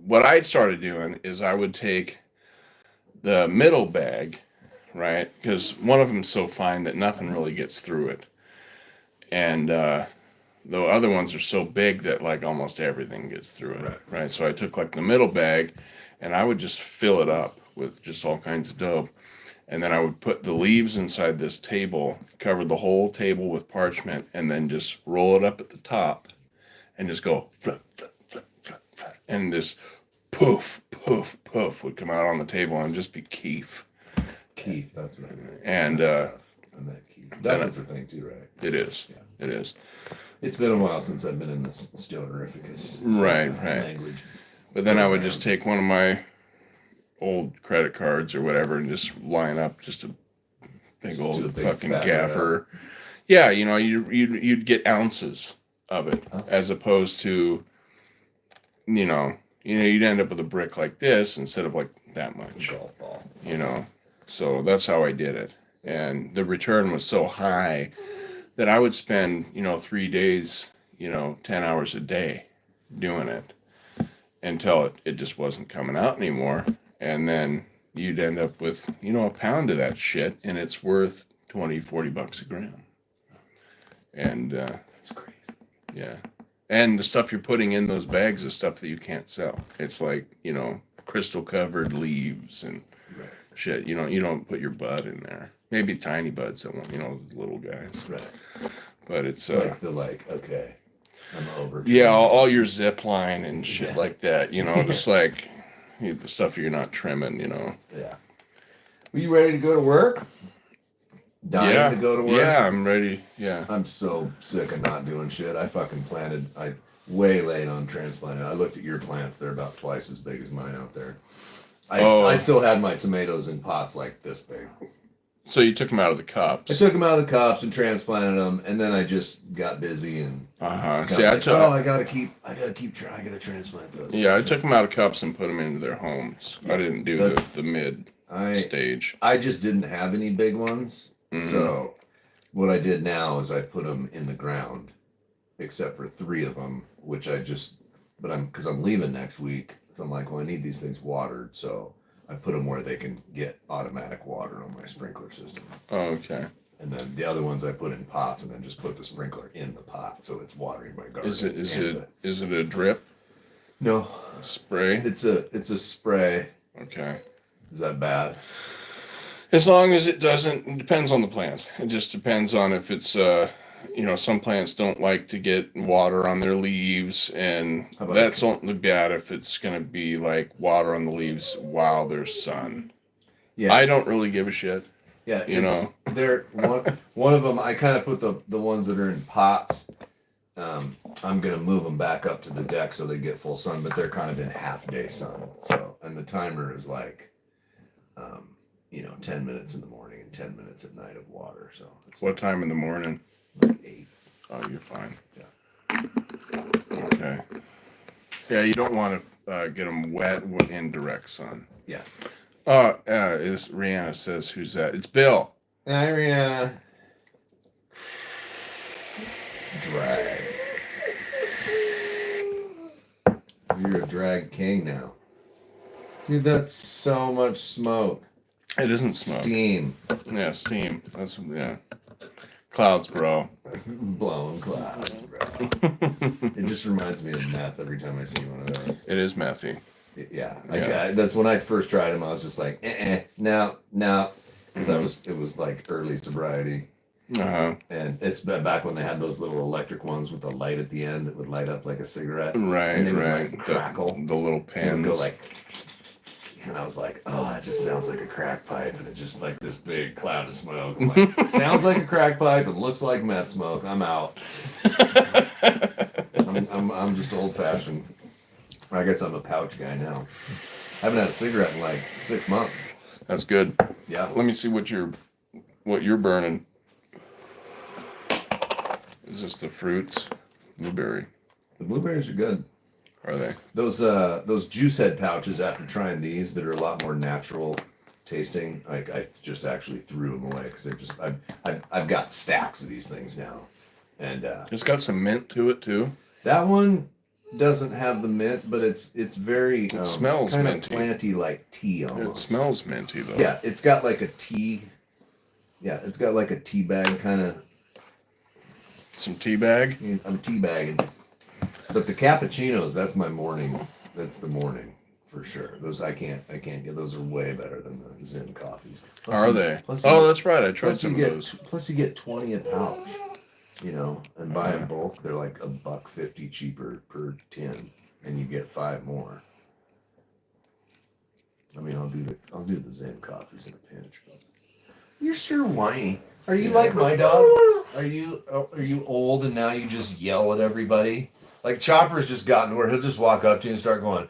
Speaker 1: what I started doing is I would take the middle bag, right? Because one of them's so fine that nothing really gets through it. And the other ones are so big that like almost everything gets through it, right? So I took like the middle bag, and I would just fill it up with just all kinds of dope. And then I would put the leaves inside this table, cover the whole table with parchment, and then just roll it up at the top and just go flip, flip, flip, flip, flip. And this poof, poof, poof would come out on the table and just be keef.
Speaker 2: Keef, that's right.
Speaker 1: And
Speaker 2: that is a thing too, right?
Speaker 1: It is. Yeah. It is.
Speaker 2: It's been a while since I've been in this stonerificus
Speaker 1: language. But then I would just take one of my old credit cards or whatever and just line up just a big old fucking gaffer. Yeah, you'd get ounces of it as opposed to, you'd end up with a brick like this instead of like that much.
Speaker 2: Golf ball.
Speaker 1: So that's how I did it. And the return was so high that I would spend, 3 days, 10 hours a day doing it until it just wasn't coming out anymore. And then you'd end up with, a pound of that shit, and it's worth $20-$40 a gram. And
Speaker 2: that's crazy.
Speaker 1: Yeah. And the stuff you're putting in those bags is stuff that you can't sell. It's like, crystal covered leaves and shit. You don't put your bud in there. Maybe tiny buds that want, little guys.
Speaker 2: Right.
Speaker 1: But it's
Speaker 2: okay, I'm over.
Speaker 1: Yeah, all your zip line and shit like that. Just like the stuff you're not trimming.
Speaker 2: Yeah. Were you ready to go to work? Dying to go to work?
Speaker 1: Yeah, I'm ready. Yeah.
Speaker 2: I'm so sick of not doing shit. I fucking planted. Way late on transplanting. I looked at your plants. They're about twice as big as mine out there. I still had my tomatoes in pots like this big.
Speaker 1: So you took them out of the cups.
Speaker 2: I took them out of the cups and transplanted them, and then I just got busy and.
Speaker 1: See, I
Speaker 2: gotta transplant those.
Speaker 1: Yeah, I took them out of cups and put them into their homes. I didn't do the mid stage.
Speaker 2: I just didn't have any big ones, so what I did now is I put them in the ground, except for 3 of them, which because I'm leaving next week, so I'm like, well, I need these things watered, so. I put them where they can get automatic water on my sprinkler system.
Speaker 1: Oh, okay.
Speaker 2: And then the other ones I put in pots and then just put the sprinkler in the pot so it's watering my garden.
Speaker 1: Is it a drip?
Speaker 2: No.
Speaker 1: Spray?
Speaker 2: It's a spray.
Speaker 1: Okay.
Speaker 2: Is that bad?
Speaker 1: As long as it doesn't, it depends on the plant. It just depends on if it's, some plants don't like to get water on their leaves, and that's only bad if it's going to be like water on the leaves while there's sun. Yeah. I don't really give a shit.
Speaker 2: Yeah, they're one of them. I kind of put the ones that are in pots. I'm gonna move them back up to the deck so they get full sun, but they're kind of in half day sun. So, and the timer is like, 10 minutes in the morning and 10 minutes at night of water. So,
Speaker 1: what time in the morning?
Speaker 2: Like 8.
Speaker 1: Oh, you're fine.
Speaker 2: Yeah.
Speaker 1: Okay. Yeah, you don't want to get them wet in direct sun.
Speaker 2: Yeah.
Speaker 1: Is Rihanna says, who's that? It's Bill.
Speaker 2: Hi, Rihanna. Drag. You're a drag king now. Dude, that's so much smoke.
Speaker 1: It isn't smoke.
Speaker 2: Steam.
Speaker 1: Yeah, steam. Clouds, bro.
Speaker 2: Blowing clouds, bro. It just reminds me of meth every time I see one of those.
Speaker 1: It is methy.
Speaker 2: Yeah. That's when I first tried them. I was just like, no. Because it was like early sobriety.
Speaker 1: Uh-huh.
Speaker 2: And it's back when they had those little electric ones with the light at the end that would light up like a cigarette.
Speaker 1: Right,
Speaker 2: and they
Speaker 1: right.
Speaker 2: Would, like, crackle.
Speaker 1: The little pins.
Speaker 2: Would go like, and I was like, oh, that just sounds like a crack pipe, and it's just like this big cloud of smoke. I'm like, it sounds like a crack pipe. It looks like meth smoke. I'm out. I'm just old fashioned. I guess I'm a pouch guy now. I haven't had a cigarette in like 6 months.
Speaker 1: That's good.
Speaker 2: Yeah.
Speaker 1: Let me see what you're burning. Is this the fruits? Blueberry.
Speaker 2: The blueberries are good.
Speaker 1: Are they?
Speaker 2: Those juice head pouches, after trying these that are a lot more natural tasting, like I just actually threw them away because I've got stacks of these things now, and
Speaker 1: it's got some mint to it too.
Speaker 2: That one doesn't have the mint, but it's very
Speaker 1: it smells
Speaker 2: kind
Speaker 1: minty.
Speaker 2: of planty, like tea almost.
Speaker 1: It smells minty though.
Speaker 2: Yeah, it's got like a tea. Yeah, it's got like a tea bag kind of.
Speaker 1: Some tea bag.
Speaker 2: I'm tea bagging. But the cappuccinos, that's my morning. That's the morning for sure. Those I can't get. Those are way better than the Zen coffees.
Speaker 1: Are they? That's right. I tried some of those.
Speaker 2: Plus you get 20 a pouch. And buy in bulk, they're like $1.50 cheaper per tin, and you get 5 more. I mean, I'll do the Zen coffees in a pinch. But you're sure whiny. Are you like my dog? Are you old and now you just yell at everybody? Like Chopper's just gotten to where he'll just walk up to you and start going.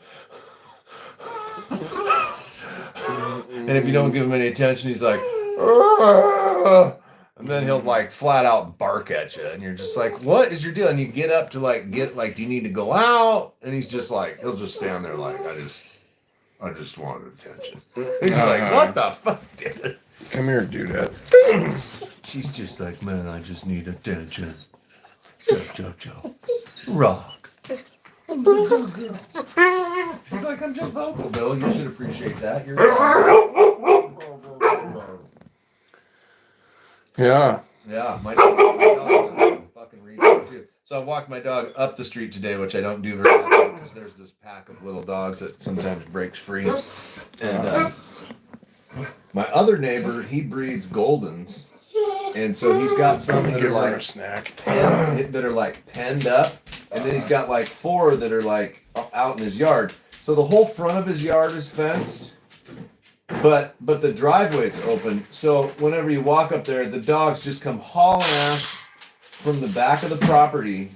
Speaker 2: And if you don't give him any attention, he's like, "Argh!" And then he'll like flat out bark at you, and you're just like, "What is your deal?" And you get up to do you need to go out? And he's just like, he'll just stand there like, I just wanted attention. And you're like, what the fuck, dude?
Speaker 1: Come here, dudette.
Speaker 2: She's just like, man, I just need attention. Joe. Rock. She's like, I'm just vocal, Bill. You should appreciate that.
Speaker 1: Yeah.
Speaker 2: Yeah, my dog fucking reading too. So I walked my dog up the street today, which I don't do very often because there's this pack of little dogs that sometimes breaks free. And my other neighbor, he breeds Goldens, and so he's got some that are like that are like penned up, and then he's got like 4 that are like out in his yard. So the whole front of his yard is fenced, but the driveway's open. So whenever you walk up there, the dogs just come hauling ass from the back of the property.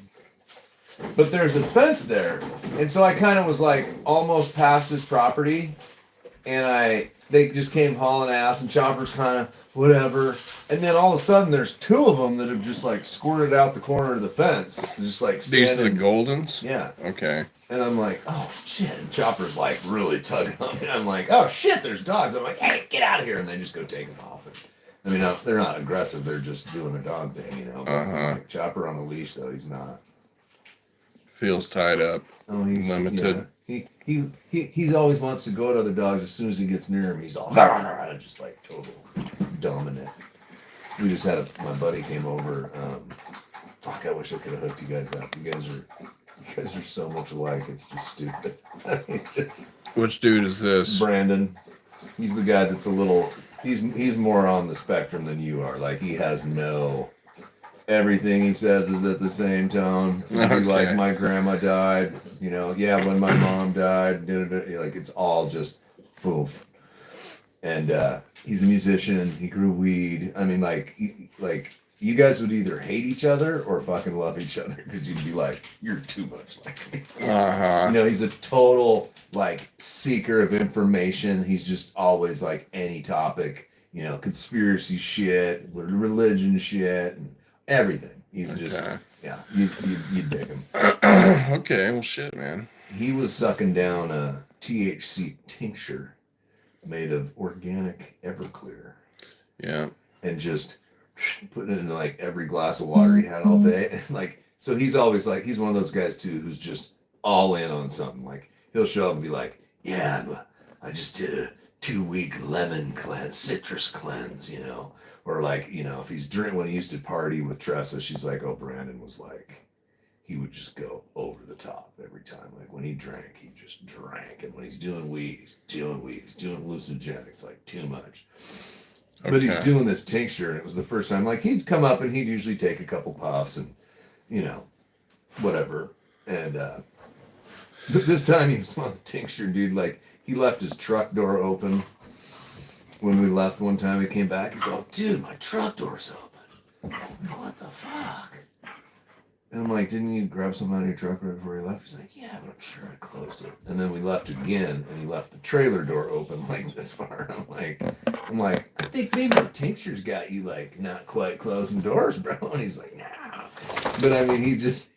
Speaker 2: But there's a fence there, and so I kind of was like almost past his property, and they just came hauling ass, and Chopper's kind of whatever. And then all of a sudden, there's 2 of them that have just like squirted out the corner of the fence, just like standing.
Speaker 1: These are the Goldens?
Speaker 2: Yeah.
Speaker 1: Okay.
Speaker 2: And I'm like, oh shit. And Chopper's like really tugging on me. I'm like, oh shit, there's dogs. I'm like, hey, get out of here. And they just go take them off. And, I mean, they're not aggressive. They're just doing a dog thing, Like Chopper on the leash, though, he's not.
Speaker 1: Feels tied up.
Speaker 2: Oh, he's
Speaker 1: limited.
Speaker 2: Yeah. He always wants to go to other dogs. As soon as he gets near him, he's all just like total dominant. We just had my buddy came over. Fuck, I wish I could have hooked you guys up. You guys are so much alike. It's just stupid. I mean,
Speaker 1: Which dude is this?
Speaker 2: Brandon. He's the guy that's a little. He's more on the spectrum than you are. Like he has no. Everything he says is at the same tone.
Speaker 1: Okay.
Speaker 2: Like my grandma died. Yeah, when my mom died. Like it's all just foof. And he's a musician. He grew weed. I mean, like you guys would either hate each other or fucking love each other because you'd be like, you're too much like me. He's a total like seeker of information. He's just always like any topic, conspiracy shit, religion shit, and everything. He's just, yeah, you'd dig him.
Speaker 1: Okay, well, shit, man.
Speaker 2: He was sucking down a THC tincture made of organic Everclear.
Speaker 1: Yeah.
Speaker 2: And just putting it in like every glass of water he had all day. And like, so he's always like, he's one of those guys too, who's just all in on something. Like he'll show up and be like, yeah, I just did a 2-week lemon cleanse, citrus cleanse, or like, if he's when he used to party with Tressa, she's like, oh, Brandon was like, he would just go over the top every time. Like when he drank, he just drank. And when he's doing weed, he's doing weed. He's doing hallucinogenics, like too much. Okay. But he's doing this tincture, and it was the first time. Like he'd come up and he'd usually take a couple puffs and, whatever. And but this time he was on the tincture, dude. Like he left his truck door open when we left one time. He came back. He's like, dude, my truck door's open. What the fuck? And I'm like, didn't you grab something out of your truck right before you left? He's like, yeah, but I'm sure I closed it. And then we left again, and he left the trailer door open like this far. I'm like, I think maybe the tincture's got you like not quite closing doors, bro. And he's like, nah. But I mean, he's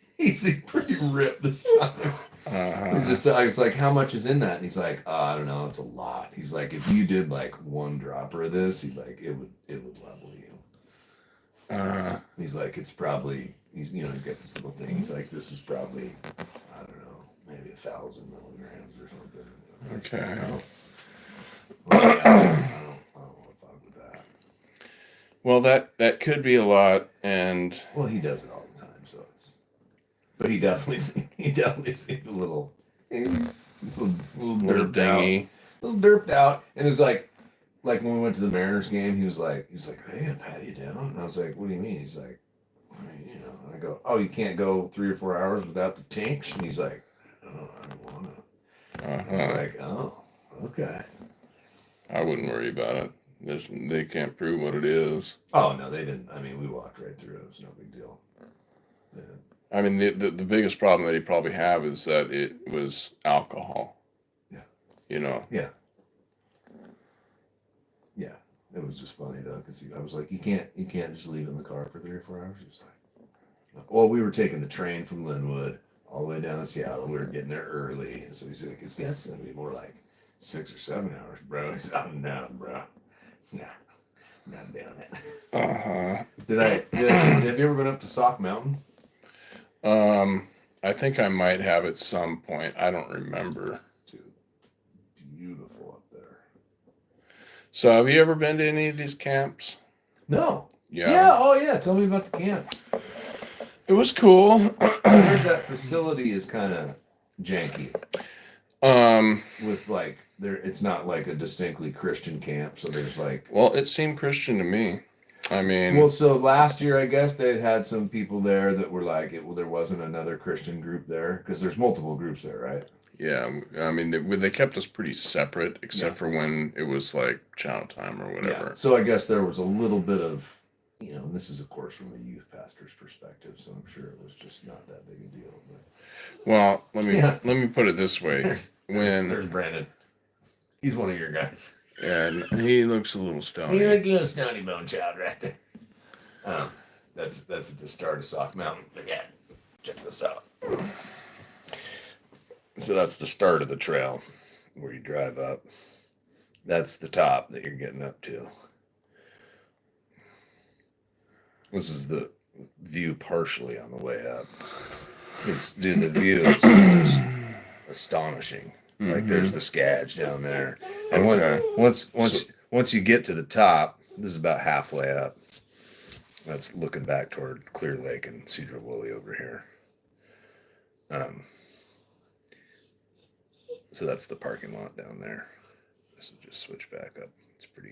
Speaker 2: pretty ripped this time. I was like, how much is in that? And he's like, I don't know, it's a lot. He's like, if you did like one dropper of this, he's like, it would level you. He's like, it's probably. He's got this little thing. He's like, this is probably, I don't know, maybe 1,000 milligrams or something.
Speaker 1: Okay.
Speaker 2: Well, yeah, I don't want to fuck with that.
Speaker 1: Well, that could be a lot, and
Speaker 2: well, he does it all the time, so it's. But he definitely seemed a little
Speaker 1: dingy,
Speaker 2: little derped out, and it's like when we went to the Mariners game, he was like, are they gonna pat you down? And I was like, what do you mean? He's like. I go, oh, you can't go 3 or 4 hours without the tinks? And he's like, oh, I don't want to. He's like, oh, okay.
Speaker 1: I wouldn't worry about it. They can't prove what it is.
Speaker 2: Oh, no, they didn't. I mean, we walked right through it. It was no big deal. Yeah.
Speaker 1: I mean, the biggest problem that he probably have is that it was alcohol.
Speaker 2: Yeah.
Speaker 1: Yeah.
Speaker 2: Yeah. It was just funny, though, because I was like, you can't just leave in the car for 3 or 4 hours. He was like, well, we were taking the train from Linwood all the way down to Seattle. We were getting there early. And so he's like, it's going to be more like 6 or 7 hours, bro. He's like, no, bro. Nah, not doing it. Have you ever been up to Sauk Mountain?
Speaker 1: I think I might have at some point. I don't remember.
Speaker 2: Dude, beautiful up there.
Speaker 1: So have you ever been to any of these camps?
Speaker 2: No.
Speaker 1: Yeah.
Speaker 2: Yeah, oh yeah. Tell me about the camp.
Speaker 1: It was cool.
Speaker 2: I heard that facility is kind of janky. With like it's not like a distinctly Christian camp, so there's like.
Speaker 1: Well, it seemed Christian to me. I mean.
Speaker 2: Well, so last year I guess they had some people there that were like, there wasn't another Christian group there because there's multiple groups there, right?
Speaker 1: Yeah, I mean they kept us pretty separate except for when it was like chow time or whatever.
Speaker 2: Yeah. So I guess there was a little bit of. And this is, of course, from a youth pastor's perspective, so I'm sure it was just not that big a deal. But...
Speaker 1: Well, let me put it this way:
Speaker 2: there's Brandon, he's one of your guys,
Speaker 1: and he looks a little stony.
Speaker 2: He looks a little stony bone child right there. That's at the start of Sauk Mountain. Again, check this out. So that's the start of the trail where you drive up. That's the top that you're getting up to. This is the view partially on the way up. The view is just astonishing. Mm-hmm. Like there's the Skagit down there, and once you get to the top, this is about halfway up. That's looking back toward Clear Lake and Cedar Woolley over here. So that's the parking lot down there. This will just switch back up.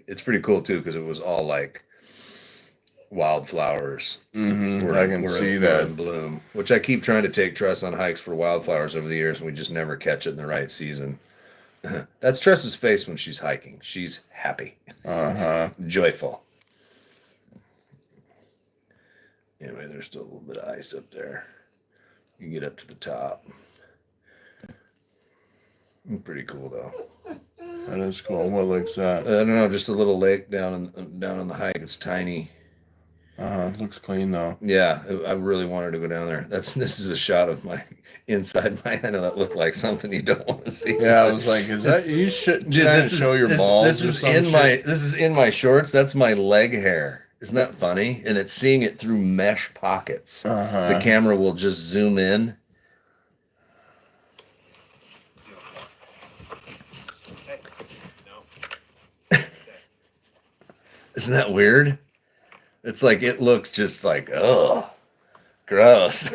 Speaker 2: It's pretty cool too because it was all like wildflowers.
Speaker 1: I can see that
Speaker 2: in bloom. Which I keep trying to take Tress on hikes for wildflowers over the years, and we just never catch it in the right season. That's Tress's face when she's hiking. She's happy, joyful. Anyway, there's still a little bit of ice up there. You can get up to the top. Pretty cool though.
Speaker 1: That is cool. What lake's that?
Speaker 2: I don't know, just a little lake down on the hike. It's tiny.
Speaker 1: It looks clean though.
Speaker 2: Yeah, I really wanted to go down there. This is a shot of my inside my. I know that looked like something you don't want to see.
Speaker 1: Yeah, I was like, is that you should show your balls?
Speaker 2: This is in my shorts. That's my leg hair. Isn't that funny? And it's seeing it through mesh pockets. The camera will just zoom in. Isn't that weird? It's like it looks just like gross.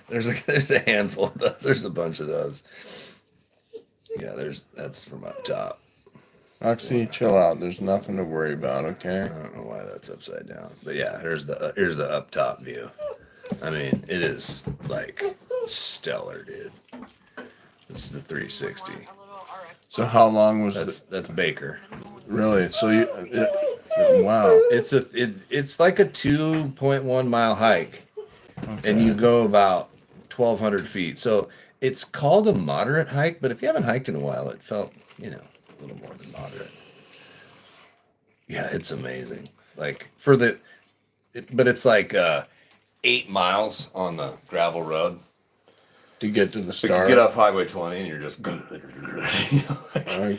Speaker 2: There's a handful of those. There's a bunch of those. Yeah, that's from up top.
Speaker 1: Oxy, chill out. There's nothing to worry about, okay?
Speaker 2: I don't know why that's upside down. But yeah, here's the up top view. I mean, it is like stellar, dude. This is the 360.
Speaker 1: So how long was
Speaker 2: that's Baker?
Speaker 1: Really? So wow.
Speaker 2: It's like a 2.1 mile hike. Okay. And you go about 1,200 feet. So it's called a moderate hike, but if you haven't hiked in a while, it felt, a little more than moderate. Yeah, it's amazing. Like but it's like 8 miles on the gravel road
Speaker 1: to get to the start.
Speaker 2: You get off Highway 20 and you're just
Speaker 1: okay.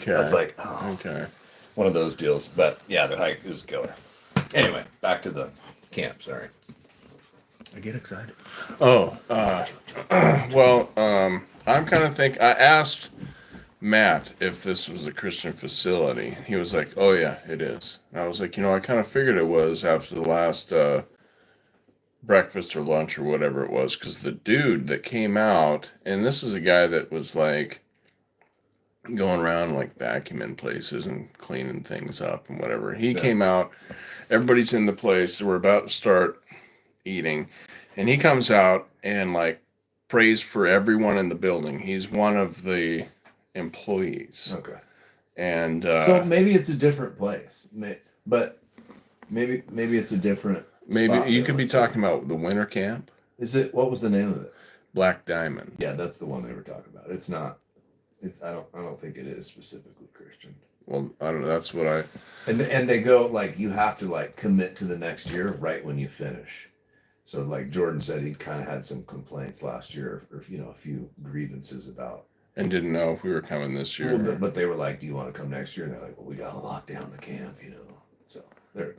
Speaker 2: That's like
Speaker 1: okay,
Speaker 2: one of those deals. But yeah, the hike was killer. Anyway, back to the camp. Sorry, I get excited.
Speaker 1: Well, I'm kind of I asked Matt if this was a Christian facility. He was like, "Oh yeah, it is." And I was like, I kind of figured it was after the last breakfast or lunch or whatever it was, because the dude that came out, and this is a guy that was like going around like vacuuming places and cleaning things up and whatever. He came out, everybody's in the place, we're about to start eating, and he comes out and like prays for everyone in the building. He's one of the employees.
Speaker 2: Okay.
Speaker 1: And
Speaker 2: so maybe it's a different place, but maybe it's a different.
Speaker 1: Maybe you could be talking about the winter camp.
Speaker 2: Is it? What was the name of it?
Speaker 1: Black Diamond.
Speaker 2: Yeah, that's the one they were talking about. It's not. I don't think it is specifically Christian.
Speaker 1: Well, I don't know. That's what I.
Speaker 2: And they go like you have to like commit to the next year right when you finish. So like Jordan said, he kind of had some complaints last year, or a few grievances about.
Speaker 1: And didn't know if we were coming this year.
Speaker 2: Well, but they were like, "Do you want to come next year?" And they're like, "Well, we got to lock down the camp, So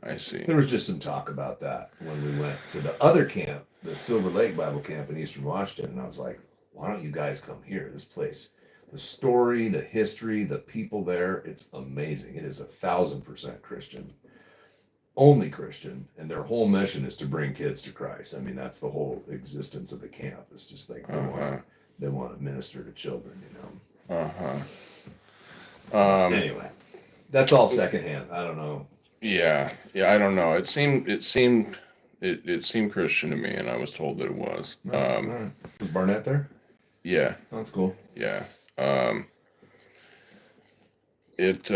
Speaker 1: I see.
Speaker 2: There was just some talk about that when we went to the other camp, the Silver Lake Bible Camp in Eastern Washington, and I was like, "Why don't you guys come here? This place, the story, the history, the people there, it's amazing. It is 1,000% Christian, only Christian, and their whole mission is to bring kids to Christ. I mean, that's the whole existence of the camp. It's just like they want to minister to children, Anyway, that's all secondhand. I don't know.
Speaker 1: Yeah, I don't know. It seemed Christian to me, and I was told that it was.
Speaker 2: Right. Was Barnett there?
Speaker 1: Yeah.
Speaker 2: Oh, that's cool.
Speaker 1: Yeah. It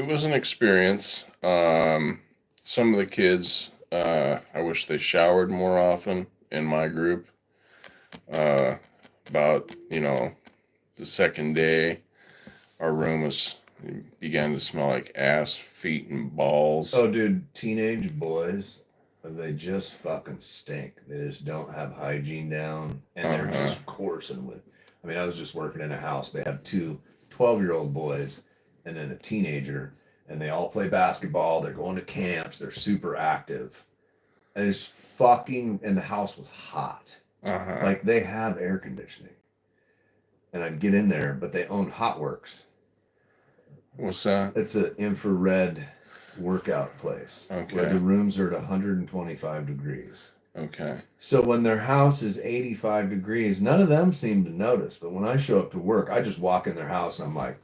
Speaker 1: was an experience. Some of the kids, I wish they showered more often in my group. About the second day, our room began to smell like ass, feet, and balls.
Speaker 2: Oh, dude, teenage boys, they just fucking stink. They just don't have hygiene down, and they're just coursing with. I mean, I was just working in a house. They have 2 12-year-old boys and then a teenager, and they all play basketball. They're going to camps. They're super active, and it's fucking. And the house was hot. Like they have air conditioning, and I'd get in there, but they own HotWorks.
Speaker 1: What's that?
Speaker 2: It's an infrared workout place.
Speaker 1: Okay.
Speaker 2: Where the rooms are at 125 degrees.
Speaker 1: Okay.
Speaker 2: So when their house is 85 degrees, none of them seem to notice. But when I show up to work, I just walk in their house and I'm like,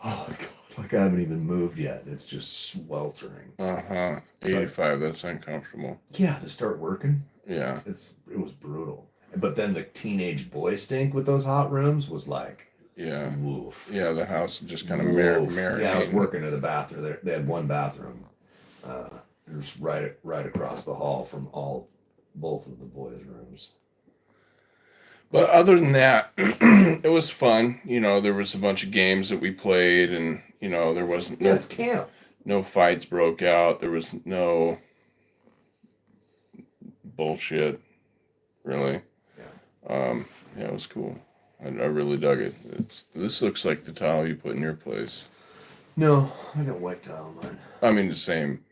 Speaker 2: Oh my God. Like I haven't even moved yet. It's just sweltering.
Speaker 1: 85. That's uncomfortable.
Speaker 2: Yeah, to start working.
Speaker 1: Yeah.
Speaker 2: It was brutal. But then the teenage boy stink with those hot rooms was like,
Speaker 1: Yeah.
Speaker 2: woof.
Speaker 1: Yeah, the house just kind of
Speaker 2: Yeah, I was
Speaker 1: marinating.
Speaker 2: working at a bathroom there. They had one bathroom. It was right across the hall from both of the boys' rooms.
Speaker 1: But other than that, it was fun. You know, there was a bunch of games that we played, and you know, there wasn't
Speaker 2: It's camp.
Speaker 1: no fights broke out. There was no bullshit, really.
Speaker 2: Yeah.
Speaker 1: Yeah, it was cool. I really dug it. This looks like the tile you put in your place.
Speaker 2: No, I got white tile on mine.
Speaker 1: I mean, the same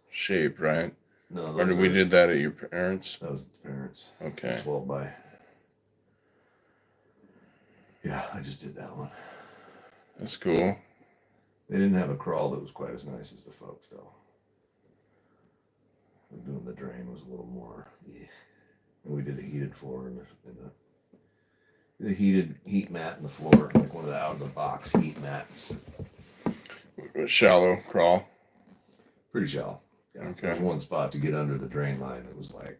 Speaker 1: shape, right?
Speaker 2: No,
Speaker 1: Or we did that at your parents'?
Speaker 2: That was the parents.
Speaker 1: Okay.
Speaker 2: 12 by. Yeah, I just did that one.
Speaker 1: That's cool.
Speaker 2: They didn't have a crawl that was quite as nice as the folks, though. Doing the drain was a little more. Yeah. And we did a heated floor did a heat mat in the floor, like one of the out of the box heat mats.
Speaker 1: Shallow crawl.
Speaker 2: Pretty shallow. Yeah.
Speaker 1: Okay.
Speaker 2: There's one spot to get under the drain line that was like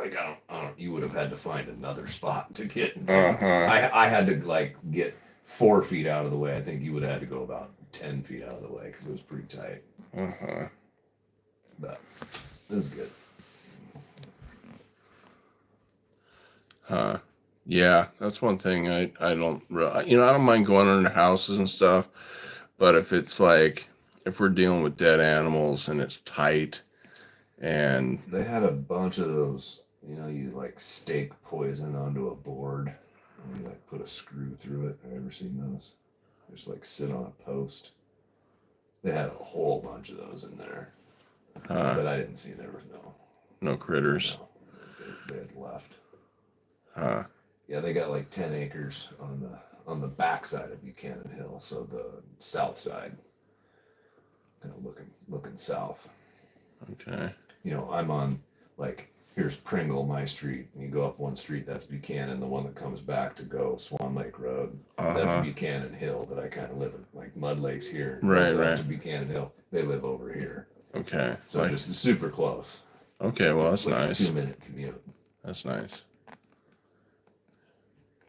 Speaker 2: I don't. You would have had to find another spot to get. I had to like get 4 feet out of the way. I think you would have had to go about 10 feet out of the way because it was pretty tight. But it was good.
Speaker 1: Yeah, that's one thing I don't really, I don't mind going under houses and stuff, but if it's like, if we're dealing with dead animals and it's tight and...
Speaker 2: They had a bunch of those, you like stake poison onto a board and you like put a screw through it. Have you ever seen those? They just like sit on a post. They had a whole bunch of those in there. But I didn't see there was
Speaker 1: no critters.
Speaker 2: No, they had left.
Speaker 1: Yeah,
Speaker 2: they got like 10 acres on the back side of Buchanan Hill, so the south side, kind of looking south.
Speaker 1: Okay.
Speaker 2: I'm on like here's Pringle, my street, and you go up one street, that's Buchanan. The one that comes back to go Swan Lake Road, that's Buchanan Hill that I kind of live in. Like Mud Lake's here,
Speaker 1: right.
Speaker 2: To Buchanan Hill, they live over here.
Speaker 1: Okay.
Speaker 2: So just super close.
Speaker 1: Okay, well that's
Speaker 2: like
Speaker 1: nice.
Speaker 2: A 2-minute commute.
Speaker 1: That's nice.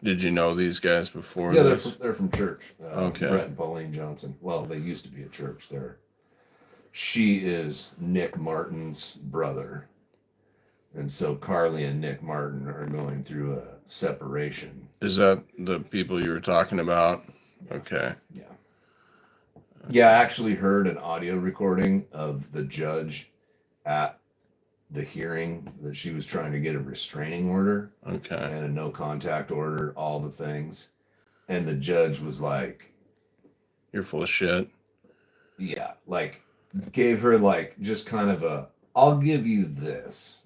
Speaker 1: Did you know these guys before?
Speaker 2: Yeah, they're from church.
Speaker 1: Okay.
Speaker 2: Brett and Pauline Johnson. Well, they used to be a church there. She is Nick Martin's brother. And so Carly and Nick Martin are going through a separation.
Speaker 1: Is that the people you were talking about? Okay.
Speaker 2: Yeah. Yeah, I actually heard an audio recording of the judge at the hearing that she was trying to get a restraining order.
Speaker 1: Okay.
Speaker 2: And a no contact order, all the things. And the judge was like,
Speaker 1: "You're full of shit."
Speaker 2: Yeah, like gave her like just kind of I'll give you this.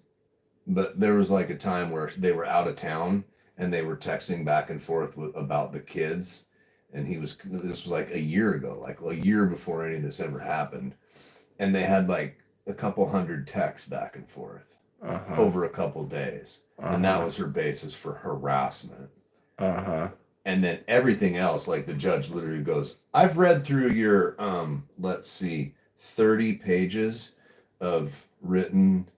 Speaker 2: But there was like a time where they were out of town and they were texting back and forth about the kids. And this was like a year ago, like a year before any of this ever happened. And they had like a couple hundred texts back and forth over a couple days. And that was her basis for harassment. And then everything else, like the judge literally goes, I've read through your, 30 pages of written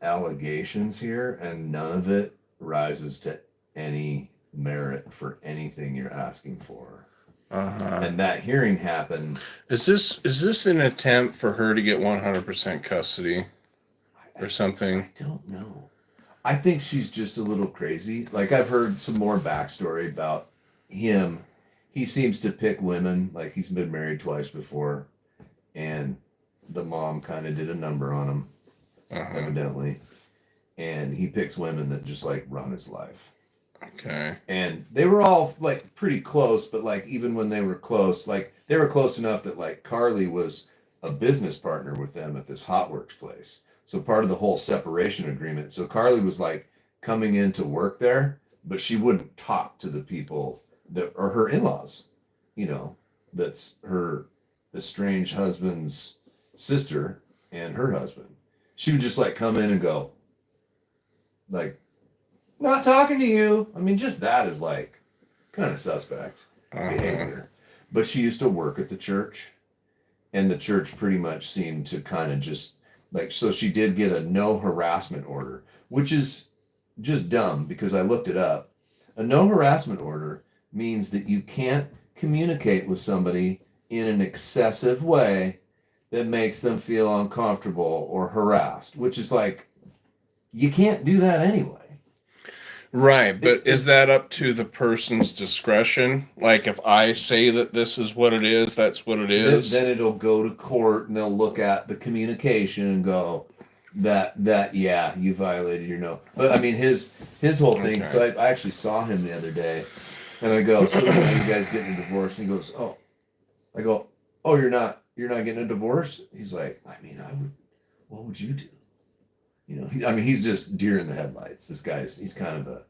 Speaker 2: allegations here, and none of it rises to any merit for anything you're asking for. And that hearing happened.
Speaker 1: Is this an attempt for her to get 100% custody or something?
Speaker 2: I don't know. I think she's just a little crazy. Like I've heard some more backstory about him. He seems to pick women, like he's been married twice before, and the mom kind of did a number on him, evidently. And he picks women that just like run his life.
Speaker 1: Okay.
Speaker 2: And they were all like pretty close, but like even when they were close, like they were close enough that like Carly was a business partner with them at this Hot Works place. So part of the whole separation agreement. So Carly was like coming in to work there, but she wouldn't talk to the people that are her in-laws, that's her estranged husband's sister and her husband. She would just like come in and go like, not talking to you. I mean, just that is like kind of suspect. behavior. But she used to work at the church, and the church pretty much seemed to kind of just like, so she did get a no harassment order, which is just dumb because I looked it up. A no harassment order means that you can't communicate with somebody in an excessive way that makes them feel uncomfortable or harassed, which is like, you can't do that anyway.
Speaker 1: Right, but is that up to the person's discretion? Like, if I say that this is what it is, that's what it is?
Speaker 2: Then it'll go to court and they'll look at the communication and go, that yeah, you violated your no. But I mean, his whole thing, so I actually saw him the other day, and I go, so when are you guys getting a divorce? And he goes, oh. I go, oh, you're not getting a divorce? He's like, I mean, what would you do? You know, I mean, he's just deer in the headlights. This guy's, he's kind of a,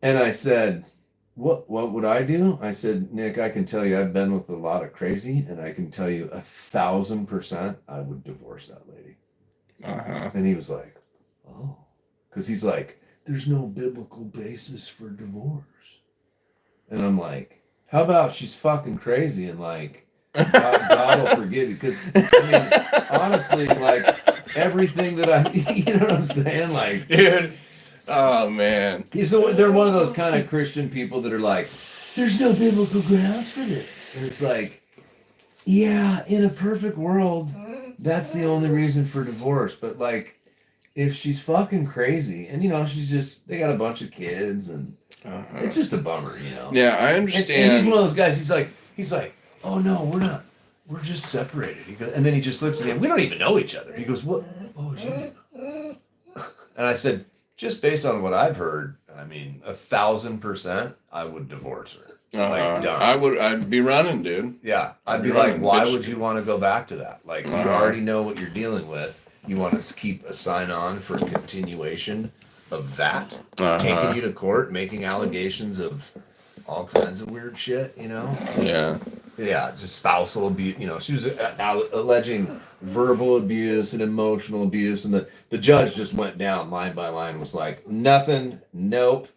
Speaker 2: and I said, what would I do? I said, Nick, I can tell you I've been with a lot of crazy, and I can tell you 1,000% I would divorce that lady. And he was like, oh, because he's like, there's no biblical basis for divorce. And I'm like, how about she's fucking crazy and like, God will forgive you. Because, I mean, honestly, like, everything that you know what I'm saying? Like,
Speaker 1: dude, oh, man.
Speaker 2: So they're one of those kind of Christian people that are like, there's no biblical grounds for this. And it's like, yeah, in a perfect world, that's the only reason for divorce. But, like, if she's fucking crazy, and, you know, they got a bunch of kids, and it's just a bummer, you know?
Speaker 1: Yeah, I understand.
Speaker 2: And he's one of those guys, he's like, oh no, we're just separated. He goes, and then he just looks at me, and we don't even know each other. He goes, what would you do? And I said, just based on what I've heard, I mean, 1,000% I would divorce her. Like, done.
Speaker 1: I'd be running, dude.
Speaker 2: Yeah. I'd be like, why would you want to go back to that? Like, you already know what you're dealing with. You want to keep a sign on for continuation of that, taking you to court, making allegations of all kinds of weird shit, you know? Yeah, just spousal abuse. You know, she was alleging verbal abuse and emotional abuse, and the judge just went down line by line, was like, nothing, nope.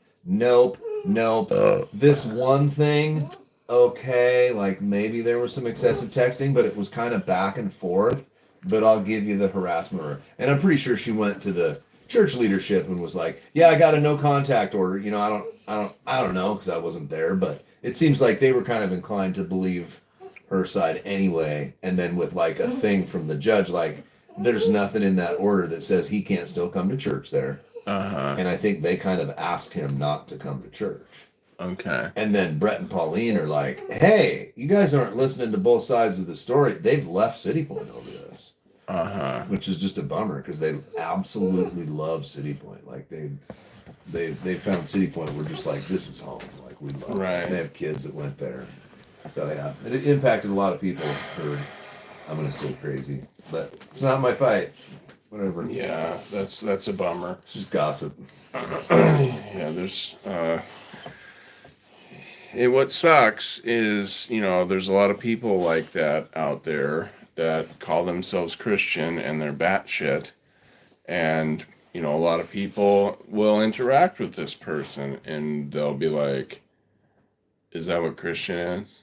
Speaker 2: This one thing, okay, like maybe there was some excessive texting, but it was kind of back and forth, but I'll give you the harassment order. And I'm pretty sure she went to the church leadership and was like, yeah, I got a no contact order. You know, I don't know, because I wasn't there, but it seems like they were kind of inclined to believe her side anyway. And then with like a thing from the judge, like, there's nothing in that order that says he can't still come to church there. And I think they kind of asked him not to come to church.
Speaker 1: Okay.
Speaker 2: And then Brett and Pauline are like, hey, you guys aren't listening to both sides of the story. They've left City Point over this. Which is just a bummer, because they absolutely love City Point. Like, they found City Point. We're just like, this is home. Like, we love it. They have kids that went there. So yeah, it impacted a lot of people who are, I'm gonna say, crazy, but it's not my fight. Whatever.
Speaker 1: Yeah, that's a bummer.
Speaker 2: It's just gossip.
Speaker 1: Yeah, there's what sucks is, you know, there's a lot of people like that out there that call themselves Christian and they're batshit, and you know, a lot of people will interact with this person and they'll be like, is that what Christian is?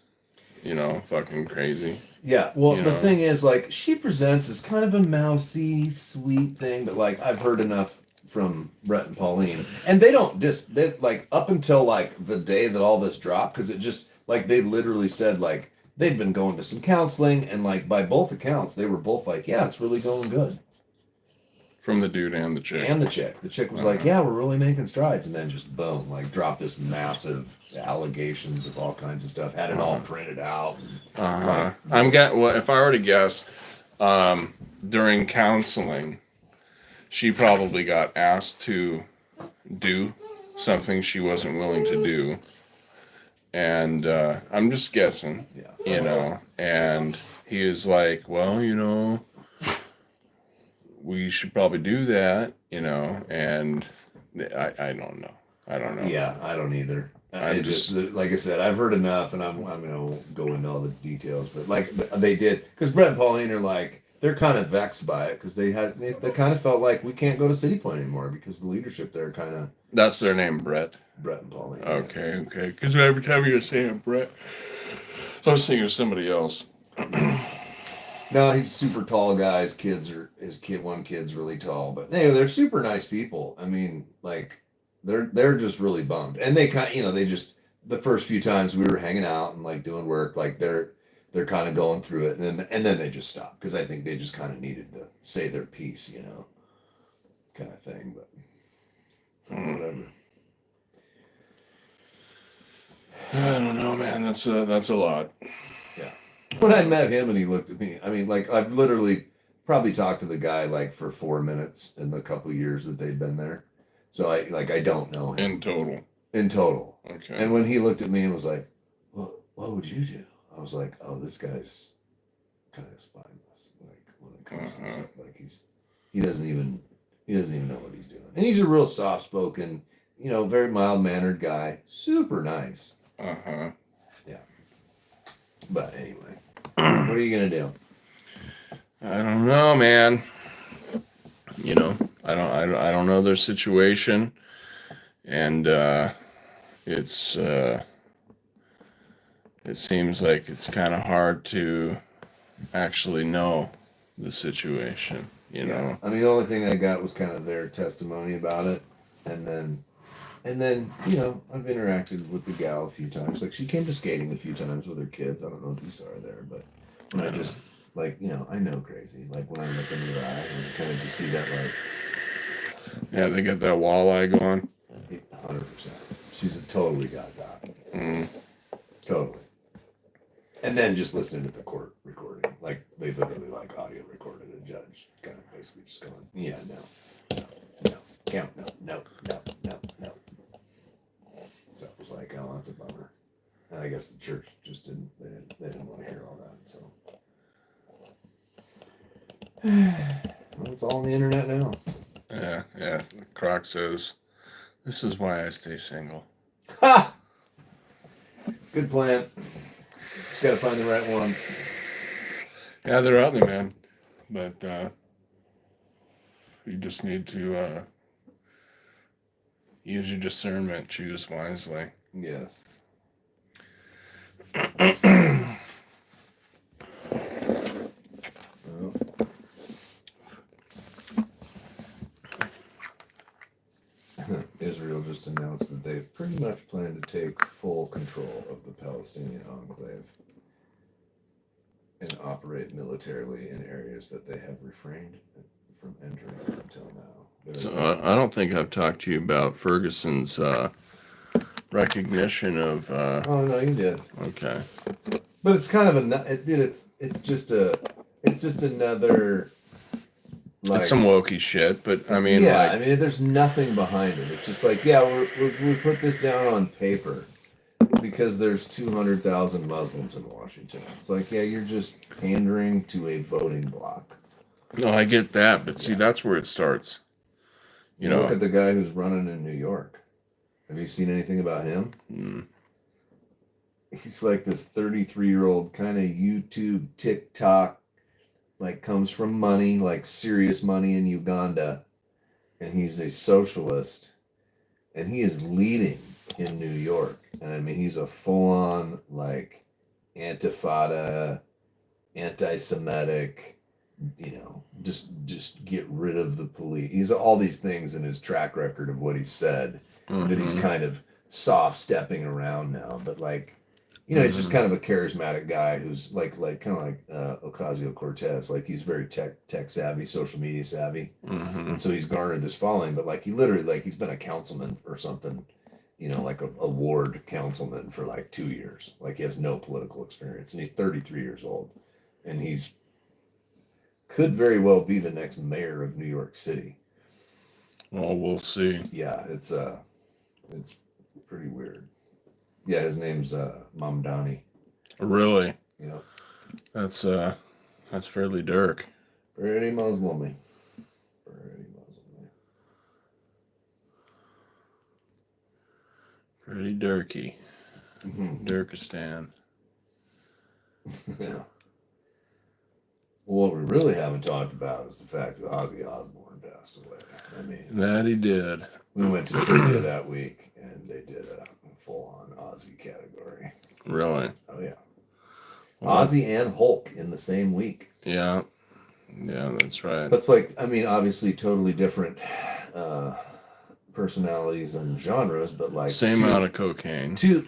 Speaker 1: You know, fucking crazy.
Speaker 2: Yeah, well, the thing is, like, she presents as kind of a mousy, sweet thing, but, like, I've heard enough from Brett and Pauline, and they like, up until, like, the day that all this dropped, because it just, like, they literally said, like, they'd been going to some counseling, and, like, by both accounts, they were both like, yeah, it's really going good.
Speaker 1: From the dude and the chick.
Speaker 2: And the chick. The chick was like, yeah, we're really making strides. And then just boom, like, dropped this massive allegations of all kinds of stuff. Had it all printed out.
Speaker 1: Well, if I were to guess, during counseling, she probably got asked to do something she wasn't willing to do. And I'm just guessing, you know. And he was like, well, you know, we should probably do that, you know, and I don't know. I don't know.
Speaker 2: Yeah, I don't either. I just, like I said, I've heard enough, and I'm going to go into all the details, but like they did, because Brett and Pauline are like, they're kind of vexed by it because they kind of felt like we can't go to City Point anymore because the leadership there kind of.
Speaker 1: That's their name, Brett.
Speaker 2: Brett and Pauline.
Speaker 1: Okay, okay. Because every time you were saying Brett, I was thinking of somebody else.
Speaker 2: No, he's a super tall guy. One kid's really tall, but anyway, they're super nice people. I mean, like they're just really bummed, and they kind, they just the first few times we were hanging out and like doing work, like they're kind of going through it, and then they just stopped because I think they just kind of needed to say their piece, kind of thing. But whatever.
Speaker 1: I don't know, man. That's a lot.
Speaker 2: Yeah. When I met him and he looked at me, I mean, like I've literally probably talked to the guy like for 4 minutes in the couple of years that they've been there. So I don't know him.
Speaker 1: In total.
Speaker 2: In total.
Speaker 1: Okay.
Speaker 2: And when he looked at me and was like, "Well, what would you do?" I was like, "Oh, this guy's kind of spineless. Like when it comes to stuff, like he doesn't even know what he's doing. And he's a real soft spoken, very mild mannered guy. Super nice.
Speaker 1: Uh-huh.
Speaker 2: Yeah. But anyway, what are you gonna do?
Speaker 1: I don't know, man. I don't know their situation, and it seems like it's kind of hard to actually know the situation.
Speaker 2: Yeah. I mean, the only thing I got was kind of their testimony about it, and then I've interacted with the gal a few times. Like she came to skating a few times with her kids. I don't know if you saw her there, but when I just like I know crazy. Like when I look into her eye and kind of just see that
Speaker 1: Yeah, they got that walleye going.
Speaker 2: 100%. She's totally got that. Totally. And then just listening to the court recording, like they literally like audio recorded a judge kind of basically just going, yeah, no, count, no. So it was like, oh, that's a bummer. And I guess the church just didn't want to hear all that. So well, it's all on the internet now.
Speaker 1: Yeah. Croc says, "This is why I stay single."
Speaker 2: Ha! Good plan. Just gotta find the right one.
Speaker 1: Yeah, they're out there, man. But you just need to use your discernment, choose wisely.
Speaker 2: Yes. Well, Israel just announced that they've pretty much planned to take full control of the Palestinian enclave and operate militarily in areas that they have refrained from entering until now.
Speaker 1: So I don't think I've talked to you about Ferguson's recognition of.
Speaker 2: Oh no, you did.
Speaker 1: Okay.
Speaker 2: But it's kind of it's just another. Like,
Speaker 1: it's some wokey shit, but I mean,
Speaker 2: yeah, I mean, there's nothing behind it. It's just like, yeah, we put this down on paper because there's 200,000 Muslims in Washington. It's like, yeah, you're just pandering to a voting bloc.
Speaker 1: No, I get that, but see, that's where it starts.
Speaker 2: Look at the guy who's running in New York. Have you seen anything about him? He's like this 33-year-old kind of YouTube, TikTok, like comes from money, like serious money in Uganda, and he's a socialist, and he is leading in New York. And I mean, he's a full-on like Antifada, anti-Semitic, just get rid of the police. He's all these things in his track record of what he said that he's kind of soft stepping around now, but like. He's just kind of a charismatic guy who's like kind of like Ocasio-Cortez. Like he's very tech savvy, social media savvy, and so he's garnered this following. But like he literally like he's been a councilman or something, like a ward councilman for like 2 years. Like he has no political experience, and he's 33 years old, and could very well be the next mayor of New York City.
Speaker 1: Well, we'll see.
Speaker 2: Yeah, it's pretty weird. Yeah, his name's Mamdani.
Speaker 1: Really?
Speaker 2: Yeah.
Speaker 1: That's fairly dark.
Speaker 2: Pretty Muslim-y.
Speaker 1: Pretty darky. Darkistan.
Speaker 2: Yeah. What we really haven't talked about is the fact that Ozzy Osbourne passed away. I mean,
Speaker 1: That he did.
Speaker 2: we went to trivia that week, and they did a full-on Ozzy category.
Speaker 1: Really?
Speaker 2: Oh yeah,
Speaker 1: Well,
Speaker 2: Ozzy and Hulk in the same week.
Speaker 1: yeah. Yeah, that's right.
Speaker 2: That's like, I mean, obviously totally different personalities and genres, but like
Speaker 1: Same amount of cocaine.
Speaker 2: two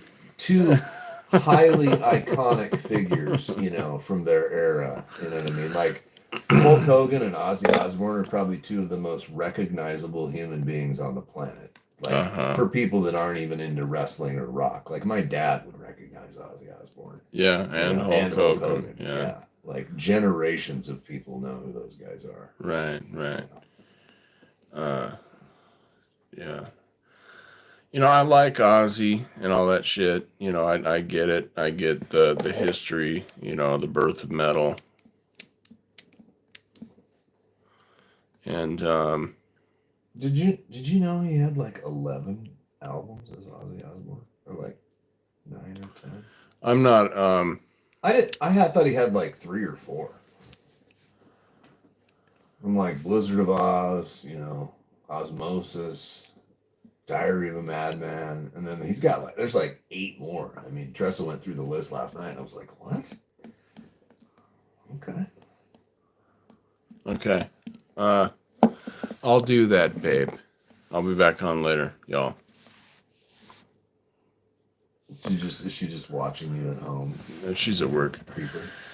Speaker 2: highly iconic figures, you know, from their era. You know what I mean? Like Hulk Hogan and Ozzy Osbourne are probably two of the most recognizable human beings on the planet. Like for people that aren't even into wrestling or rock. Like my dad would recognize Ozzy Osbourne.
Speaker 1: Yeah, and Hulk Hogan.
Speaker 2: Yeah. Like generations of people know who those guys are.
Speaker 1: Right. Yeah. You know, I like Ozzy and all that shit. You know, I get it. I get the history, you know, the birth of metal. And
Speaker 2: did you know he had like 11 albums as Ozzy Osbourne? Or like 9 or 10?
Speaker 1: I'm not
Speaker 2: I thought he had like 3 or 4. I'm like Blizzard of Oz, you know, Osmosis, Diary of a Madman, and then he's got like there's like 8 more. I mean, Tressa went through the list last night. And I was like, what?
Speaker 1: Okay. I'll do that, babe. I'll be back on later, y'all.
Speaker 2: Is she just watching you at home?
Speaker 1: She's at work.
Speaker 2: Creeper.